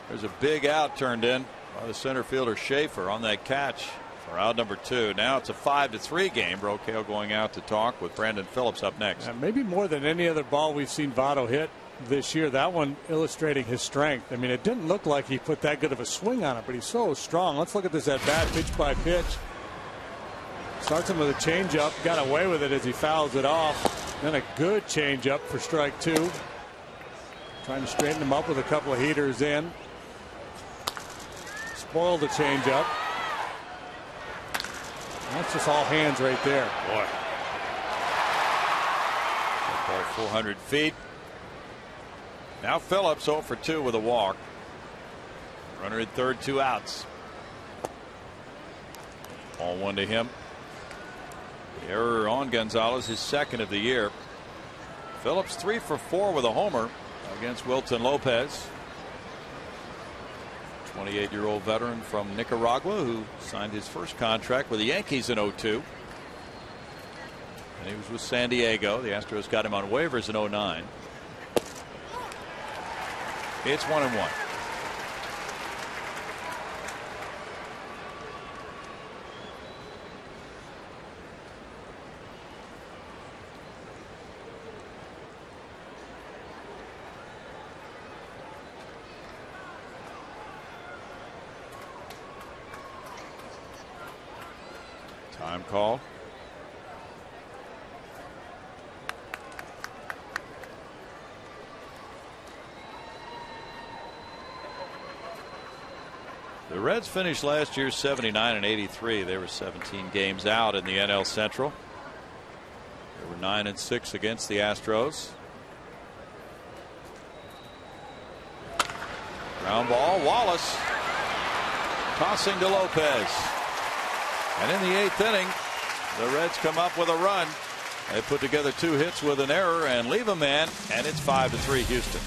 there's a big out turned in by the center fielder Schaefer on that catch for out number 2. Now it's a 5-3 game. Brocale going out to talk with Brandon Phillips up next. Maybe more than any other ball we've seen Votto hit this year. That one illustrating his strength. I mean, it didn't look like he put that good of a swing on it, but he's so strong. Let's look at this at bat, pitch by pitch. Starts him with a changeup, got away with it as he fouls it off. Then a good changeup for strike 2. Trying to straighten him up with a couple of heaters in. Spoiled the changeup. That's just all hands right there. Boy. Ball 400 feet. Now Phillips 0 for 2 with a walk. Runner at third, 2 outs. Ball 1 to him. The error on Gonzalez, his second of the year. Phillips 3 for 4 with a homer against Wilton Lopez. 28-year-old veteran from Nicaragua who signed his first contract with the Yankees in 2002. And he was with San Diego. The Astros got him on waivers in 2009. It's 1-1. Time call. The Reds finished last year 79 and 83. They were 17 games out in the NL Central. They were 9 and 6 against the Astros. Ground ball. Wallace tossing to Lopez. And in the 8th inning, the Reds come up with a run. They put together 2 hits with an error and leave a man, and it's 5-3 Houston.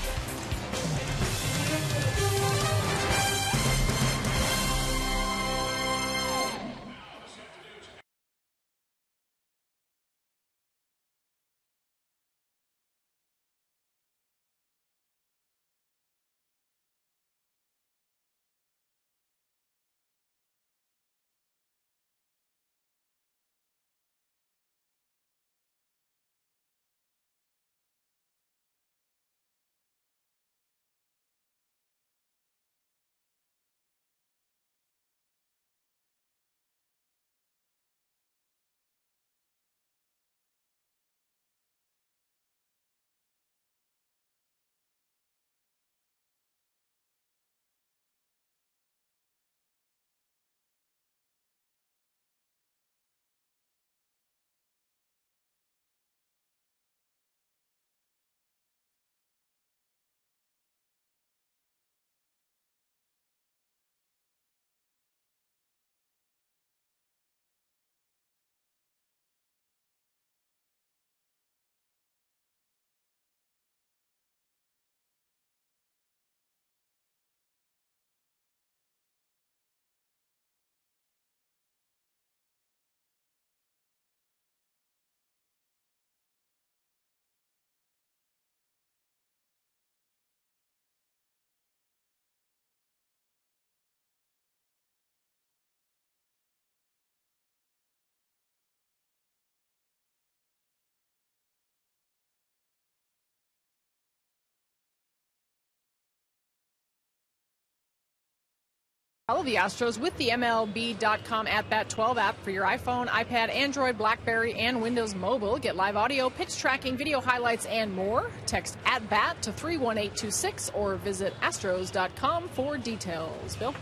Follow the Astros with the MLB.com at-bat 12 app for your iPhone, iPad, Android, BlackBerry, and Windows Mobile. Get live audio, pitch tracking, video highlights, and more. Text at-bat to 31826 or visit Astros.com for details. Bill?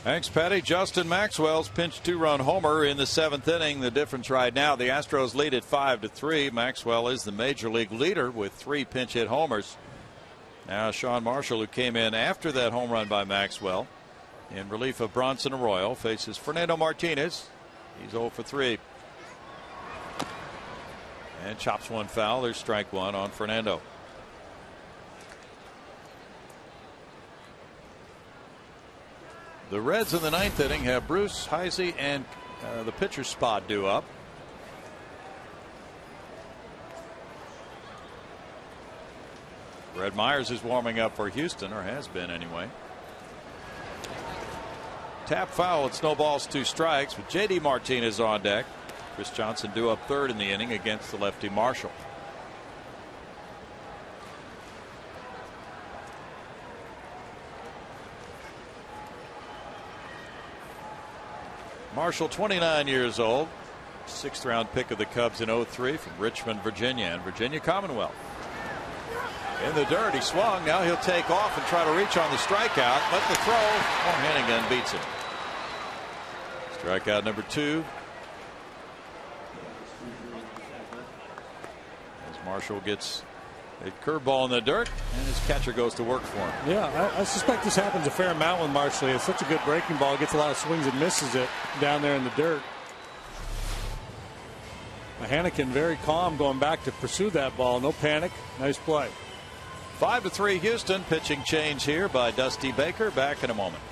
Thanks, Patty. Justin Maxwell's pinch 2-run homer in the 7th inning. The difference right now, the Astros lead at 5-3. Maxwell is the major league leader with 3 pinch hit homers. Now Sean Marshall, who came in after that home run by Maxwell, in relief of Bronson Arroyo, faces Fernando Martinez. He's 0 for 3. And chops one foul. There's strike 1 on Fernando. The Reds in the 9th inning have Bruce, Heisey, and the pitcher's spot due up. Red Myers is warming up for Houston, or has been anyway. Tap foul, it snowballs 2 strikes with J.D. Martinez on deck. Chris Johnson due up 3rd in the inning against the lefty Marshall. Marshall, 29 years old, 6th round pick of the Cubs in 03 from Richmond, Virginia, and Virginia Commonwealth. In the dirt, he swung. Now he'll take off and try to reach on the strikeout, but the throw, Hannigan beats him. Strikeout number 2. As Marshall gets a curveball in the dirt, and his catcher goes to work for him. Yeah, I suspect this happens a fair amount with Marshall. It's such a good breaking ball. Gets a lot of swings and misses it down there in the dirt. Hannigan very calm going back to pursue that ball. No panic. Nice play. 5-3 Houston. Pitching change here by Dusty Baker. Back in a moment.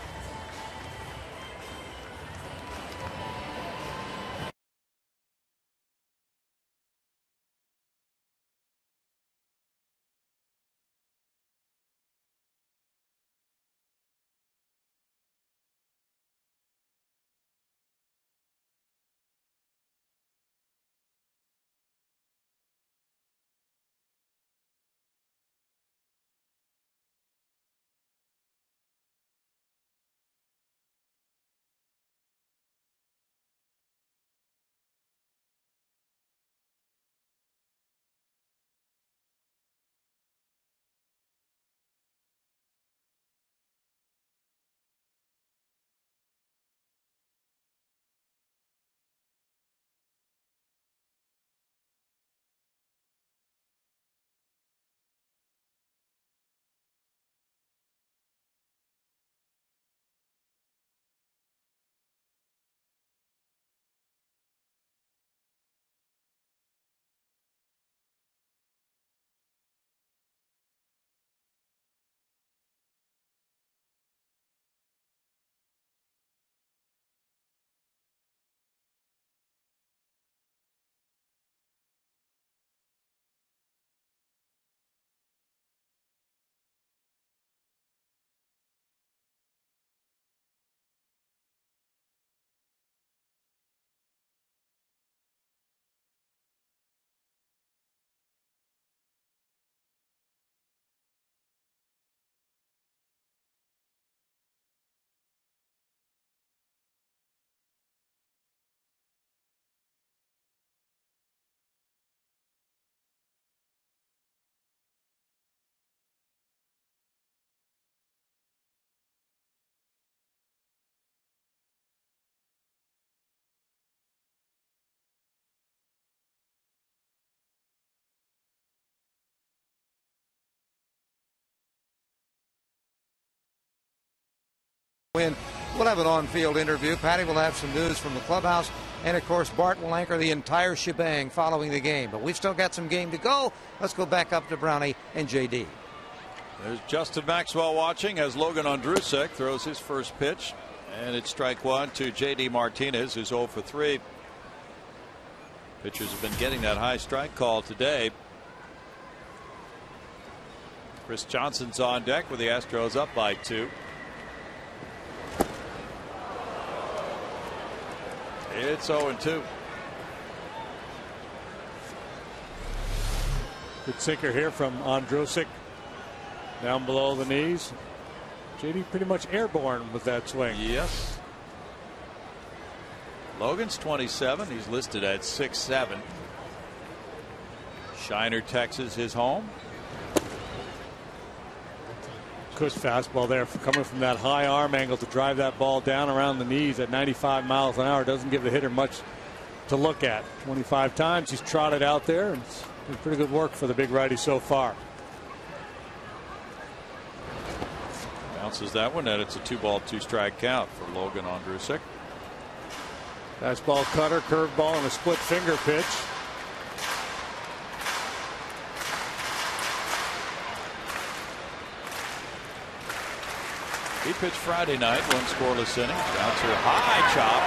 We'll have an on-field interview. Patty will have some news from the clubhouse. And, of course, Bart will anchor the entire shebang following the game. But we've still got some game to go. Let's go back up to Brownie and J.D. There's Justin Maxwell watching as Logan Ondrusek throws his first pitch. And it's strike 1 to J.D. Martinez, who's 0 for 3. Pitchers have been getting that high strike call today. Chris Johnson's on deck with the Astros up by 2. It's 0-2. Good sinker here from Ondrusek. Down below the knees. JD pretty much airborne with that swing. Yes. Logan's 27. He's listed at 6'7". Shiner, Texas, his home. Good fastball there coming from that high arm angle to drive that ball down around the knees at 95 miles an hour. Doesn't give the hitter much to look at. 25 times he's trotted out there, and it's been pretty good work for the big righty so far. Bounces that one, and it's a 2-ball, 2-strike count for Logan Ondrusek. Fastball, cutter, curveball, and a split finger pitch. He pitched Friday night, 1 scoreless inning. Bouncer, high chop,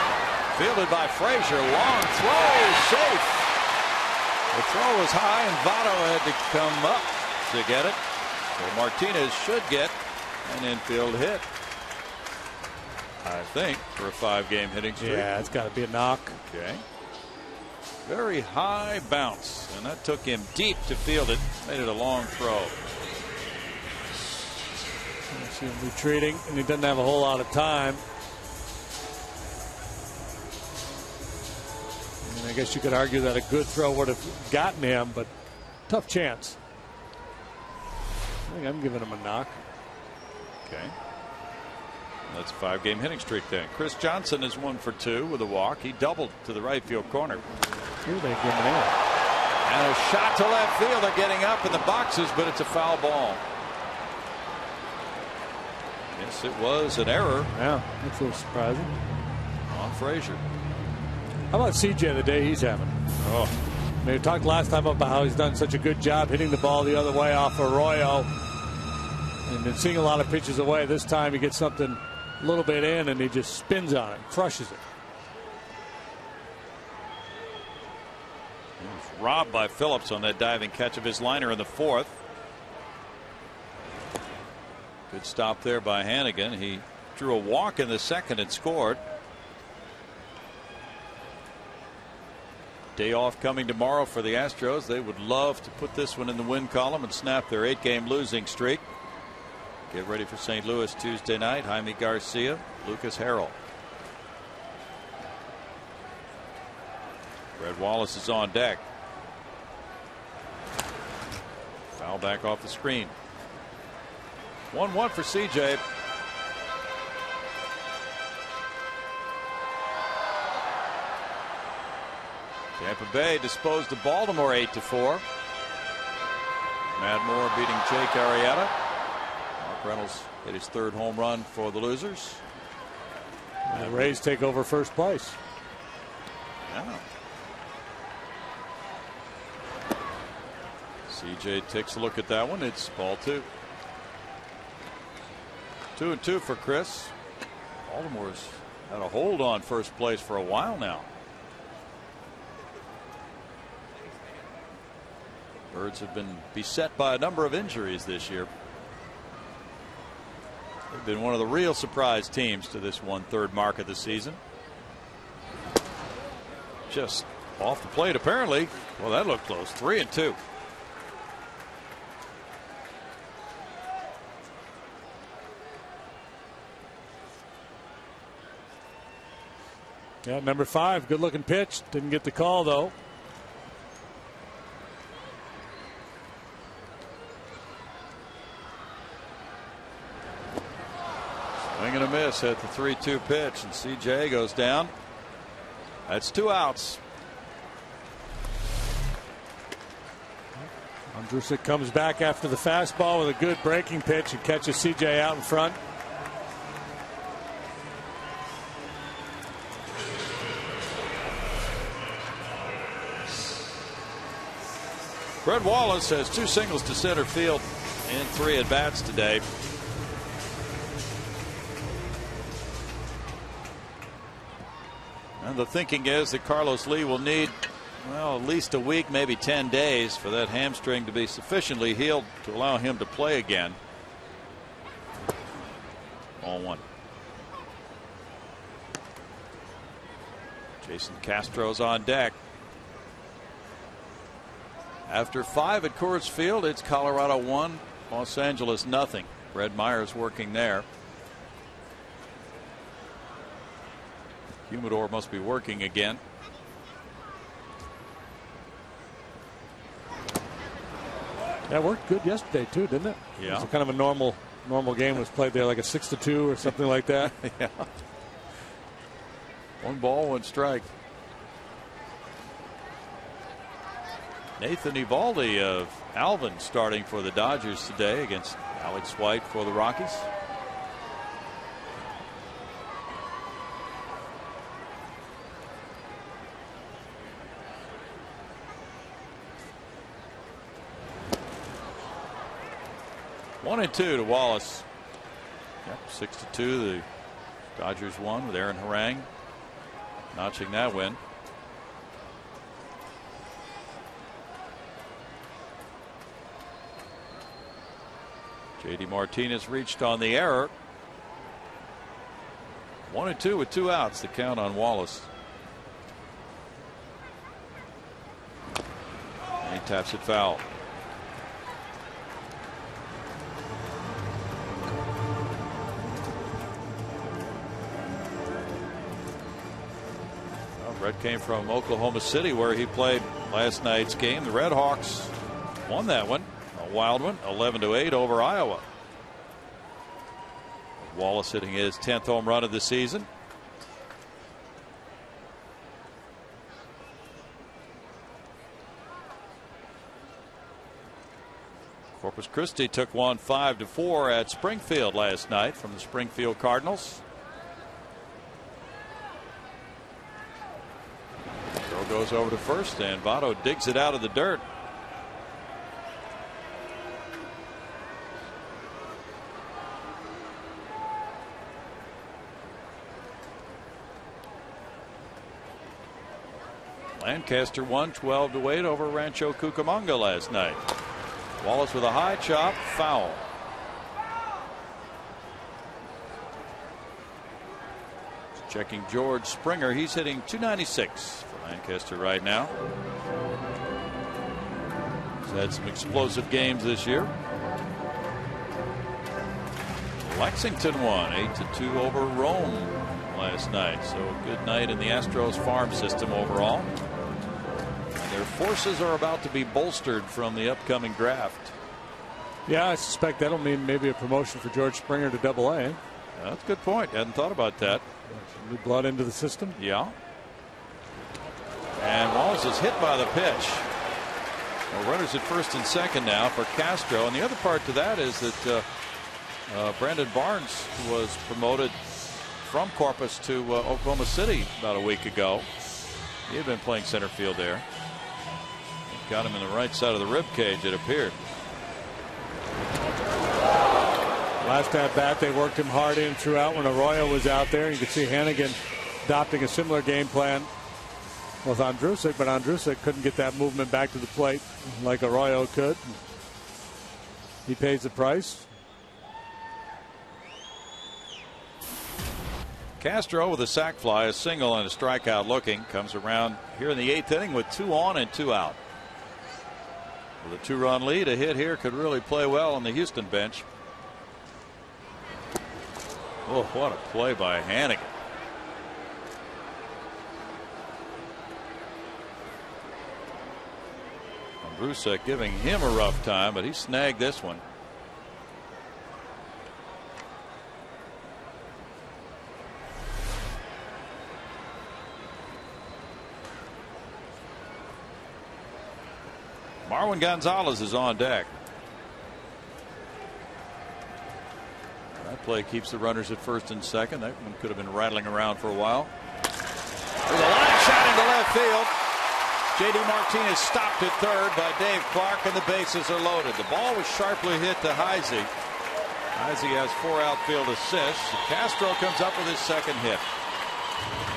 fielded by Frazier. Long throw, safe. The throw was high, and Votto had to come up to get it. So Martinez should get an infield hit, I think, for a 5-game hitting streak. Yeah, it's got to be a knock. Okay. Very high bounce, and that took him deep to field it. Made it a long throw. See him retreating, and he doesn't have a whole lot of time. I guess you could argue that a good throw would have gotten him, but tough chance. I think I'm giving him a knock. Okay. That's a 5-game hitting streak then. Chris Johnson is 1 for 2 with a walk. He doubled to the right field corner. Here they give him in. And a shot to left field. They're getting up in the boxes, but it's a foul ball. Yes, it was an error. Yeah, that's a little surprising. On Frazier. How about CJ the day he's having? Oh. We talked last time about how he's done such a good job hitting the ball the other way off Arroyo. And been seeing a lot of pitches away. This time he gets something a little bit in and he just spins on it, crushes it. He was robbed by Phillips on that diving catch of his liner in the 4th. Good stop there by Hannigan. He drew a walk in the 2nd and scored. Day off coming tomorrow for the Astros. They would love to put this one in the win column and snap their 8-game losing streak. Get ready for St. Louis Tuesday night. Jaime Garcia, Lucas Harrell. Red Wallace is on deck. Foul back off the screen. 1-1 for CJ. Tampa Bay disposed of Baltimore 8-4. Matt Moore beating Jake Arrieta. Mark Reynolds hit his 3rd home run for the losers. And the Rays take over first place. Yeah. CJ takes a look at that one. It's ball 2. 2-2 for Chris. Baltimore's had a hold on first place for a while now. Birds have been beset by a number of injuries this year. They've been one of the real surprise teams to this 1/3 mark of the season. Just off the plate apparently. Well, that looked close. 3-2. Yeah, number 5, good looking pitch. Didn't get the call though. Swing and a miss at the 3-2 pitch, and CJ goes down. That's 2 outs. Andrusik comes back after the fastball with a good breaking pitch and catches CJ out in front. Red Wallace has 2 singles to center field in 3 at bats today. And the thinking is that Carlos Lee will need, well, at least a week, maybe 10 days for that hamstring to be sufficiently healed to allow him to play again. 0-1. Jason Castro's on deck. After 5 at Coors Field, it's Colorado 1, Los Angeles nothing. Red Myers working there. Humidor must be working again. That worked good yesterday too, didn't it? Yeah. It was kind of a normal game was played there, like a 6-2 or something like that. Yeah. 1 ball, 1 strike. Nathan Eovaldi of Alvin starting for the Dodgers today against Alex White for the Rockies. One and 2 to Wallace. Yep, 6-2. The Dodgers won with Aaron Harang notching that win. J.D. Martinez reached on the error. 1 and 2 with 2 outs. The count on Wallace. And he taps it foul. Brett came from Oklahoma City, where he played last night's game. The Red Hawks won that one, a wild one, 11-8 over Iowa. Wallace hitting his 10th home run of the season. Corpus Christi took one 5-4 at Springfield last night from the Springfield Cardinals. Throw goes over to first, and Votto digs it out of the dirt. Lancaster won 12-8 over Rancho Cucamonga last night. Wallace with a high chop, foul. Checking George Springer. He's hitting .296 for Lancaster right now. He's had some explosive games this year. Lexington won 8-2 over Rome last night. So a good night in the Astros farm system overall. Their forces are about to be bolstered from the upcoming draft. Yeah, I suspect that'll mean maybe a promotion for George Springer to Double-A. That's a good point. Hadn't thought about that. New blood into the system. Yeah. And Wallace is hit by the pitch. Well, runners at first and second now for Castro. And the other part to that is that Brandon Barnes was promoted from Corpus to Oklahoma City about a week ago. He had been playing center field there. Got him in the right side of the rib cage, it appeared. Last at bat, they worked him hard in throughout when Arroyo was out there. You could see Hannigan adopting a similar game plan with Andrusik, but Andrusik couldn't get that movement back to the plate like Arroyo could. He pays the price. Castro with a sac fly, a single and a strikeout looking, comes around here in the 8th inning with 2 on and 2 out. With a 2-run lead, a hit here could really play well on the Houston bench. Oh, what a play by Hannigan. Andrusik giving him a rough time, but he snagged this one. Marwin Gonzalez is on deck. That play keeps the runners at first and second. That one could have been rattling around for a while. With a line shot into left field. J.D. Martinez stopped at third by Dave Clark, and the bases are loaded. The ball was sharply hit to Heisey. Heisey has 4 outfield assists. Castro comes up with his second hit.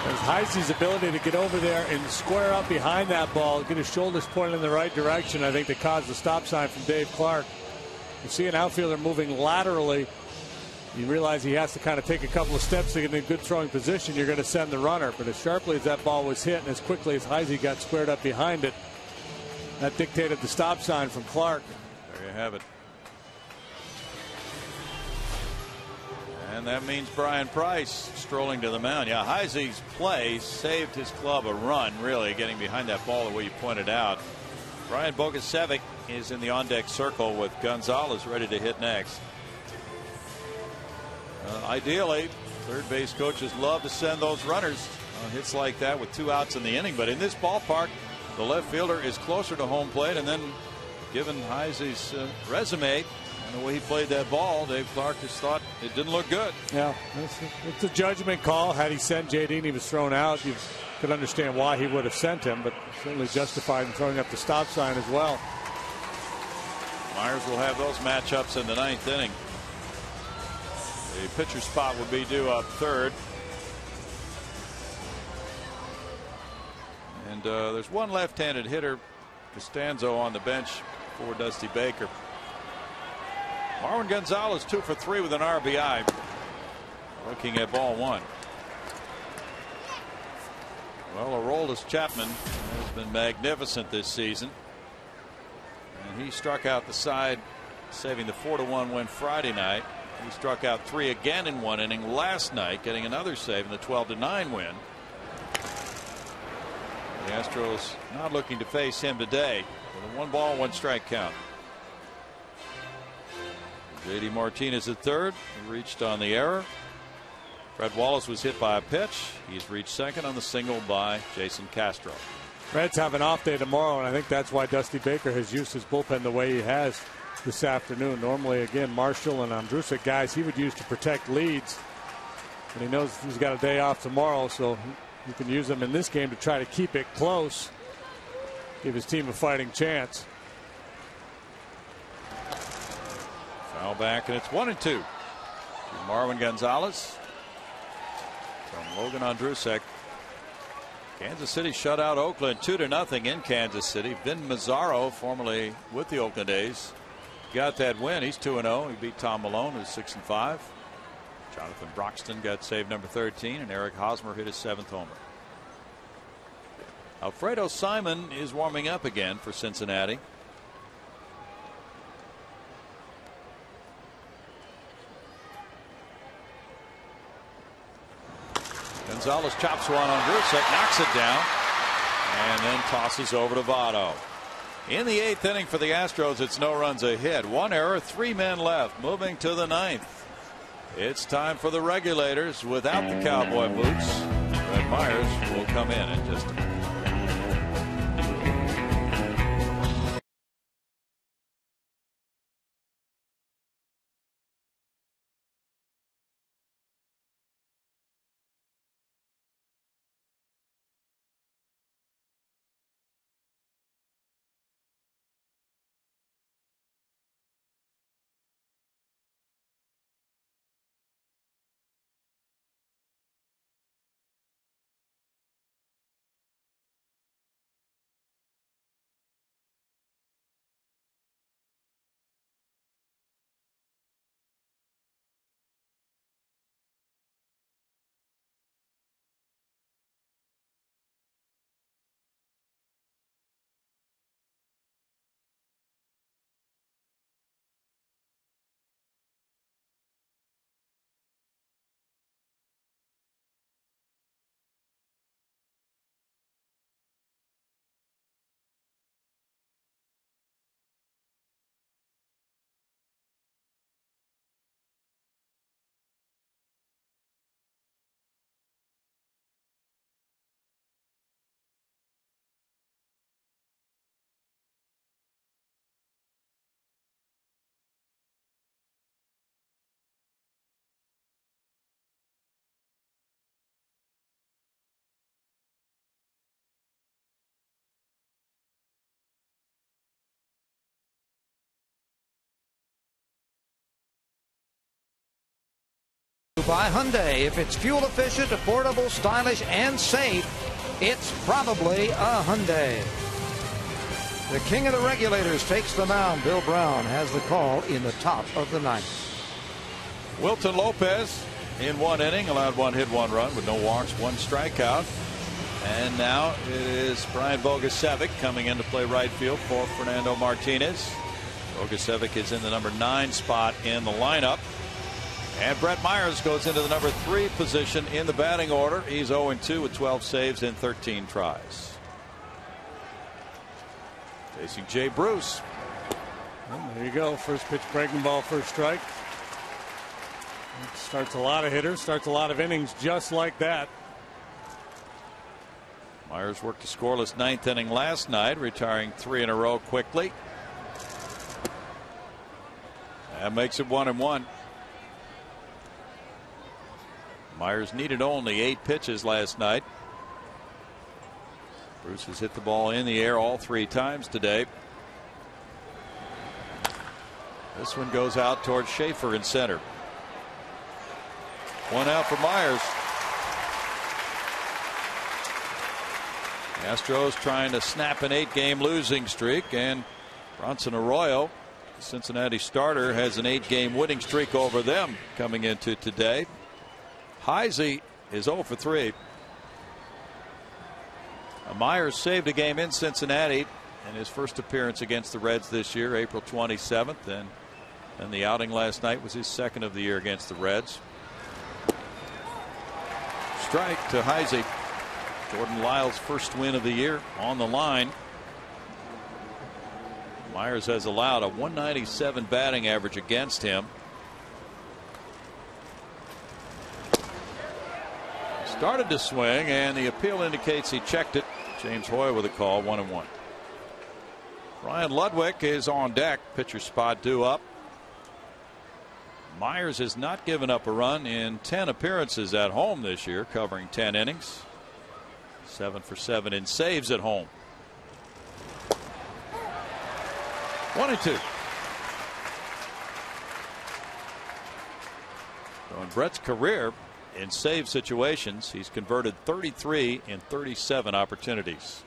There's Heisey's ability to get over there and square up behind that ball, get his shoulders pointed in the right direction, I think, that caused the stop sign from Dave Clark. You see an outfielder moving laterally. You realize he has to kind of take a couple of steps to get in a good throwing position. You're going to send the runner. But as sharply as that ball was hit and as quickly as Heisey got squared up behind it, that dictated the stop sign from Clark. There you have it. And that means Brian Price strolling to the mound. Yeah, Heisey's play saved his club a run, really, getting behind that ball the way you pointed out. Brian Bogusevic is in the on-deck circle with Gonzalez ready to hit next. Ideally, third base coaches love to send those runners on hits like that with 2 outs in the inning. But in this ballpark, the left fielder is closer to home plate. And then, given Heisey's resume and the way he played that ball, Dave Clark just thought it didn't look good. Yeah, it's a judgment call. Had he sent J.D. and he was thrown out, you could understand why he would have sent him, but certainly justified in throwing up the stop sign as well. Myers will have those matchups in the 9th inning. The pitcher spot would be due up third. And there's one left-handed hitter, Costanzo, on the bench for Dusty Baker. Marwin Gonzalez 2 for 3 with an RBI. Looking at ball 1. Well, Aroldis Chapman has been magnificent this season. And he struck out the side, saving the 4-1 win Friday night. He struck out 3 again in 1 inning last night, getting another save in the 12-9 win. The Astros not looking to face him today with a 1 ball, 1 strike count. J.D. Martinez at third. He reached on the error. Fred Wallace was hit by a pitch. He's reached second on the single by Jason Castro. Reds have an off day tomorrow, and I think that's why Dusty Baker has used his bullpen the way he has this afternoon. Normally, again, Marshall and Andrusek, guys he would use to protect leads. And he knows he's got a day off tomorrow, so he can use them in this game to try to keep it close, give his team a fighting chance. Foul back, and it's 1-2 to Marwin Gonzalez from Logan Andrusek. Kansas City shut out Oakland 2-0 in Kansas City. Vin Mazzaro, formerly with the Oakland A's, got that win. He's 2-0. He beat Tom Malone, who's 6-5. Jonathan Broxton got save number 13, and Eric Hosmer hit his 7th homer. Alfredo Simon is warming up again for Cincinnati. Gonzalez chops one on Andrusek, knocks it down, and then tosses over to Votto. In the 8th inning for the Astros, it's no runs ahead. 1 error, 3 men left. Moving to the 9th. It's time for the regulators without the cowboy boots. Brett Myers will come in just a minute. By Hyundai. If it's fuel efficient, affordable, stylish, and safe, it's probably a Hyundai. The king of the regulators takes the mound. Bill Brown has the call in the top of the 9th. Wilton Lopez in 1 inning allowed 1 hit, 1 run with no walks, 1 strikeout. And now it is Brian Bogusevic coming in to play right field for Fernando Martinez. Bogusevic is in the number 9 spot in the lineup. And Brett Myers goes into the number 3 position in the batting order. He's 0-2 with 12 saves in 13 tries. Facing Jay Bruce. Well, there you go. First pitch breaking ball, first strike. Starts a lot of hitters, starts a lot of innings just like that. Myers worked a scoreless 9th inning last night, retiring 3 in a row quickly. That makes it 1-1. Myers needed only 8 pitches last night. Bruce has hit the ball in the air all 3 times today. This one goes out towards Schaefer in center. 1 out for Myers. The Astros trying to snap an 8-game losing streak, and Bronson Arroyo, the Cincinnati starter, has an 8-game winning streak over them coming into today. Heisey is 0 for 3. Myers saved a game in Cincinnati in his first appearance against the Reds this year, April 27th, and the outing last night was his 2nd of the year against the Reds. Strike to Heisey. Jordan Lyles' first win of the year on the line. Myers has allowed a 197 batting average against him. Started to swing, and the appeal indicates he checked it. James Hoy with a call, 1-1. Ryan Ludwig is on deck. Pitcher spot due up. Myers has not given up a run in 10 appearances at home this year, covering 10 innings. 7 for 7 in saves at home. 1-2. So in Brett's career in save situations, he's converted 33 in 37 opportunities.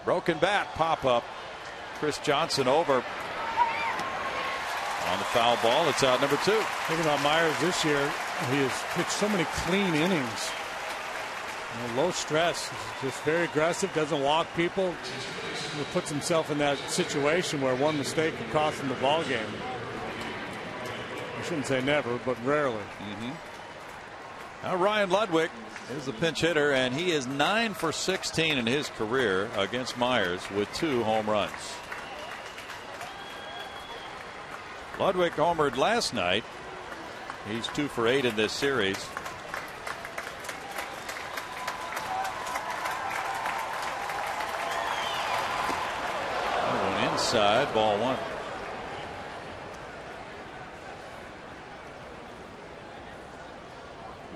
Broken bat, pop up. Chris Johnson over on the foul ball. It's out number 2. Thinking about Myers this year, he has pitched so many clean innings. Low stress, just very aggressive, doesn't walk people. He puts himself in that situation where one mistake could cost him the ball game. I shouldn't say never, but rarely. Now Ryan Ludwig is the pinch hitter, and he is 9 for 16 in his career against Myers with 2 home runs. Ludwig homered last night. He's 2 for 8 in this series. Inside, ball 1.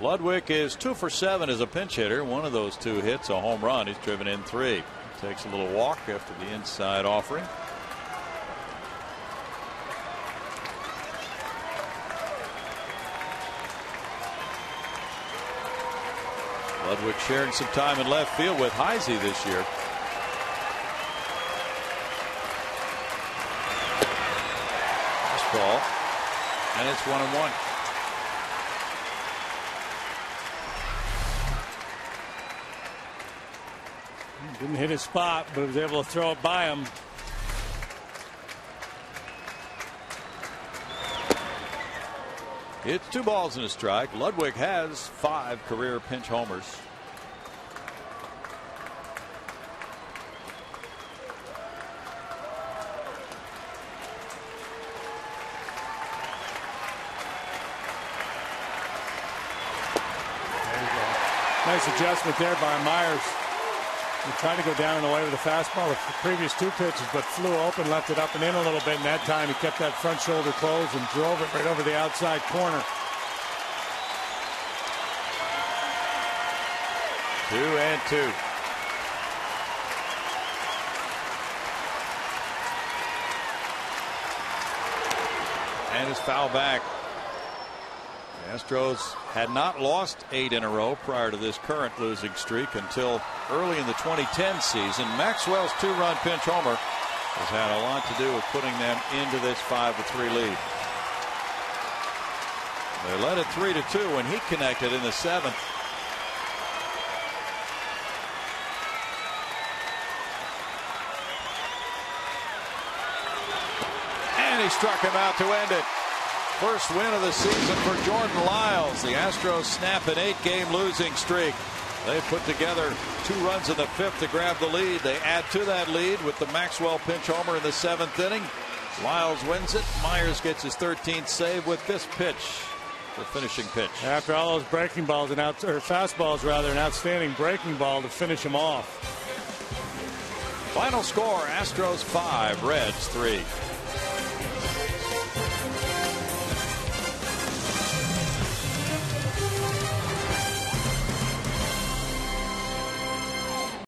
Ludwig is 2 for 7 as a pinch hitter. One of those 2 hits, a home run. He's driven in 3. Takes a little walk after the inside offering. Ludwig sharing some time in left field with Heisey this year. Ball, and it's 1-1. Didn't hit his spot, but was able to throw it by him. It's 2 balls and a strike. Ludwig has 5 career pinch homers. Nice adjustment there by Myers. He tried to go down and away with the fastball the previous 2 pitches, but flew open, left it up and in a little bit, and that time he kept that front shoulder closed and drove it right over the outside corner. 2-2. And his foul back. The Astros had not lost 8 in a row prior to this current losing streak until early in the 2010 season. Maxwell's 2-run pinch homer has had a lot to do with putting them into this 5-3 lead. They led it 3-2 when he connected in the 7th. And he struck him out to end it. First win of the season for Jordan Lyles. The Astros snap an 8-game losing streak. They put together 2 runs in the 5th to grab the lead. They add to that lead with the Maxwell pinch homer in the 7th inning. Lyles wins it. Myers gets his 13th save with this pitch, the finishing pitch. After all those breaking balls and fastballs, rather, an outstanding breaking ball to finish him off. Final score: Astros 5, Reds 3.